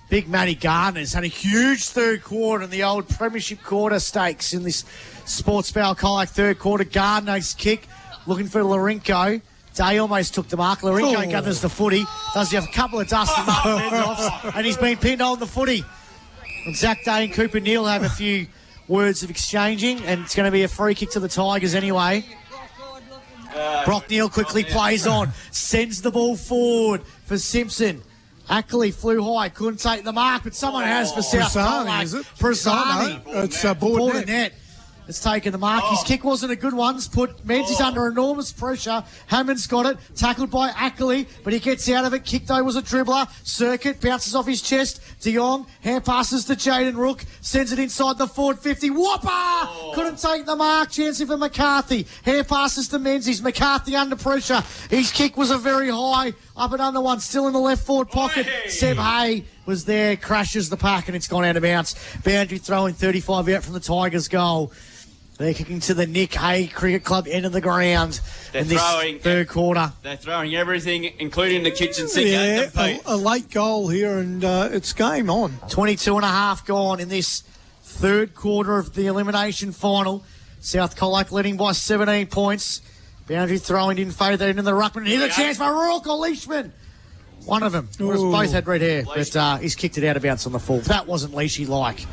Big Matty Gardner's had a huge third quarter in the old Premiership quarter stakes in this Sports Bowl Colac third quarter. Gardner's kick, looking for Larinko. Day almost took the mark. Larinko gathers the footy. Does he have a couple of dusty offs, and he's been pinned on the footy. And Zach Day and Cooper Neal have a few words of exchanging, and it's going to be a free kick to the Tigers anyway. Brock Neal quickly plays on, sends the ball forward for Simpson. Ackley flew high, couldn't take the mark, but someone has for South Colac. Is it? Prazzani. It's board net. It's taken the mark. His kick wasn't a good one. It's put Menzies under enormous pressure. Hammond's got it. Tackled by Ackley, but he gets out of it. Kick, though, was a dribbler. Circuit bounces off his chest. De Jong, hand passes to Jaden Rook. Sends it inside the forward 50. Whopper! Couldn't take the mark. Chancing for McCarthy. Hand passes to Menzies. McCarthy under pressure. His kick was a very high up and under one. Still in the left forward pocket. Seb Hay was there. Crashes the pack, and it's gone out of bounds. Boundary throwing 35 out from the Tigers' goal. They're kicking to the Nick Hay Cricket Club end of the ground in this third quarter. They're throwing everything, including the kitchen sink. A late goal here, and it's game on. 22 and a half gone in this third quarter of the elimination final. South Colac leading by 17 points. Boundary throwing in favour into the ruckman. Here's a chance for Rourke or Leishman. One of them. Both had red hair, but he's kicked it out of bounds on the full. That wasn't Leishy-like.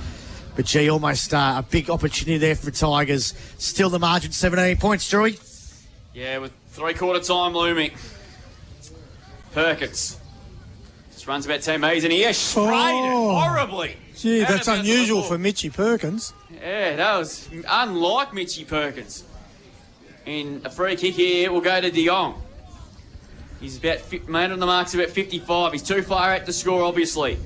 But, gee, almost a big opportunity there for Tigers. Still the margin, 17 points, Drewy. Yeah, with three-quarter time looming. Perkins just runs about 10 metres and he sprayed it horribly. Gee, that's unusual for Mitchie Perkins. Yeah, that was unlike Mitchie Perkins. And a free kick here will go to De Jong. He's about man on the mark's about 55. He's too far out to score, obviously.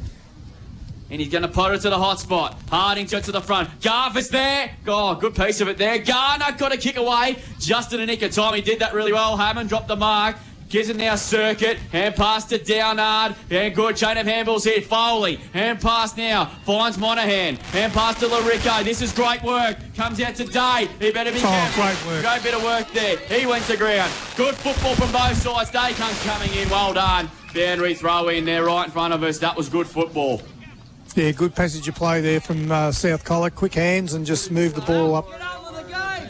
And he's going to put it to the hot spot. Hardington to the front. Garver's there. Oh, good piece of it there. Garner got a kick away. Just in a nick of time. He did that really well. Hammond dropped the mark. Gives it now Circuit. Hand pass to Downard. And good chain of handballs here. Foley. Hand pass now. Finds Monaghan. Hand pass to Larico. This is great work. Comes out to Day. He better be careful. Great work. Great bit of work there. He went to ground. Good football from both sides. Day comes coming in. Well done. Boundary throw in there right in front of us. That was good football. Yeah, good passage of play there from South Colac. Quick hands and just move the ball up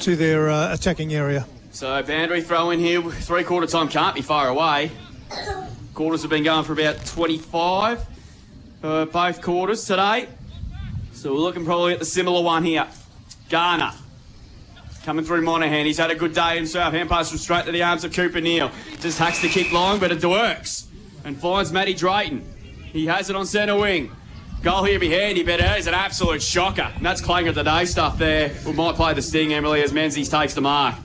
to their attacking area. So, boundary throw in here. Three-quarter time can't be far away. Quarters have been going for about 25. Both quarters today. So, we're looking probably at the similar one here. Garner. Coming through Monaghan. He's had a good day himself. Hand pass from straight to the arms of Cooper Neal. Just hacks the kick long, but it works. And finds Matty Drayton. He has it on centre wing. Goal here be handy, but it is an absolute shocker. And that's clanger of the day stuff there. We might play the sting, Emily, as Menzies takes the mark.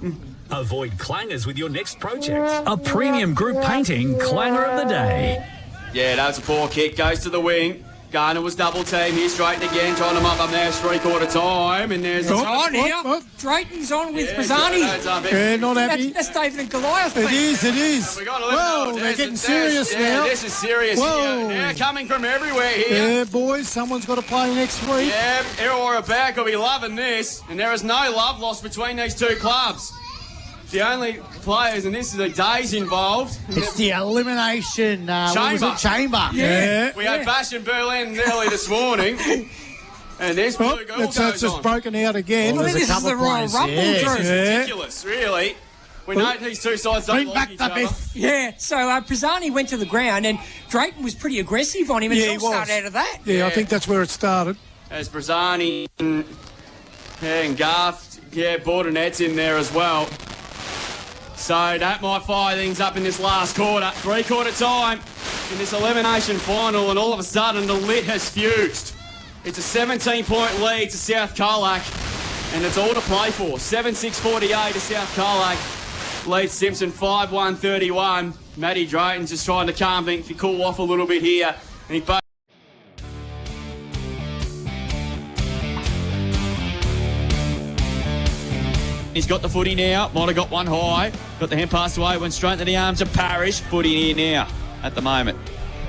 Avoid clangers with your next project. A premium group painting clanger of the day. Yeah, that's a poor kick. Goes to the wing. Garner was double teamed. Here's Drayton again, trying to mop up there. Three-quarter time. And there's... It's on here. Drayton's on with Prazzani. Yeah, not happy. That's David and Goliath. It is. Well, they're getting serious now. This is serious here. Yeah, coming from everywhere here. Yeah, boys, someone's got to play next week. Yeah, Error Back will be loving this. And there is no love lost between these two clubs. the only players, and this is the days involved. It's the elimination. What was it? Chamber. Yeah. We had Bash in Berlin early this morning. And there's blue goal It's just broken out again. Well, This is the Royal Rumble, Drew. It's ridiculous, really. We know these two sides don't like each other. Yeah, so Pisani went to the ground and Drayton was pretty aggressive on him and he started out of that. Yeah, I think that's where it started. As Brazani and Garth, Bordenet's in there as well. So that might fire things up in this last quarter. 3-quarter time in this elimination final, and all of a sudden the lid has fused. It's a 17-point lead to South Colac, and it's all to play for. 7-6-48 to South Colac. Leads Simpson 5-1-31. Matty Drayton's just trying to calm things, to cool off a little bit here. And he He's got the footy now. Might have got one high. Got the hand passed away. Went straight into the arms of Parrish. Footy here now at the moment.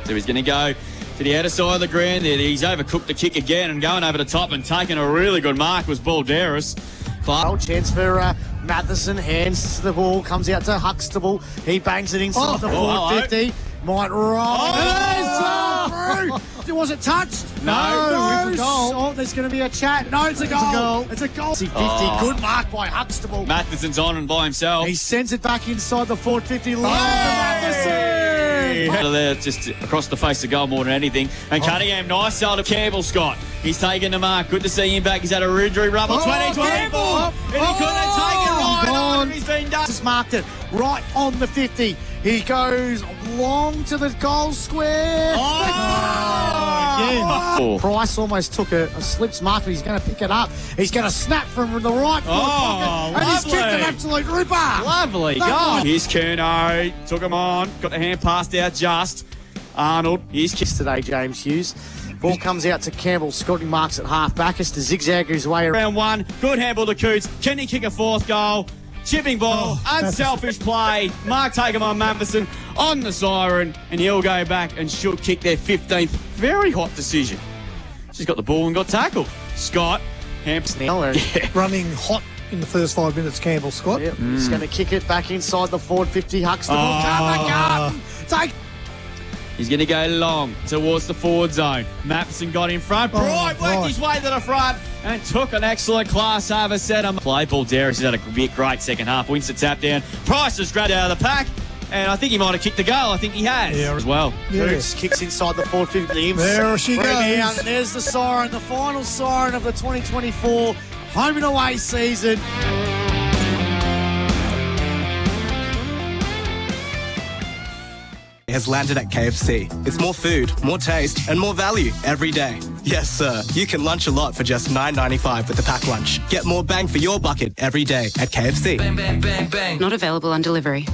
So he's going to go to the outer side of the ground there. He's overcooked the kick again and going over the top and taking a really good mark was Balderas. Chance for Matheson. Hands to the ball. Comes out to Huxtable. He bangs it inside the 450. Might roll. Was it touched? No. It's a goal. Oh, there's going to be a chat. No, it's a goal. It's a goal. 50. Good mark by Huxtable. Mattheson's on and by himself. He sends it back inside the 450. There, just across the face of goal more than anything. And Cunningham, nice sell to Campbell Scott. He's taken the mark. Good to see him back. He's had a injury rubble. 20-24. And he couldn't take it right on. He's been done. Just marked it right on the 50. He goes long to the goal square. Again. Price almost took a slips mark, but he's going to pick it up. He's going to snap from the right pocket. And he's kicked an absolute ripper. Lovely goal. Here's Kerno. Took him on. Got the hand passed out just. Arnold. Here's kicked today, James Hughes. Ball comes out to Campbell. Scott marks at half back. It's to zigzag his way around. Round one. Good handball to Coots. Can he kick a fourth goal? Chipping ball, unselfish play. Mark Takum on Matheson on the siren, and he'll go back and should kick their 15th. Very hot decision. She's got the ball and got tackled. Scott, running hot in the first 5 minutes, Campbell Scott. Yep. He's going to kick it back inside the 450. Huxtable. Take. He's going to go long towards the forward zone. Matheson got in front. Bright worked his way to the front and took an excellent class harvest set. Play Paul Darris has had a great second half. Wins the tap down. Price just grabbed out of the pack. And I think he might have kicked the goal. I think he has as well. Boots kicks inside the 450. There she goes. And there's the siren, the final siren of the 2024 home and away season. Has landed at KFC. It's more food, more taste, and more value every day. Yes, sir. You can lunch a lot for just $9.95 with the pack lunch. Get more bang for your bucket every day at KFC. Bang, bang, bang, bang. Not available on delivery.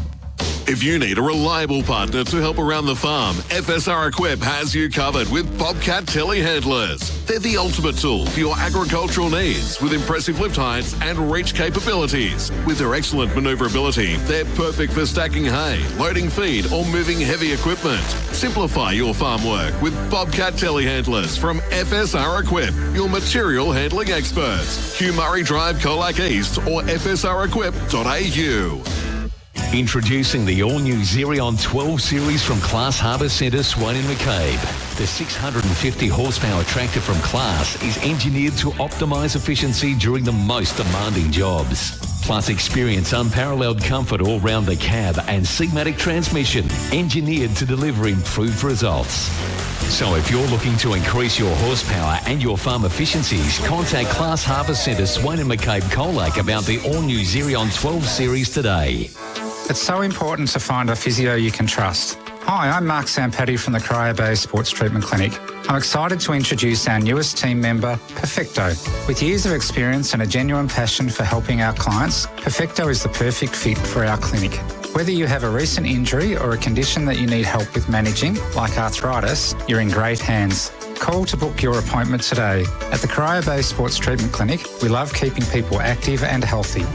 If you need a reliable partner to help around the farm, FSR Equip has you covered with Bobcat telehandlers. They're the ultimate tool for your agricultural needs with impressive lift heights and reach capabilities. With their excellent manoeuvrability, they're perfect for stacking hay, loading feed or moving heavy equipment. Simplify your farm work with Bobcat telehandlers from FSR Equip, your material handling experts. Hugh Murray Drive, Colac East or fsrequip.au. Introducing the all-new Xerion 12 Series from Class Harbour Centre, Swan and McCabe. The 650 horsepower tractor from Class is engineered to optimise efficiency during the most demanding jobs. Plus experience unparalleled comfort all round the cab and Sigmatic transmission, engineered to deliver improved results. So if you're looking to increase your horsepower and your farm efficiencies, contact Class Harbour Centre, Swan and McCabe Colac about the all-new Xerion 12 Series today. It's so important to find a physio you can trust. Hi, I'm Mark Sampati from the Corio Bay Sports Treatment Clinic. I'm excited to introduce our newest team member, Perfecto. With years of experience and a genuine passion for helping our clients, Perfecto is the perfect fit for our clinic. Whether you have a recent injury or a condition that you need help with managing, like arthritis, you're in great hands. Call to book your appointment today. At the Corio Bay Sports Treatment Clinic, we love keeping people active and healthy.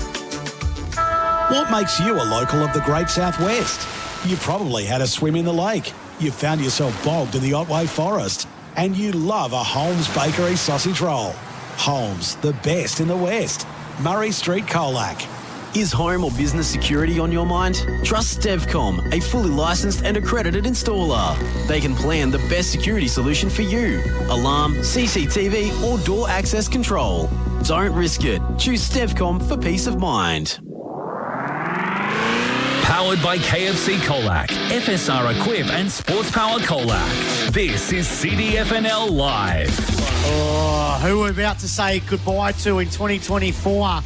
What makes you a local of the Great Southwest? You probably had a swim in the lake. You found yourself bogged in the Otway Forest. And you love a Holmes Bakery sausage roll. Holmes, the best in the West. Murray Street, Colac. Is home or business security on your mind? Trust Stevcom, a fully licensed and accredited installer. They can plan the best security solution for you. Alarm, CCTV or door access control. Don't risk it. Choose Stevcom for peace of mind. Powered by KFC Colac, FSR Equip and Sports Power Colac. This is CDFNL Live. Oh, who we're about to say goodbye to in 2024.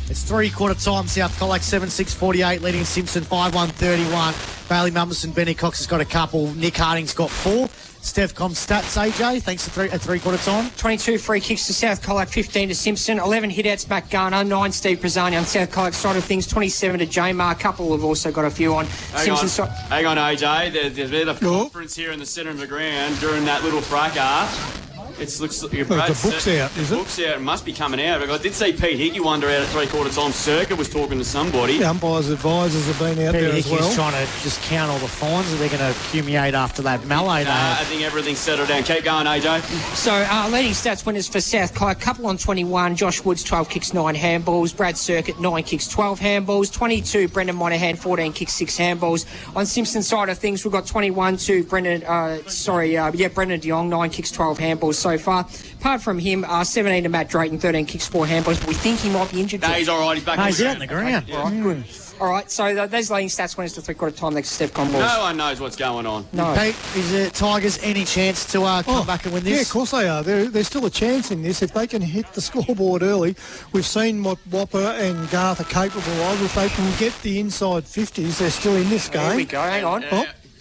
It's three-quarter time. South Colac 7-6-48, leading Simpson 5-1-31. Bailey Mumberson, Benny Cox has got a couple. Nick Harding's got 4. Stevcom stats, AJ, thanks at three-quarter time. 22 free kicks to South Colac, 15 to Simpson, 11 hit-outs Matt Garner, 9 Steve Brazzani on South Colac side of things, 27 to J-Mar. A couple have also got a few on Simpson's side. Hang on, AJ. There's a bit of conference here in the centre of the ground during that little fracas. It looks like the book's out, is it? The book's out. It must be coming out. I did see Pete Hickey wander out at three-quarter time. Circa was talking to somebody. The umpires' advisors have been out there as well. Hickey's trying to just count all the fines that they're going to accumulate after that melee. I think everything's settled down. Keep going, AJ. So, leading stats winners for South Colac, couple on 21. Josh Woods, 12 kicks, 9 handballs. Brad Circuit, 9 kicks, 12 handballs. 22, Brendan Monahan, 14 kicks, 6 handballs. On Simpson's side of things, we've got 21 to Brendan de Jong, 9 kicks, 12 handballs so far. Apart from him, 17 to Matt Drayton, 13 kicks, 4 handballs. But we think he might be injured. No, he's all right. He's back. He's out in the ground. Yeah. All right, good. All right, so those leading stats winners to three-quarter time next to Stevcom balls. No one knows what's going on. No. Pete, is the Tigers any chance to come back and win this? Yeah, of course they are. There's still a chance in this. If they can hit the scoreboard early, we've seen what Whopper and Garth are capable of. If they can get the inside 50s, they're still in this game. Here we go, hang on.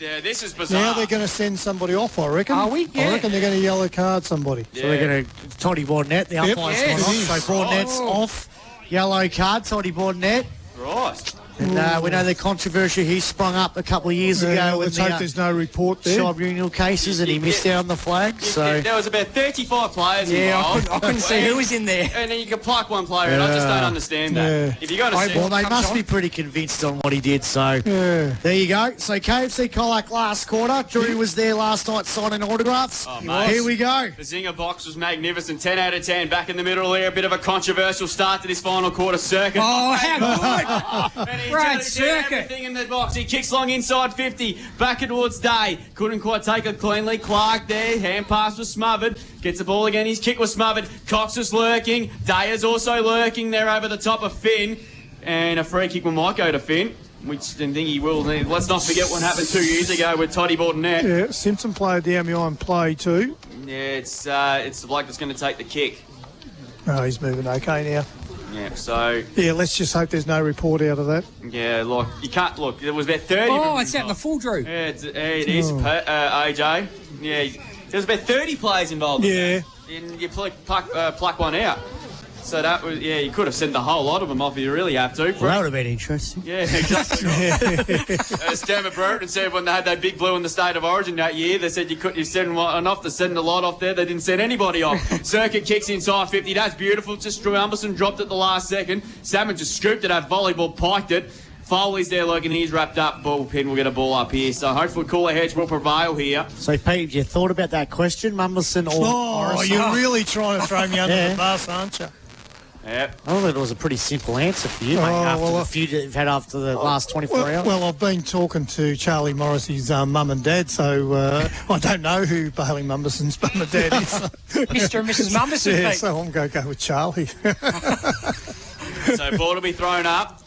Yeah, this is bizarre. Now they're going to send somebody off, I reckon. Are we? Yeah. I reckon they're going to yellow card somebody. So they're going to Toddy Bordnet, the umpire's gone off. So Bordnet's off. Yellow card, Toddy Bordnet. Right. And we know the controversy he sprung up a couple of years ago. Let's hope there's no report there. Tribunal cases, and he missed out on the flag. So there was about 35 players involved. I couldn't see who was in there. And then you can pluck one player, and I just don't understand that. Yeah. If you got to well, they must be pretty convinced on what he did. So there you go. So KFC Colac last quarter. Drew was there last night signing autographs. Oh, mate. Here we go. The Zinger box was magnificent. 10 out of 10. Back in the middle there. A bit of a controversial start to this final quarter. Circuit. Oh, how good. And he Right, did Circuit. everything in the box. He kicks long inside 50. Back towards Day. Couldn't quite take it cleanly. Clark there. Hand pass was smothered. Gets the ball again. His kick was smothered. Cox is lurking. Day is also lurking there over the top of Finn. And a free kick might go to Finn, which I think he will. Let's not forget what happened 2 years ago with Toddy Bordnet. Yeah, Simpson played down behind play too. Yeah, it's the bloke that's going to take the kick. Oh, he's moving okay now. Yeah, so... Yeah, let's just hope there's no report out of that. Yeah, look, you can't... Look, there was about 30... Oh, it's out in the full, Drew. Yeah, it is, AJ. Yeah, there's about 30 players involved. Yeah. And you pluck one out. So that was... Yeah, you could have sent the whole lot of them off if you really have to. Well, that would have been interesting. Yeah, exactly. As Stammer Burton said when they had that big blue in the State of Origin that year, they said you send one off to send a lot off there. They didn't send anybody off. Circuit kicks inside 50. That's beautiful. Just Drew Umberson dropped it the last second. Salmon just scooped it at volleyball, piked it. Foley's there looking, he's wrapped up. Bullpen will get a ball up here. So hopefully cooler heads will prevail here. So, Pete, you thought about that question, Mumberson or Morrison? You're really trying to throw me under the bus, aren't you? Yep. I thought it was a pretty simple answer for you, mate, after the feud that you've had after the last 24 hours. Well, I've been talking to Charlie Morrissey's mum and dad, so I don't know who Bailey Mumberson's mum and dad is. Mr. and Mrs. Mumberson, Yeah, Pete. so I'm going to go with Charlie. So ball will be thrown up.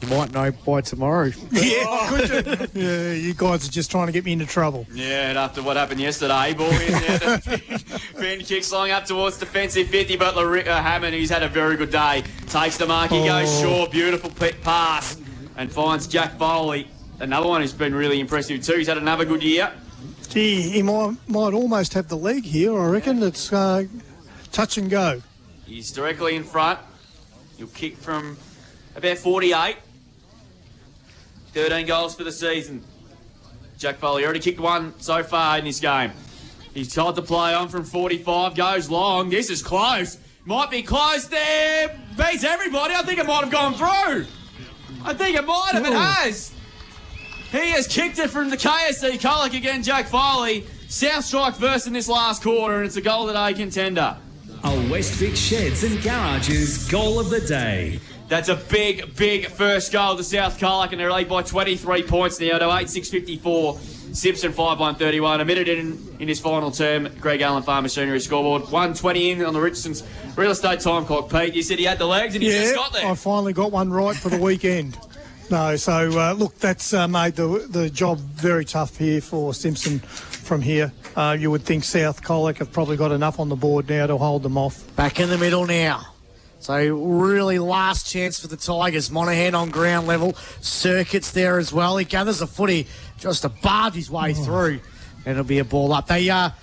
You might know by tomorrow. Yeah, could you? Yeah, you guys are just trying to get me into trouble. Yeah, and after what happened yesterday, ball is there. Finn kicks long up towards defensive 50, but Hammond, who's had a very good day, takes the mark. He goes short, beautiful pass, and finds Jack Foley. Another one who's been really impressive too. He's had another good year. Gee, he might almost have the leg here, I reckon. It's touch and go. He's directly in front. He'll kick from about 48. 13 goals for the season. Jack Foley already kicked one so far in this game. He's tried to play on from 45, goes long. This is close. Might be close there. Beats everybody. I think it might have gone through. I think it might have. It has. He has kicked it from the KSC Colac again, Jack Foley. South strike first in this last quarter, and it's a goal of the day contender. A Westvic Sheds and Garages goal of the day. That's a big, big first goal to South Colac, and they're lead by 23 points now to 8-6-54. Simpson 5-1-31. A minute in his final term, Greg Allen Farm Machinery scoreboard. 1:20 in on the Richardson's real estate time clock. Pete, you said he had the legs and he just got there. I finally got one right for the weekend. No, so look, that's made the job very tough here for Simpson from here. You would think South Colac have probably got enough on the board now to hold them off. Back in the middle now. So really last chance for the Tigers. Monahan on ground level. Circuit's there as well. He gathers a footy just to barge his way through. And it'll be a ball up. They, I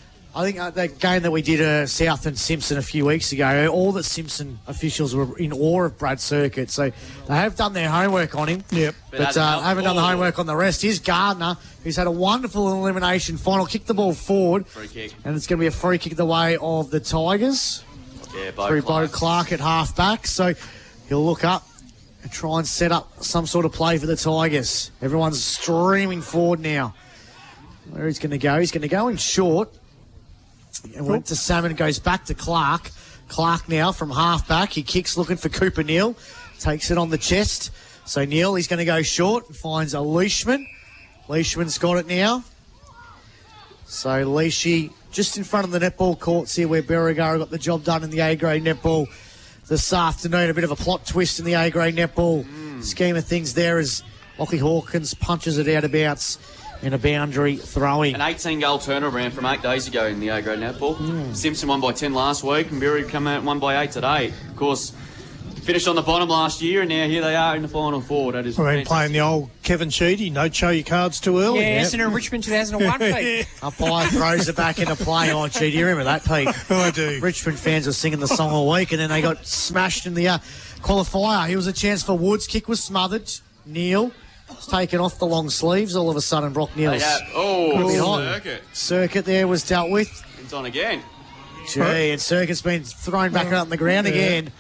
think that game that we did South and Simpson a few weeks ago, all the Simpson officials were in awe of Brad Circuit. So they have done their homework on him. Yep. But haven't done the homework on the rest. Here's Gardner, who's had a wonderful elimination final. Kick the ball forward. Free kick. And it's going to be a free kick the way of the Tigers. Yeah, Through Bo Clark at half back. So he'll look up and try and set up some sort of play for the Tigers. Everyone's streaming forward now. Where he's going to go? He's going to go in short. And went to Salmon, goes back to Clark. Clark now from half back. He kicks looking for Cooper Neal. Takes it on the chest. So Neal, he's going to go short and finds a Leishman. Leishman's got it now. So Leishi just in front of the netball courts here where Berrigar got the job done in the A-grade netball this afternoon. A bit of a plot twist in the A-grade netball scheme of things there as Lockie Hawkins punches it out of bounds in a boundary throwing. An 18-goal turnaround from 8 days ago in the A-grade netball. Simpson won by 10 last week, and Berry come out and won by 8 today. Of course, finished on the bottom last year, and now here they are in the final four. That is playing the old Kevin Sheedy. No, show your cards too early. Yeah, Essendon Richmond 2001, Pete. Umpire throws it back into play on Sheedy. You remember that, Pete? Oh, I do. Richmond fans were singing the song all week, and then they got smashed in the qualifier. Here was a chance for Woods. Kick was smothered. Neal was taken off the long sleeves. All of a sudden, Brock Neal's Circuit there was dealt with. It's on again. Gee, and Circuit's been thrown back out on the ground again.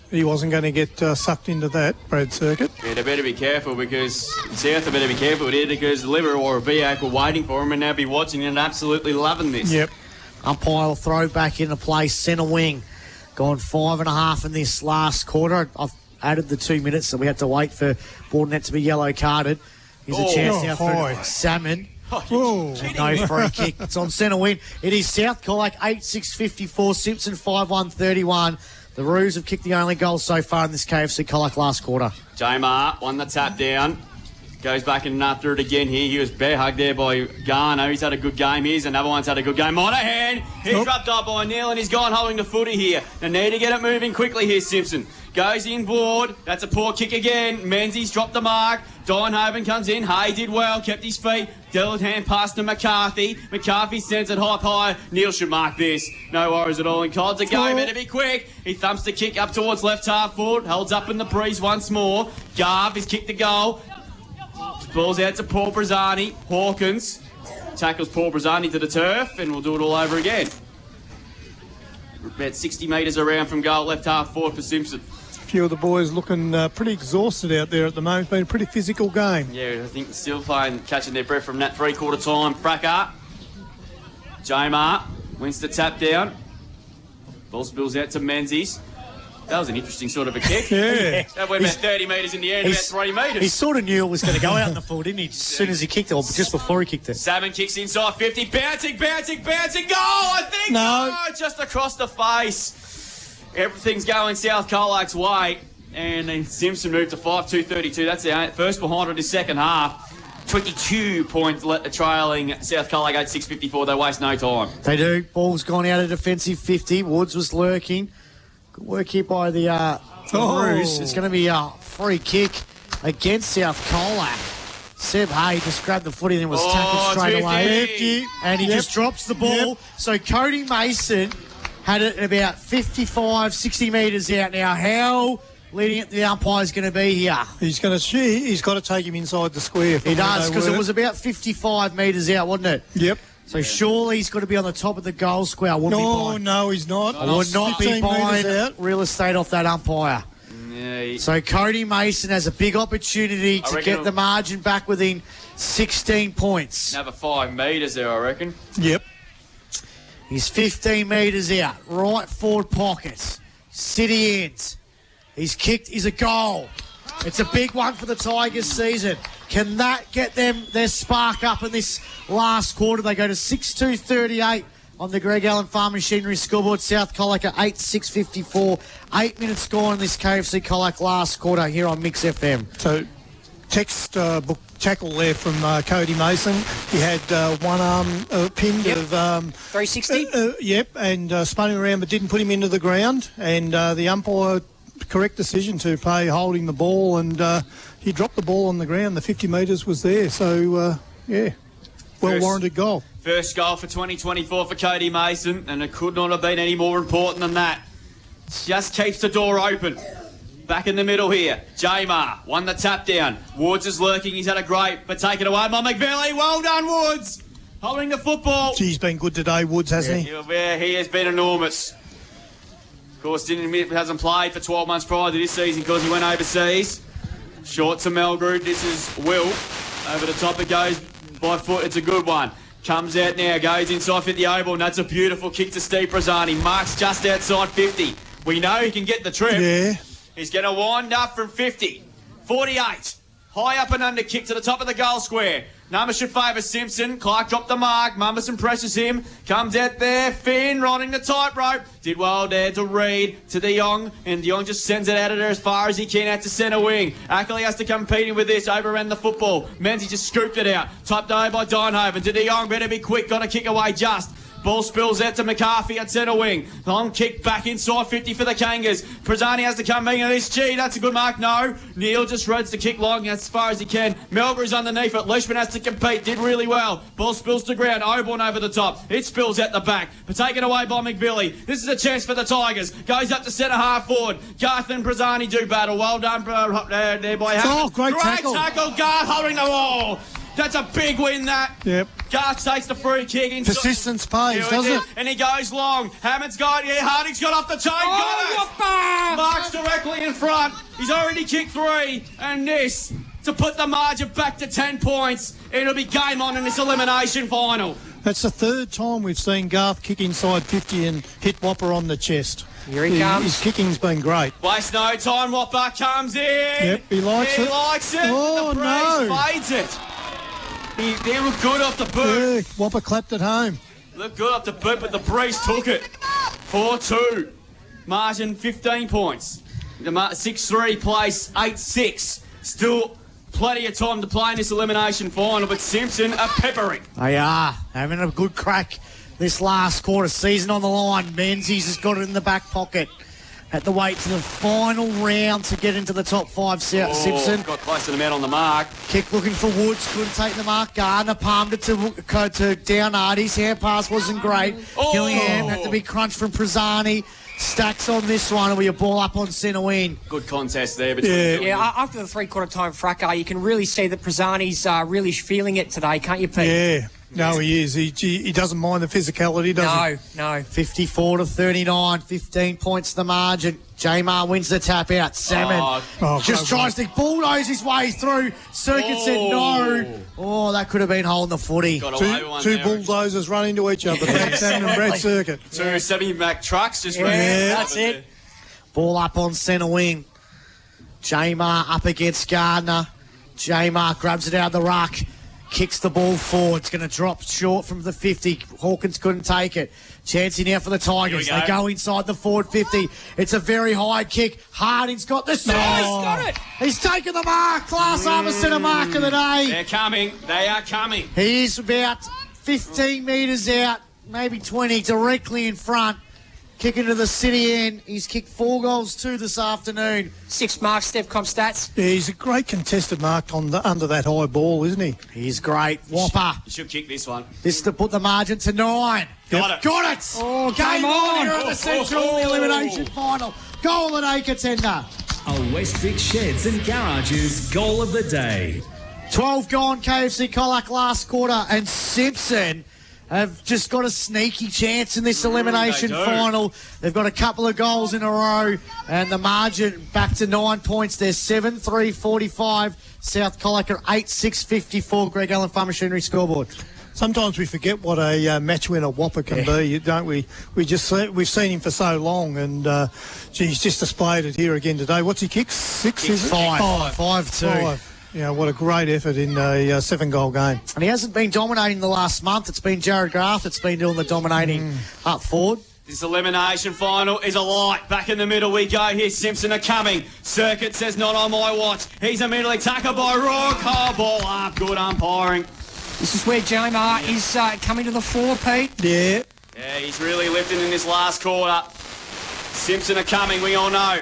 He wasn't going to get sucked into that, Brad Circuit. Yeah, they better be careful because South better be careful here because the Liver or a BAC were waiting for him and now be watching and absolutely loving this. Yep. Umpire will throw back into play, centre wing. Gone 5.5 in this last quarter. I've added the 2 minutes, so we had to wait for Bordenette to be yellow carded. Here's a chance now for Salmon. No free kick. It's on centre wing. It is South Colac 8-6-54, Simpson 5-1-31. The Roos have kicked the only goal so far in this KFC Colac last quarter. Jamar won the tap down. Goes back and after it again here. He was bear hugged there by Garner. He's had a good game. Here's another one's had a good game. Monahan. He's dropped up by Neal and he's gone holding the footy here. They need to get it moving quickly here, Simpson. Goes inboard. That's a poor kick again. Menzies dropped the mark. Dynehaven comes in. Hay did well. Kept his feet. Dealt hand pass to McCarthy. McCarthy sends it high. Neal should mark this. No worries at all. And Codd's a go. Better be quick. He thumps the kick up towards left half forward. Holds up in the breeze once more. Garv has kicked the goal. Ball's out to Paul Brazzani. Hawkins tackles Paul Brazzani to the turf. And we'll do it all over again. About 60 metres around from goal. Left half forward for Simpson. A few of the boys looking pretty exhausted out there at the moment. It's been a pretty physical game. Yeah, I think still catching their breath from that three-quarter time. Bracker. Jamar wins the tap down. Ball spills out to Menzies. That was an interesting sort of a kick. Yeah. That went about 30 metres in the air, about 3 metres. He sort of knew it was going to go out in the full, didn't he? As soon as he kicked it, or just before he kicked it. Salmon kicks inside 50. Bouncing. Goal, I think. No. Just across the face. Everything's going South Colac's way. And then Simpson moved to 5-2-32. That's the first behind of the second half. 22 points trailing South Colac 8-6-54. They waste no time. They do. Ball's gone out of defensive 50. Woods was lurking. Good work here by the Roos. It's going to be a free kick against South Colac. Seb Hay just grabbed the footy and then was tackled straight away. And he just drops the ball. So Cody Mason had it about 55, 60 metres out now. How leading it the umpire's going to be here? He's got to take him inside the square. He does, because it was about 55 metres out, wasn't it? Yep. So surely he's got to be on the top of the goal square. No, he's not. I would not be buying real estate off that umpire. Yeah, so Cody Mason has a big opportunity to get the margin back within 16 points. Another 5 metres there, I reckon. Yep. He's 15 metres out. Right forward pocket. City ends. He's kicked is a goal. It's a big one for the Tigers season. Can that get them their spark up in this last quarter? They go to 6-2-38 on the Greg Allen Farm Machinery scoreboard. South Colac at 8-6-54. 8 minutes gone in this KFC Colac last quarter here on Mix FM. So, textbook tackle there from Cody Mason. He had one arm pinned of 360. Yep, and spun him around but didn't put him into the ground. And the umpire, correct decision to pay holding the ball, and he dropped the ball on the ground. The 50 metres was there. So, well-warranted goal. First goal for 2024 for Cody Mason, and it could not have been any more important than that. Just keeps the door open. Back in the middle here. J-Mar won the tap down. Woods is lurking. He's had a great, but taken away by McVilly. Well done, Woods. Holding the football. He's been good today, Woods, hasn't he? Yeah, he has been enormous. Of course, hasn't played for 12 months prior to this season because he went overseas. Short to Melgrew. This is Will. Over the top it goes by foot. It's a good one. Comes out now. Goes inside 50 oval. And that's a beautiful kick to Steve Brazzani. Marks just outside 50. We know he can get the trip. Yeah. He's going to wind up from 50. 48. High up and under kick to the top of the goal square. Numbers should favour Simpson. Clark dropped the mark. Mumberson presses him. Comes out there. Finn riding the tightrope. Did well there to Reed, to De Jong. And De Jong just sends it out of there as far as he can out to centre wing. Ackley has to compete in with this. Overran the football. Menzies just scooped it out. Typed over by Dynhoven. To De Jong. Better be quick. Got to kick away just. Ball spills out to McCarthy at centre wing. Long kick back inside 50 for the Kangas. Prazzani has to come in and this. Gee, that's a good mark. No. Neil just roads the kick long as far as he can. Melbury's underneath it. Leishman has to compete. Did really well. Ball spills to ground. Oborn over the top. It spills out the back. But taken away by McVilly. This is a chance for the Tigers. Goes up to centre half forward. Garth and Prazzani do battle. Well done there by Hammond. Oh, great tackle. Garth holding the wall. That's a big win, that. Yep. Garth takes the free kick. Persistence pays, doesn't it? And he goes long. Hammond's got it. Harding's got off the chain. Got it. Marks directly in front. He's already kicked 3. And this to put the margin back to 10 points. It'll be game on in this elimination final. That's the third time we've seen Garth kick inside 50 and hit Whopper on the chest. Here he comes. His kicking's been great. Waste no time. Whopper comes in. Yep, he likes it. He likes it. Oh, the breeze fades it. They look good off the boot. Yeah, Whopper clapped at home. Look good off the boot, but the breeze took it. 4-2. Margin 15 points. The 6-3 place 8-6. Still plenty of time to play in this elimination final, but Simpson are peppering. They are having a good crack this last quarter. Season on the line. Menzies has got it in the back pocket. At the wait to the final round to get into the top 5, Simpson. Got close to the man on the mark. Kick looking for Woods, couldn't take the mark. Gardner palmed it to Downard. His hand pass wasn't great. Gillingham had to be crunched from Prazzani. Stacks on this one, and we a ball up on centre wing. Good contest there between after the three-quarter time fracas, you can really see that Prazzani's really feeling it today, can't you, Pete? Yeah. No, he is. He doesn't mind the physicality, does he? No. 54-39, 15 points the margin. J-Mar wins the tap out. Salmon just tries to bulldoze his way through. Circuit said no. Oh, that could have been holding the footy. Two bulldozers run into each other. Brad Salmon and Brad Circuit. 2 semi-Mac trucks just that's it. Ball up on centre wing. J-Mar up against Gardner. J-Mar grabs it out of the ruck. Kicks the ball forward. It's going to drop short from the 50. Hawkins couldn't take it. Chancey now for the Tigers. They go inside the forward 50. It's a very high kick. Harding's got the size. Got it. He's taken the mark. Class Harbour Centre mark of the day. They're coming. They are coming. He's about 15 metres out, maybe 20, directly in front. Kicking to the city end. He's kicked 4 goals too this afternoon. 6 marks, Steph Comp stats. Yeah, he's a great contested mark under that high ball, isn't he? He's great. Whopper. You should kick this one. This to put the margin to 9. Got it. Got it. Oh, game on here at the Central Elimination Final. Goal of the day contender. A Westvic Sheds and Garages goal of the day. 12 gone, KFC Colac last quarter, and Simpson have just got a sneaky chance in this elimination final. They've got a couple of goals in a row, and the margin back to 9 points. They're 7-3-45. South Colac are 8-6-54. Greg Allen Farm Machinery scoreboard. Sometimes we forget what a match winner Whopper can be, don't we? We've seen him for so long, and he's just displayed it here again today. What's he kicked? 6, is it? 5. 5-2. Yeah, what a great effort in a 7-goal game. And he hasn't been dominating the last month. It's been Jared Graff that's been doing the dominating up forward. This elimination final is a light. Back in the middle we go here. Simpson are coming. Circuit says not on my watch. He's immediately tackled by Rook. Oh, ball up. Good umpiring. This is where Jamar is coming to the fore, Pete. Yeah. Yeah, he's really lifting in this last quarter. Simpson are coming, we all know.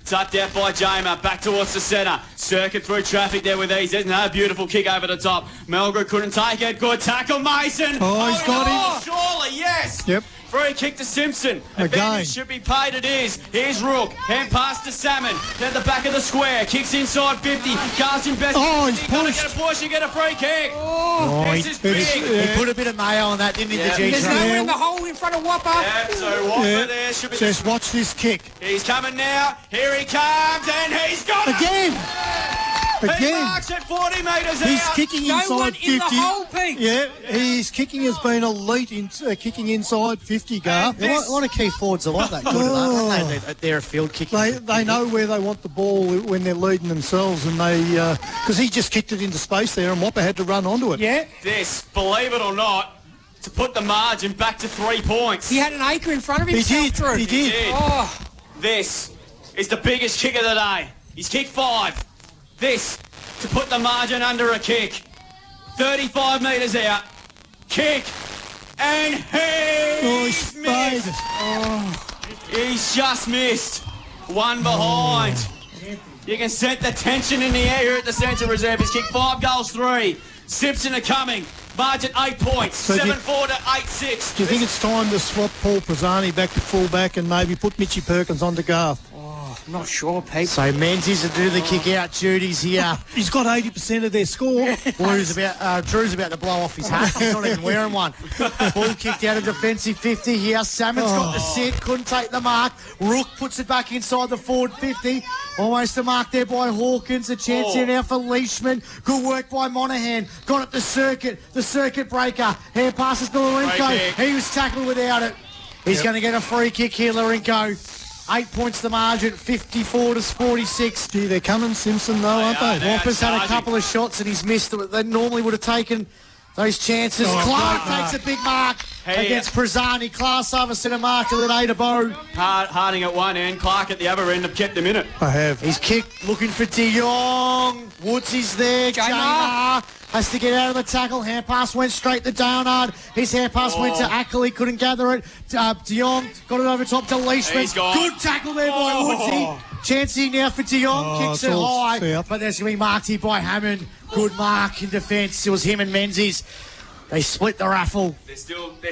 Tucked out by Jamer, back towards the centre. Circuit through traffic there with ease. There's another beautiful kick over the top. Melgrew couldn't take it. Good tackle, Mason. Oh, he's got him. Surely, yes. Yep. Free kick to Simpson. Again. Advantage should be paid, it is. Here's Rook. Hand pass to Salmon. At the back of the square. Kicks inside 50. Carson best. Oh, he's pushed. Get a push and get a free kick. Oh, this is big. He put a bit of mayo on that, didn't he, the G-Train? There's no one in the hole in front of Whopper. Yeah, so Whopper there should be... Just watch this kick. He's coming now. Here he comes, and he's got it. He marks it 40 metres out. He's kicking inside one 50. in the hole, Pete. Yeah, his kicking has been elite in kicking inside 50, Garth. A lot of key forwards are like that. Good at that. They're a field kicking. They know where they want the ball when they're leading themselves, and they because he just kicked it into space there, and Whopper had to run onto it. Yeah. This, believe it or not, to put the margin back to 3 points. He had an acre in front of himself. He did. Oh. This is the biggest kick of the day. He's kicked 5. This to put the margin under a kick. 35 metres out. Kick. And he's missed. He's just missed. One behind. You can set the tension in the air here at the Central Reserve. He's kicked 5 goals, 3. Simpson are coming. Margin 8 points. So 7-4 to 8-6. Do you think it's time to swap Paul Pizzani back to full-back and maybe put Mitchy Perkins onto Garth? I'm not sure, Pete. So Menzies will do the kick-out duties here. He's got 80% of their score. Drew's about to blow off his hat. He's not even wearing one. Ball kicked out of defensive 50 here. Salmon's got the sit, couldn't take the mark. Rook puts it back inside the forward 50. Almost a mark there by Hawkins. A chance here now for Leishman. Good work by Monaghan. Got it to Circuit. The Circuit breaker. Hand passes to Larenko. He was tackled without it. He's going to get a free kick here, Larenko. 8 points the margin, 54 to 46. Gee, they're coming, Simpson, though, aren't they? Whopper's had a couple of shots and he's missed. They normally would have taken those chances. Clark takes a big mark against Pizzani. Class over centre mark to the eight of Bow. Harding at one end, Clark at the other end have kept him in it. I have. He's kicked, looking for De Jong. Woods is there. Jamar has to get out of the tackle. Hand pass went straight to Downard. His hand pass went to Ackley, couldn't gather it. De Jong got it over top to Leishman. Good tackle there by Woodsy. Chancey now for De Jong. Kicks it high. But there's going to be marked here by Hammond. Good mark in defence. It was him and Menzies. They split the raffle. There's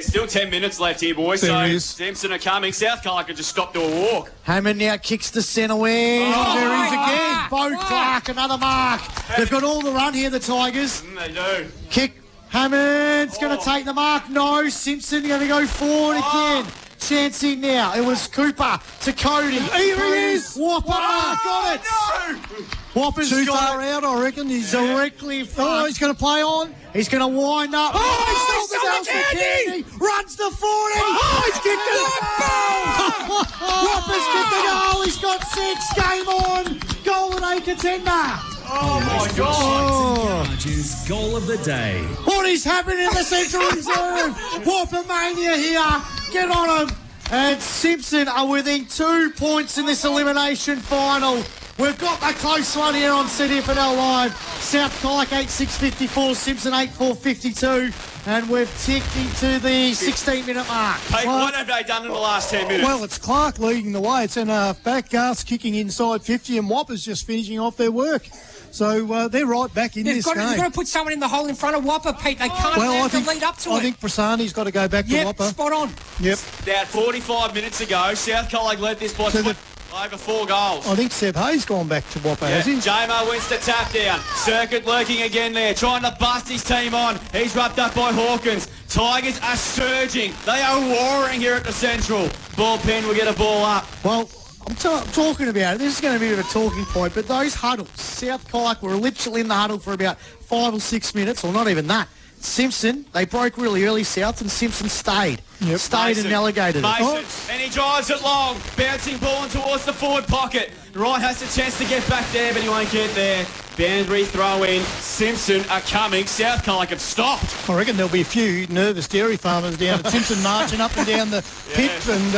still 10 minutes left here, boys. So Simpson are coming. South Colac could just stop to a walk. Hammond now kicks the centre wing. There he is again. Bo Clark, another mark. They've got all the run here, the Tigers. They do. Kick. Hammond's going to take the mark. No. Simpson going to go forward again. Chancey now. It was Cooper to Cody. Here he is. Whopper got it. No. Whopper's Too got far out, I reckon. He's directly in front. he's going to play on. He's going to wind up. He's still the candy. Runs the 40. He's kicked it. Whopper's kicked the goal. He's got 6. Game on. Golden A contender. Oh, my God. Goal of the day. What is happening in the Central Reserve? Whopper Mania here. Get on him. And Simpson are within 2 points in this elimination final. We've got a close one here on CDFNL Live. South Colac 8-6-54, Simpson 8-4-52. And we've ticked into the 16-minute mark. Hey, what have they done in the last 10 minutes? Well, it's Clark leading the way. It's in half-back. Garth's kicking inside 50 and Whopper's just finishing off their work. So they're right back in this game. They've got to put someone in the hole in front of Whopper, Pete. They can't have to lead up to it. I think Prassani's got to go back to Whopper. Spot on. Yep. About 45 minutes ago, South Colac led this by over 4 goals. I think Seb Hayes gone back to Whopper, has he? J-Mo wins the tap down. Circuit lurking again there, trying to bust his team on. He's wrapped up by Hawkins. Tigers are surging. They are warring here at the Central. Ball pen will get a ball up. Well, I'm talking about it. This is going to be a bit of a talking point, but those huddles, South Colac were literally in the huddle for about 5 or 6 minutes, or not even that. Simpson, they broke really early, South, and Simpson stayed. Stayed and alligated Mason, it. and he drives it long. Bouncing ball in towards the forward pocket. Wright has the chance to get back there, but he won't get there. Boundary throw in. Simpson are coming. South Colac have stopped. I reckon there'll be a few nervous dairy farmers down at Simpson marching up and down the pit. And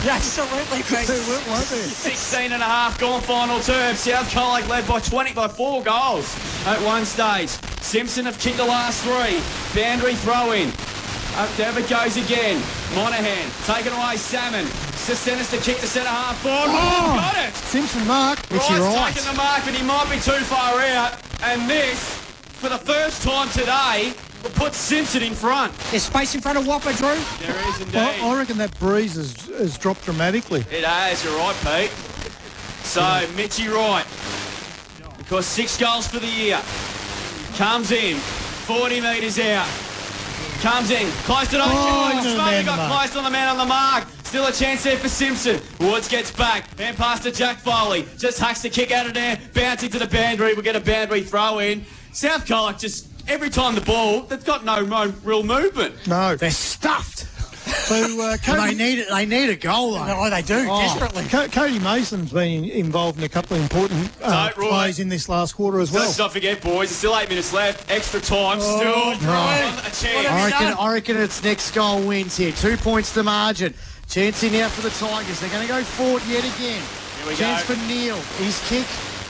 absolutely, mate. 16 and a half gone final term. South Colac led by 4 goals at one stage. Simpson have kicked the last 3. Boundary throw in. Up there it goes again. Monahan taken away. Salmon. Sends the kick to centre half forward. Oh, got it. Simpson mark. Wright's taken the mark, but he might be too far out. And this, for the first time today, will put Simpson in front. There's space in front of Whopper, Drew. There is indeed. I reckon that breeze has dropped dramatically. It has, you're right, Pete. So, Mitchie Wright, because 6 goals for the year, comes in, 40 metres out. Comes in, close to Smother got close on the man on the mark. Still a chance there for Simpson. Woods gets back. Hand pass to Jack Foley. Just hacks the kick out of there. Bouncing to the boundary. We'll get a boundary throw in. South Colac just, every time the ball, they've got no real movement. No. They're stuffed. So they need a goal, though. No, they do, desperately. Cody Mason's been involved in a couple of important plays in this last quarter as well. Let's not forget, boys, there's still 8 minutes left. Extra time, still a chance. I reckon it's next goal wins here. 2 points the margin. Chance here now for the Tigers. They're going to go forward yet again. Here we Chance go. for Neil. His kick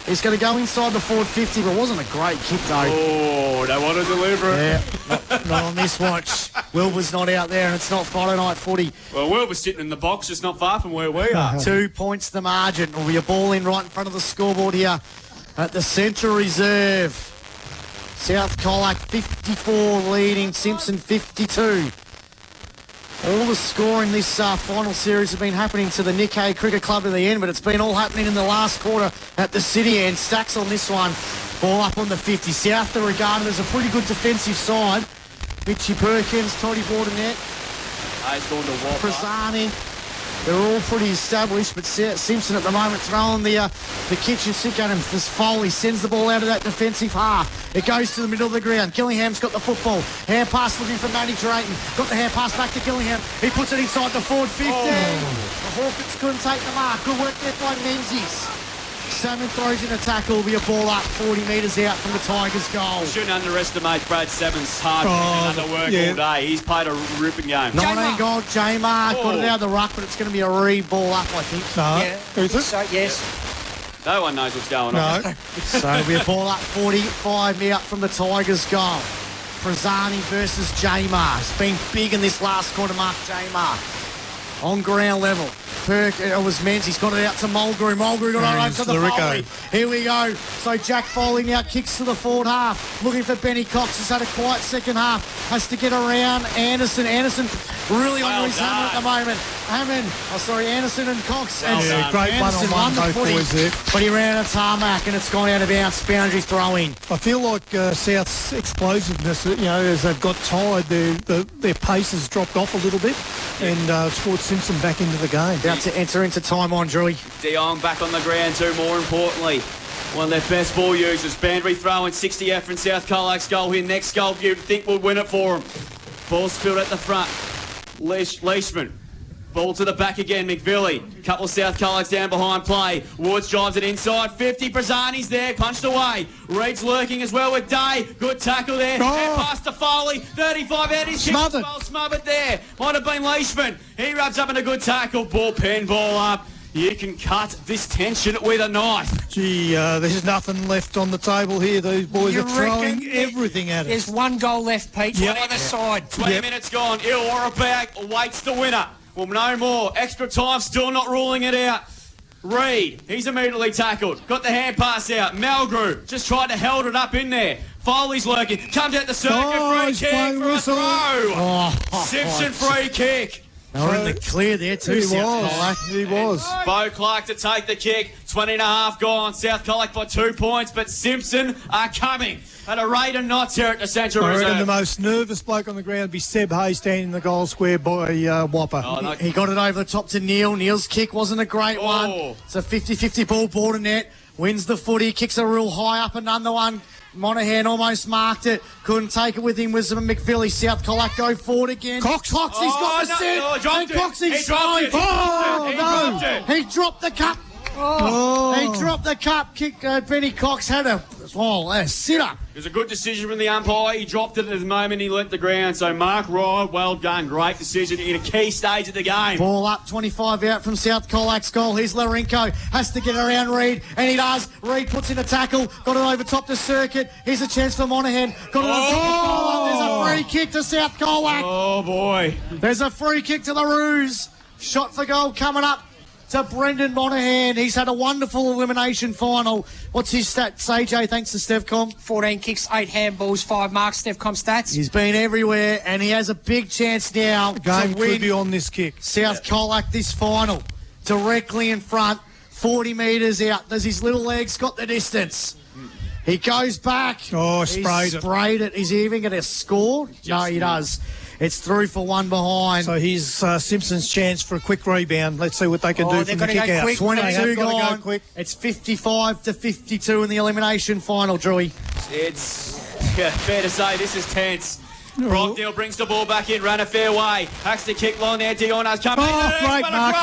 is going to go inside the forward 50, but it wasn't a great kick, though. Oh, they want to deliver it. Yeah, not on this watch. Wilbur's not out there, and it's not Friday night footy. Well, Wilbur's sitting in the box, just not far from where we are. 2 points the margin. Will be a ball in right in front of the scoreboard here at the Central Reserve. South Colac 54 leading, Simpson 52. All the scoring this final series has been happening to the Nikkei Cricket Club at the end, but it's been all happening in the last quarter at the City end. Stacks on this one. Ball up on the 50. South are regarded as a pretty good defensive side. Mitchie Perkins, Toddy Bordenette, He's going to Whopper. Prazzani. They're all pretty established, but Simpson at the moment throwing the kitchen sink at him. This Foley sends the ball out of that defensive half. It goes to the middle of the ground. Gillingham's got the football. Hand pass looking for Matty Drayton. Got the hand pass back to Gillingham. He puts it inside the forward 50. The Hawkins couldn't take the mark. Good work there by Menzies. Salmon throws in a tackle. Will be a ball up 40 metres out from the Tigers' goal. Shouldn't underestimate Brad Seven's hard under work all day. He's played a ripping game. 19 goal, J-Mark. Got it out of the ruck, but it's going to be a re-ball up, I think. No. Is it? So, yes. No one knows what's going on. So it'll be a ball up 45 out from the Tigers' goal. Prazzani versus J-Mar. It's been big in this last quarter, Mark J-Mar. On ground level. It was Menzies. Got it out to Mulgrew. Mulgrew got it over to the Foley. Here we go. So Jack Foley now kicks to the forward half. Looking for Benny Cox. Has had a quiet second half. Has to get around Anderson. Anderson really on his hammer at the moment. Anderson and Cox. Great one-on-one both boys there. But he ran a tarmac and it's gone out of bounds. Boundary throwing. I feel like South's explosiveness, as they've got tired, their pace has dropped off a little bit, and it's brought Simpson back into the game. About to enter into time on, Drewy. De Jong back on the ground too, more importantly. One of their best ball users. Boundary throwing 60 out from South Colac's goal here. Next goal you'd think would win it for him. Ball spilled at the front. Leishman. Ball to the back again, McVilly. Couple of South Colacs down behind play. Woods drives it inside. 50, Prazzani's there, punched away. Reed's lurking as well with Day. Good tackle there. And pass to Foley. 35 out his kick. Well smothered there. Might have been Leishman. He rubs up in a good tackle. Ball up. You can cut this tension with a knife. Gee, there's nothing left on the table here. These boys are throwing everything at us. There's 1 goal left, Pete. Yep. On either side. 20 minutes gone. Illawarra awaits the winner. Well, no more. Extra time, still not ruling it out. Reed, he's immediately tackled. Got the hand pass out. Malgrew just tried to held it up in there. Foley's lurking. Comes out the circuit. Free kick for a throw. Simpson free kick. They were in the clear there too. He was. Bo Clark to take the kick. 20 and a half gone. South Colac by 2 points, but Simpson are coming at a rate of knots here at the Central Reserve. I reckon the most nervous bloke on the ground would be Seb Hay standing in the goal square by Whopper. He got it over the top to Neil. Neil's kick wasn't a great one. It's a 50-50 ball, Bordenette. wins the footy, kicks a real high up, another one. Monaghan almost marked it. Couldn't take it with him. Was McPhilly. South Colac go forward again. Cox, he's got the set. Coxie's going. He dropped the cup. He dropped the cup. Benny Cox had a sitter. It was a good decision from the umpire. He dropped it at the moment he left the ground. So Mark Ryan, well done. Great decision in a key stage of the game. Ball up, 25 out from South Colac's goal. Here's Larenko. Has to get around Reid, and he does. Reid puts in a tackle. Got it over top to Circuit. Here's a chance for Monaghan. Got it over top. There's a free kick to South Colac. Oh, boy. There's a free kick to the Roos. Shot for goal coming up to Brendan Monaghan. He's had a wonderful elimination final. What's his stats, AJ, thanks to Stevcom? 14 kicks, 8 handballs, 5 marks, Stevcom stats. He's been everywhere, and he has a big chance now Game to win could be on this kick. South Colac this final. Directly in front, 40 metres out. Does his little legs got the distance? He goes back. Oh, sprayed it. Is he even going to score? No, he does. It's through for one behind. So here's Simpson's chance for a quick rebound. Let's see what they can do from the kick out. 22 gone. Quick. It's 55-52 in the elimination final, Drewy. It's fair to say this is tense. Brocknell brings the ball back in, ran a fair way. Hacks the kick long there. Diona's coming in. Great mark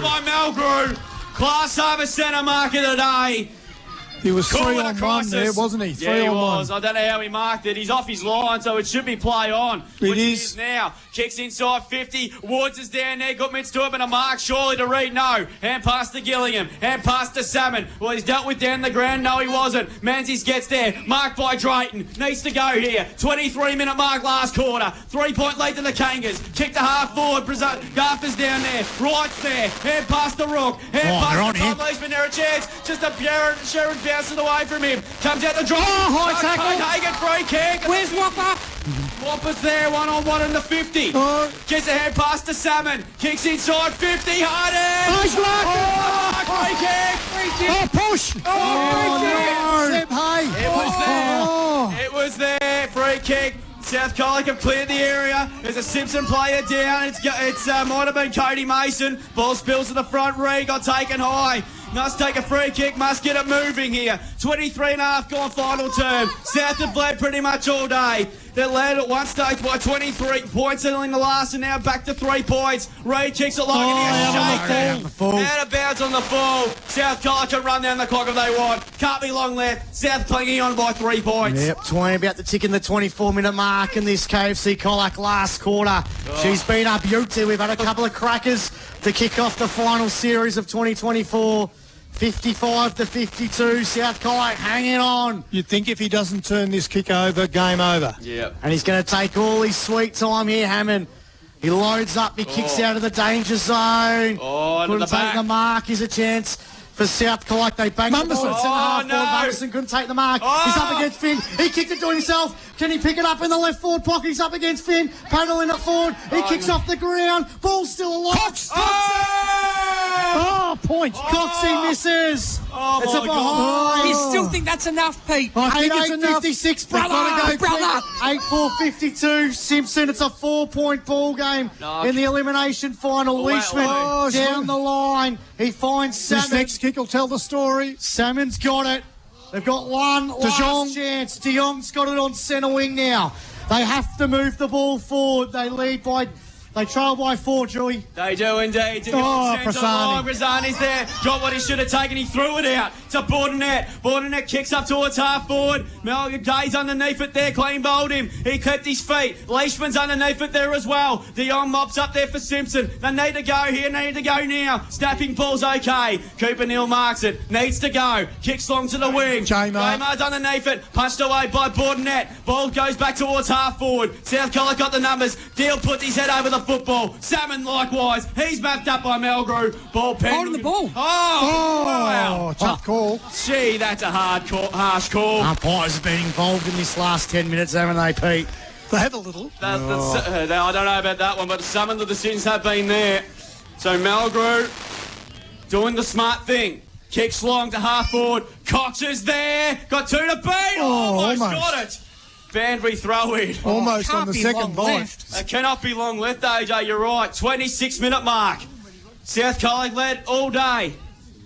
by Malgrew. Class Harbour Centre mark of the day. He was 3 on 1 there, wasn't he? 3 on 1. I don't know how he marked it. He's off his line, so it should be play on. Which it is now. Kicks inside 50. Woods is down there. Got mints to it, but a mark surely to Reid. No. Hand pass to Gillingham. Hand pass to Salmon. Well, he's dealt with down the ground. No, he wasn't. Menzies gets there. Marked by Drayton. Needs to go here. 23-minute mark last quarter. 3-point lead to the Kangas. Kick to half forward. Garfer's down there. Wright's there. Hand pass to Rook. Hand pass to Tom Leesman. There a chance. Just a Sharon bounces away from him. Comes out the drop. High tackle. Hagen free kick. Where's Whopper? Whopper's there, 1-on-1 in the 50. Gets a hand pass to Salmon. Kicks inside 50. Harden. Push. Free kick. It was there. Free kick. South Colac have cleared the area. There's a Simpson player down. It's might have been Cody Mason. Ball spills to the front. Reid got taken high. Must take a free kick, must get it moving here. 23.5 gone final term. South have led pretty much all day. They led at one stage by 23 points in the last, and now back to 3 points. Reid kicks it long and he's shaken. Out of bounds on the full. South Colac can run down the clock if they want. Can't be long left. South clinging on by 3 points. Yep, 20 about to tick in the 24-minute mark in this KFC Colac last quarter. She's been up Ute. We've had a couple of crackers to kick off the final series of 2024. 55-52, South Colac hanging on. You'd think if he doesn't turn this kick over, game over. Yep. And he's going to take all his sweet time here, Hammond. He loads up, he kicks out of the danger zone. Couldn't take the mark. Here's a chance for South Colac. They banged the ball at centre-half forward. Mumberson couldn't take the mark. He's up against Finn. He kicked it to himself. Can he pick it up in the left forward pocket? He's up against Finn. Paddling it forward. He kicks off the ground. Ball's still alive. Cox! Point. Coxie misses. It's a behind. You still think that's enough, Pete? I think it's enough. 56, brother. 8-4-52. Simpson. It's a 4-point ball game in the elimination final. Leishman down the line. He finds Salmon. This next kick will tell the story. Salmon's got it. They've got one last chance. De Jong's got it on centre wing now. They have to move the ball forward. They trail by 4, Joey. They do indeed. Prassani's there. Got what he should have taken. He threw it out to Bordenette. Bordenette kicks up towards half forward. Melvin Gay's underneath it there. Clean bowled him. He kept his feet. Leishman's underneath it there as well. De Jong mops up there for Simpson. They need to go here. Need to go now. Snapping ball's okay. Cooper Neal marks it. Needs to go. Kicks long to the wing. Jamar's underneath it. Punched away by Bordenette. Ball goes back towards half forward. South Colac got the numbers. Deal puts his head over the football. Salmon likewise. He's mapped up by Malgrew. Ball pen. Holding the ball. Wow. Tough call. Gee, that's a harsh call. Umpires have been involved in this last 10 minutes, haven't they, Pete? They have a little. I don't know about that one, but some of the decisions have been there. So Malgrew doing the smart thing. Kicks long to half forward. Cox is there. Got 2 to beat. Almost got it. Banbury throw-in. Almost on the second bite. It cannot be long left, AJ. You're right. 26-minute mark. South Colac led all day.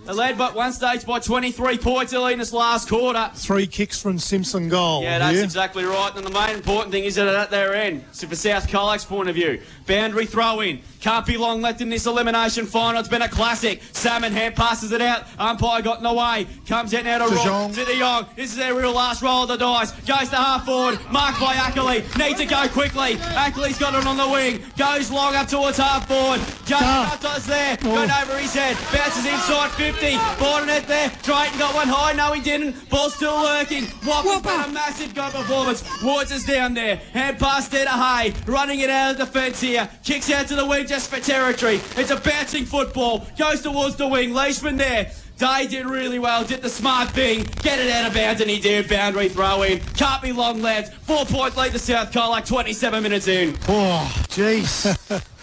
They led but one stage by 23 points early in this last quarter. 3 kicks from Simpson goal. Yeah, that's exactly right. And the main important thing is that at their end, so for South Colac's point of view, boundary throw-in. Can't be long left in this elimination final. It's been a classic. Salmon hand passes it out. Umpire got in the way. Comes out now to Rob. To De Jong. This is their real last roll of the dice. Goes to half forward. Marked by Ackley. Need to go quickly. Ackley's got it on the wing. Goes long up towards half forward. Does there. Went over his head. Bounces inside 50. Bought it there. Drayton got one high. No, he didn't. Ball still lurking. Whopper's got a massive go performance. Woods is down there. Hand pass there to Hay. Running it out of defence here. Kicks out to the wing just for territory. It's a bouncing football. Goes towards the wing. Leishman there. Day did really well. Did the smart thing. Get it out of bounds, and he did. Boundary throw in. Can't be long, lads. 4-point lead to South Colac. 27 minutes in. Oh, jeez.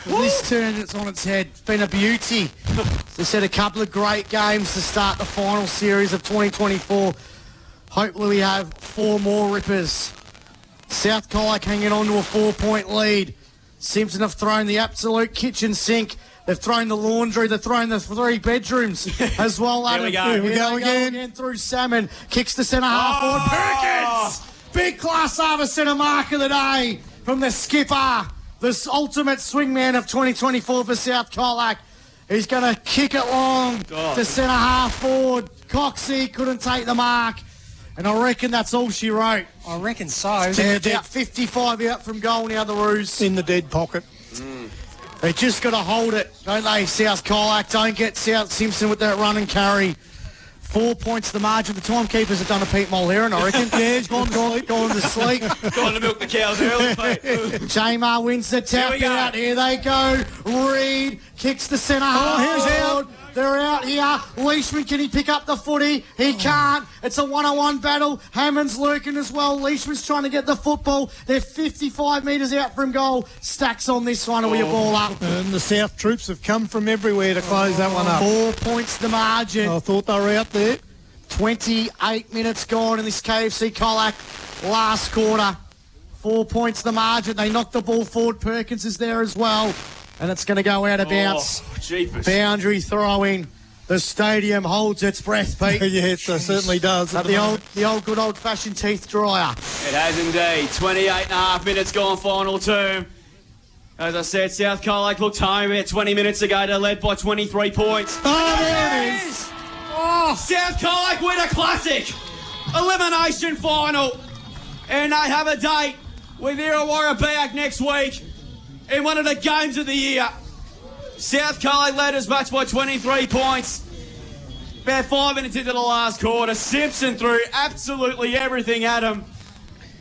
This turn, it's on its head. It's been a beauty. They said a couple of great games to start the final series of 2024. Hopefully we have 4 more rippers. South Colac hanging on to a 4-point lead. Simpson have thrown the absolute kitchen sink. They've thrown the laundry. They've thrown the 3 bedrooms as well. Here we go. Here we go again through Salmon. Kicks the centre half forward. Perkins! Big class over centre mark of the day from the skipper. This ultimate swingman of 2024 for South Colac. He's going to kick it long to centre half forward. Coxie couldn't take the mark. And I reckon that's all she wrote. I reckon so. They're about 55 out from goal now, the Roos. In the dead pocket. They just got to hold it, don't they, South Colac? Don't get South Simpson with that run and carry. 4 points the margin. The timekeepers have done a Pete Mulheron, I reckon. Yeah, he's gone to sleep. Gone to milk the cows early, mate. Jamar wins the tap out. Here they go. Reed kicks the centre half. Here's out. They're out here. Leishman, can he pick up the footy? He can't. It's a one-on-one battle. Hammond's lurking as well. Leishman's trying to get the football. They're 55 metres out from goal. Stacks on this one with your ball up. And the South troops have come from everywhere to close that one up. 4 points the margin. I thought they were out there. 28 minutes gone in this KFC Colac last quarter. 4 points the margin. They knocked the ball forward. Perkins is there as well. And it's going to go out of bounds. Jeepers. Boundary throwing. The stadium holds its breath, Pete. Yeah, it certainly does. The old good old-fashioned teeth dryer. It has indeed. 28 and a half minutes gone final term. As I said, South Colac looked home about 20 minutes ago. They led by 23 points. Oh, there it is. Oh, South Colac win a classic. Elimination final. And they have a date with Illawarra Biak next week in one of the games of the year. South Colac led as much by 23 points. About 5 minutes into the last quarter, Simpson threw absolutely everything at him.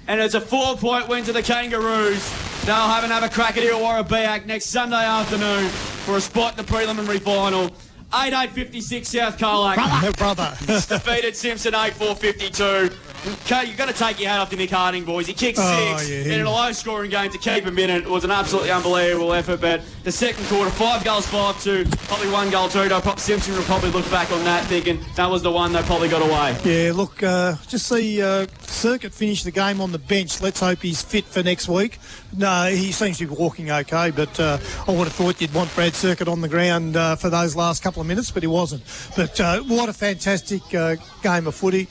And it's a 4-point win to the Kangaroos. They'll have another crack at Illawarra Biak next Sunday afternoon for a spot in the preliminary final. 8-8-56 South Colac. Brother. Defeated Simpson 8-4-52. You've got to take your hat off to Nick Harding, boys. He kicked 6 in a low-scoring game to keep him in it. It was an absolutely unbelievable effort, but the second quarter, 5 goals, 5-2, probably 1 goal, 2. Simpson will probably look back on that thinking that was the one they probably got away. Yeah, look, just see Circuit finish the game on the bench. Let's hope he's fit for next week. No, he seems to be walking okay, but I would have thought you'd want Brad Circuit on the ground for those last couple of minutes, but he wasn't. But what a fantastic game of footy.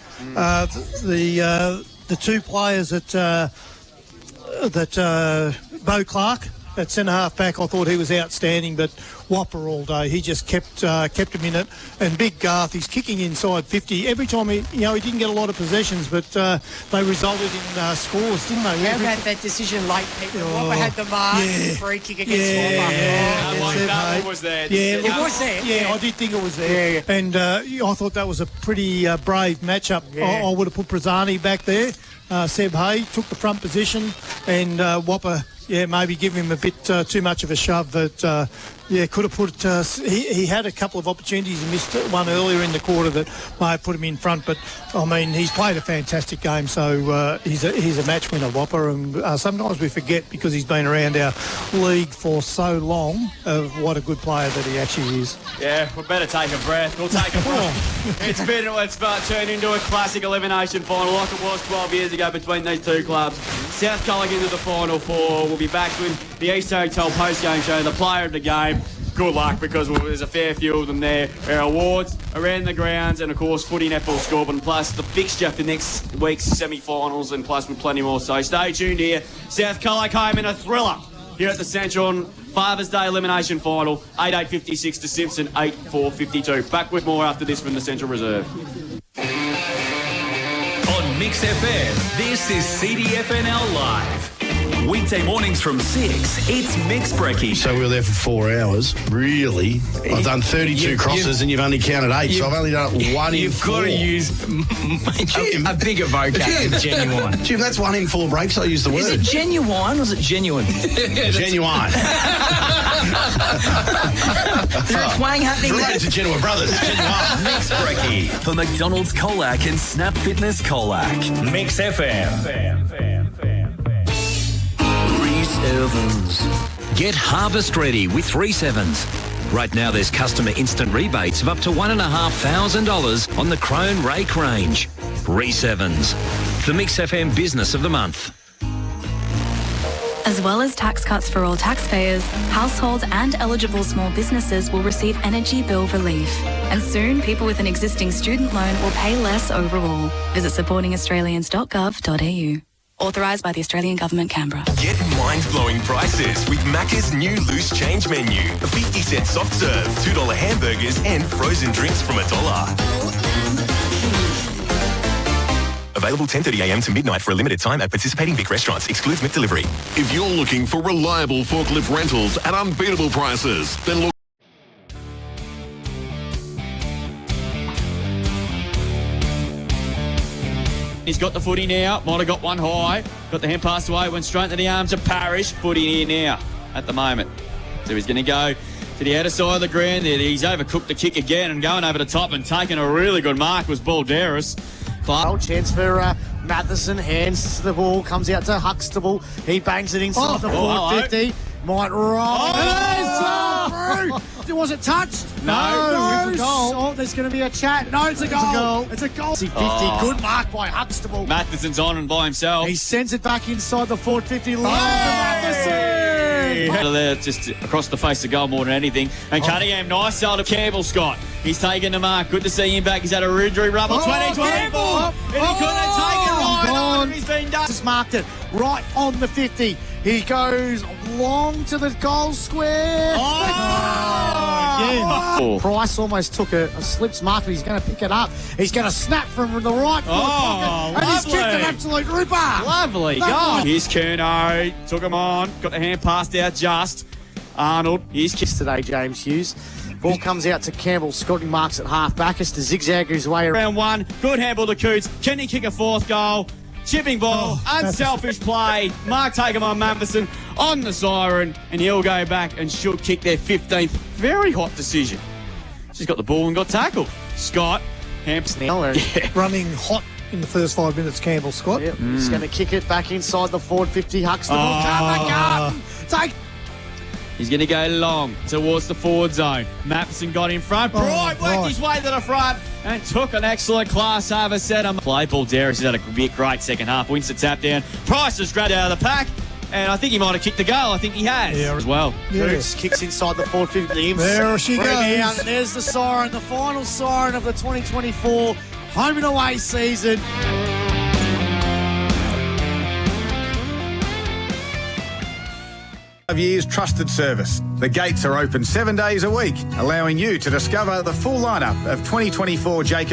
The 2 players that Bo Clark at centre half back, I thought he was outstanding, but Whopper all day. He just kept him in it. And Big Garth, he's kicking inside 50 every time. He didn't get a lot of possessions, but they resulted in scores, didn't they? How about that decision late, Peter? Whopper had the mark, free kick against Whopper. That one was there. It was there. Yeah, I did think it was there. Yeah. And I thought that was a pretty brave matchup. Yeah. I would have put Prazzani back there. Seb Hay took the front position, and Whopper, maybe give him a bit too much of a shove. But could have put. He had a couple of opportunities. He missed one earlier in the quarter that may have put him in front. But I mean, he's played a fantastic game. So he's a match winner, Whopper. And sometimes we forget, because he's been around our league for so long, of what a good player that he actually is. Yeah, we better take a breath. We'll take a breath. It's turned into a classic elimination final like it was 12 years ago between these two clubs. South Colac into the final 4. We'll be back with the East Hotel post-game show, the player of the game. good luck because there's a fair few of them there. Our awards around the grounds and, of course, footy netball scoreboard, plus the fixture for next week's semi-finals and plus with plenty more. So stay tuned here. South Colac home in a thriller here at the Central Father's Day Elimination Final. 8-8-56 to Simpson, 8-4-52. Back with more after this from the Central Reserve. On Mix FM, this is CDFNL Live. Weekday mornings from 6, it's Mix Brekkie. So we were there for 4 hours. Really? I've done 32 crosses and you've only counted 8, so I've only done one in 4. You've got to use a bigger vocab than genuine. Jim, that's 1 in 4 breaks I use the word. Is it genuine or is it genuine? Genuine. Is there a twang happening there? Related to Genuine Brothers. Genuine. Mix Brekkie for McDonald's Colac and Snap Fitness Colac. Mix FM. Get harvest ready with 3-7s. Right now there's customer instant rebates of up to $1,500 on the Crone Rake range. 3-7s. The Mix FM Business of the Month. As well as tax cuts for all taxpayers, households and eligible small businesses will receive energy bill relief. And soon, people with an existing student loan will pay less overall. Visit supportingaustralians.gov.au. Authorised by the Australian Government, Canberra. Get mind-blowing prices with Macca's new loose change menu. A 50-cent soft serve, $2 hamburgers and frozen drinks from $1. Available 10:30am to midnight for a limited time at participating Vic restaurants. Excludes McDelivery. If you're looking for reliable forklift rentals at unbeatable prices, then look. He's got the footy now. Might have got one high. Got the hand passed away. Went straight into the arms of Parrish. Footy here now at the moment. So he's going to go to the outer side of the ground there. He's overcooked the kick again and going over the top and taking a really good mark was Balderas. Oh, chance for Matheson. Hands to the ball. Comes out to Huxtable. He bangs it inside the 450. Might roll. Was it touched? No. It's a goal. Oh, there's going to be a chat. No, it's a goal. It's a goal. 50. Good mark by Huxtable. Matheson's on and by himself. He sends it back inside the 450. Matheson. There, just across the face of goal more than anything. And Cunningham, nice sell to Campbell, Scott. He's taken the mark. Good to see him back. He's had a injury rubble. 20-24. And he couldn't take it right on. He's been done. Just marked it right on the 50. He goes long to the goal square. Price almost took a slips mark, but he's going to pick it up. He's going to snap from the right pocket, and he's kicked an absolute ripper. Lovely goal. Here's Kerno. Took him on. Got the hand passed out just. Arnold. Here's kissed today, James Hughes. Ball comes out to Campbell. Scott marks at half-back. It's to zigzag his way around one. Good handball to Coots. Can he kick a fourth goal? Chipping ball, unselfish play. Mark take him on Matheson on the siren, and he'll go back and should kick their 15th. Very hot decision. She's got the ball and got tackled. Scott, Hampson running hot in the first 5 minutes, Campbell Scott. Yep. He's going to kick it back inside the 450. Huxtable. Take. He's going to go long towards the forward zone. Matheson got in front. Worked his way to the front and took an excellent class harvest set. Play ball. Darius has had a great second half. Wins the tap down. Price has grabbed out of the pack. And I think he might have kicked the goal. I think he has as well. Boots kicks inside the 450. There she goes. And there's the siren, the final siren of the 2024 home and away season. Years trusted service. The gates are open 7 days a week, allowing you to discover the full lineup of 2024 Jacob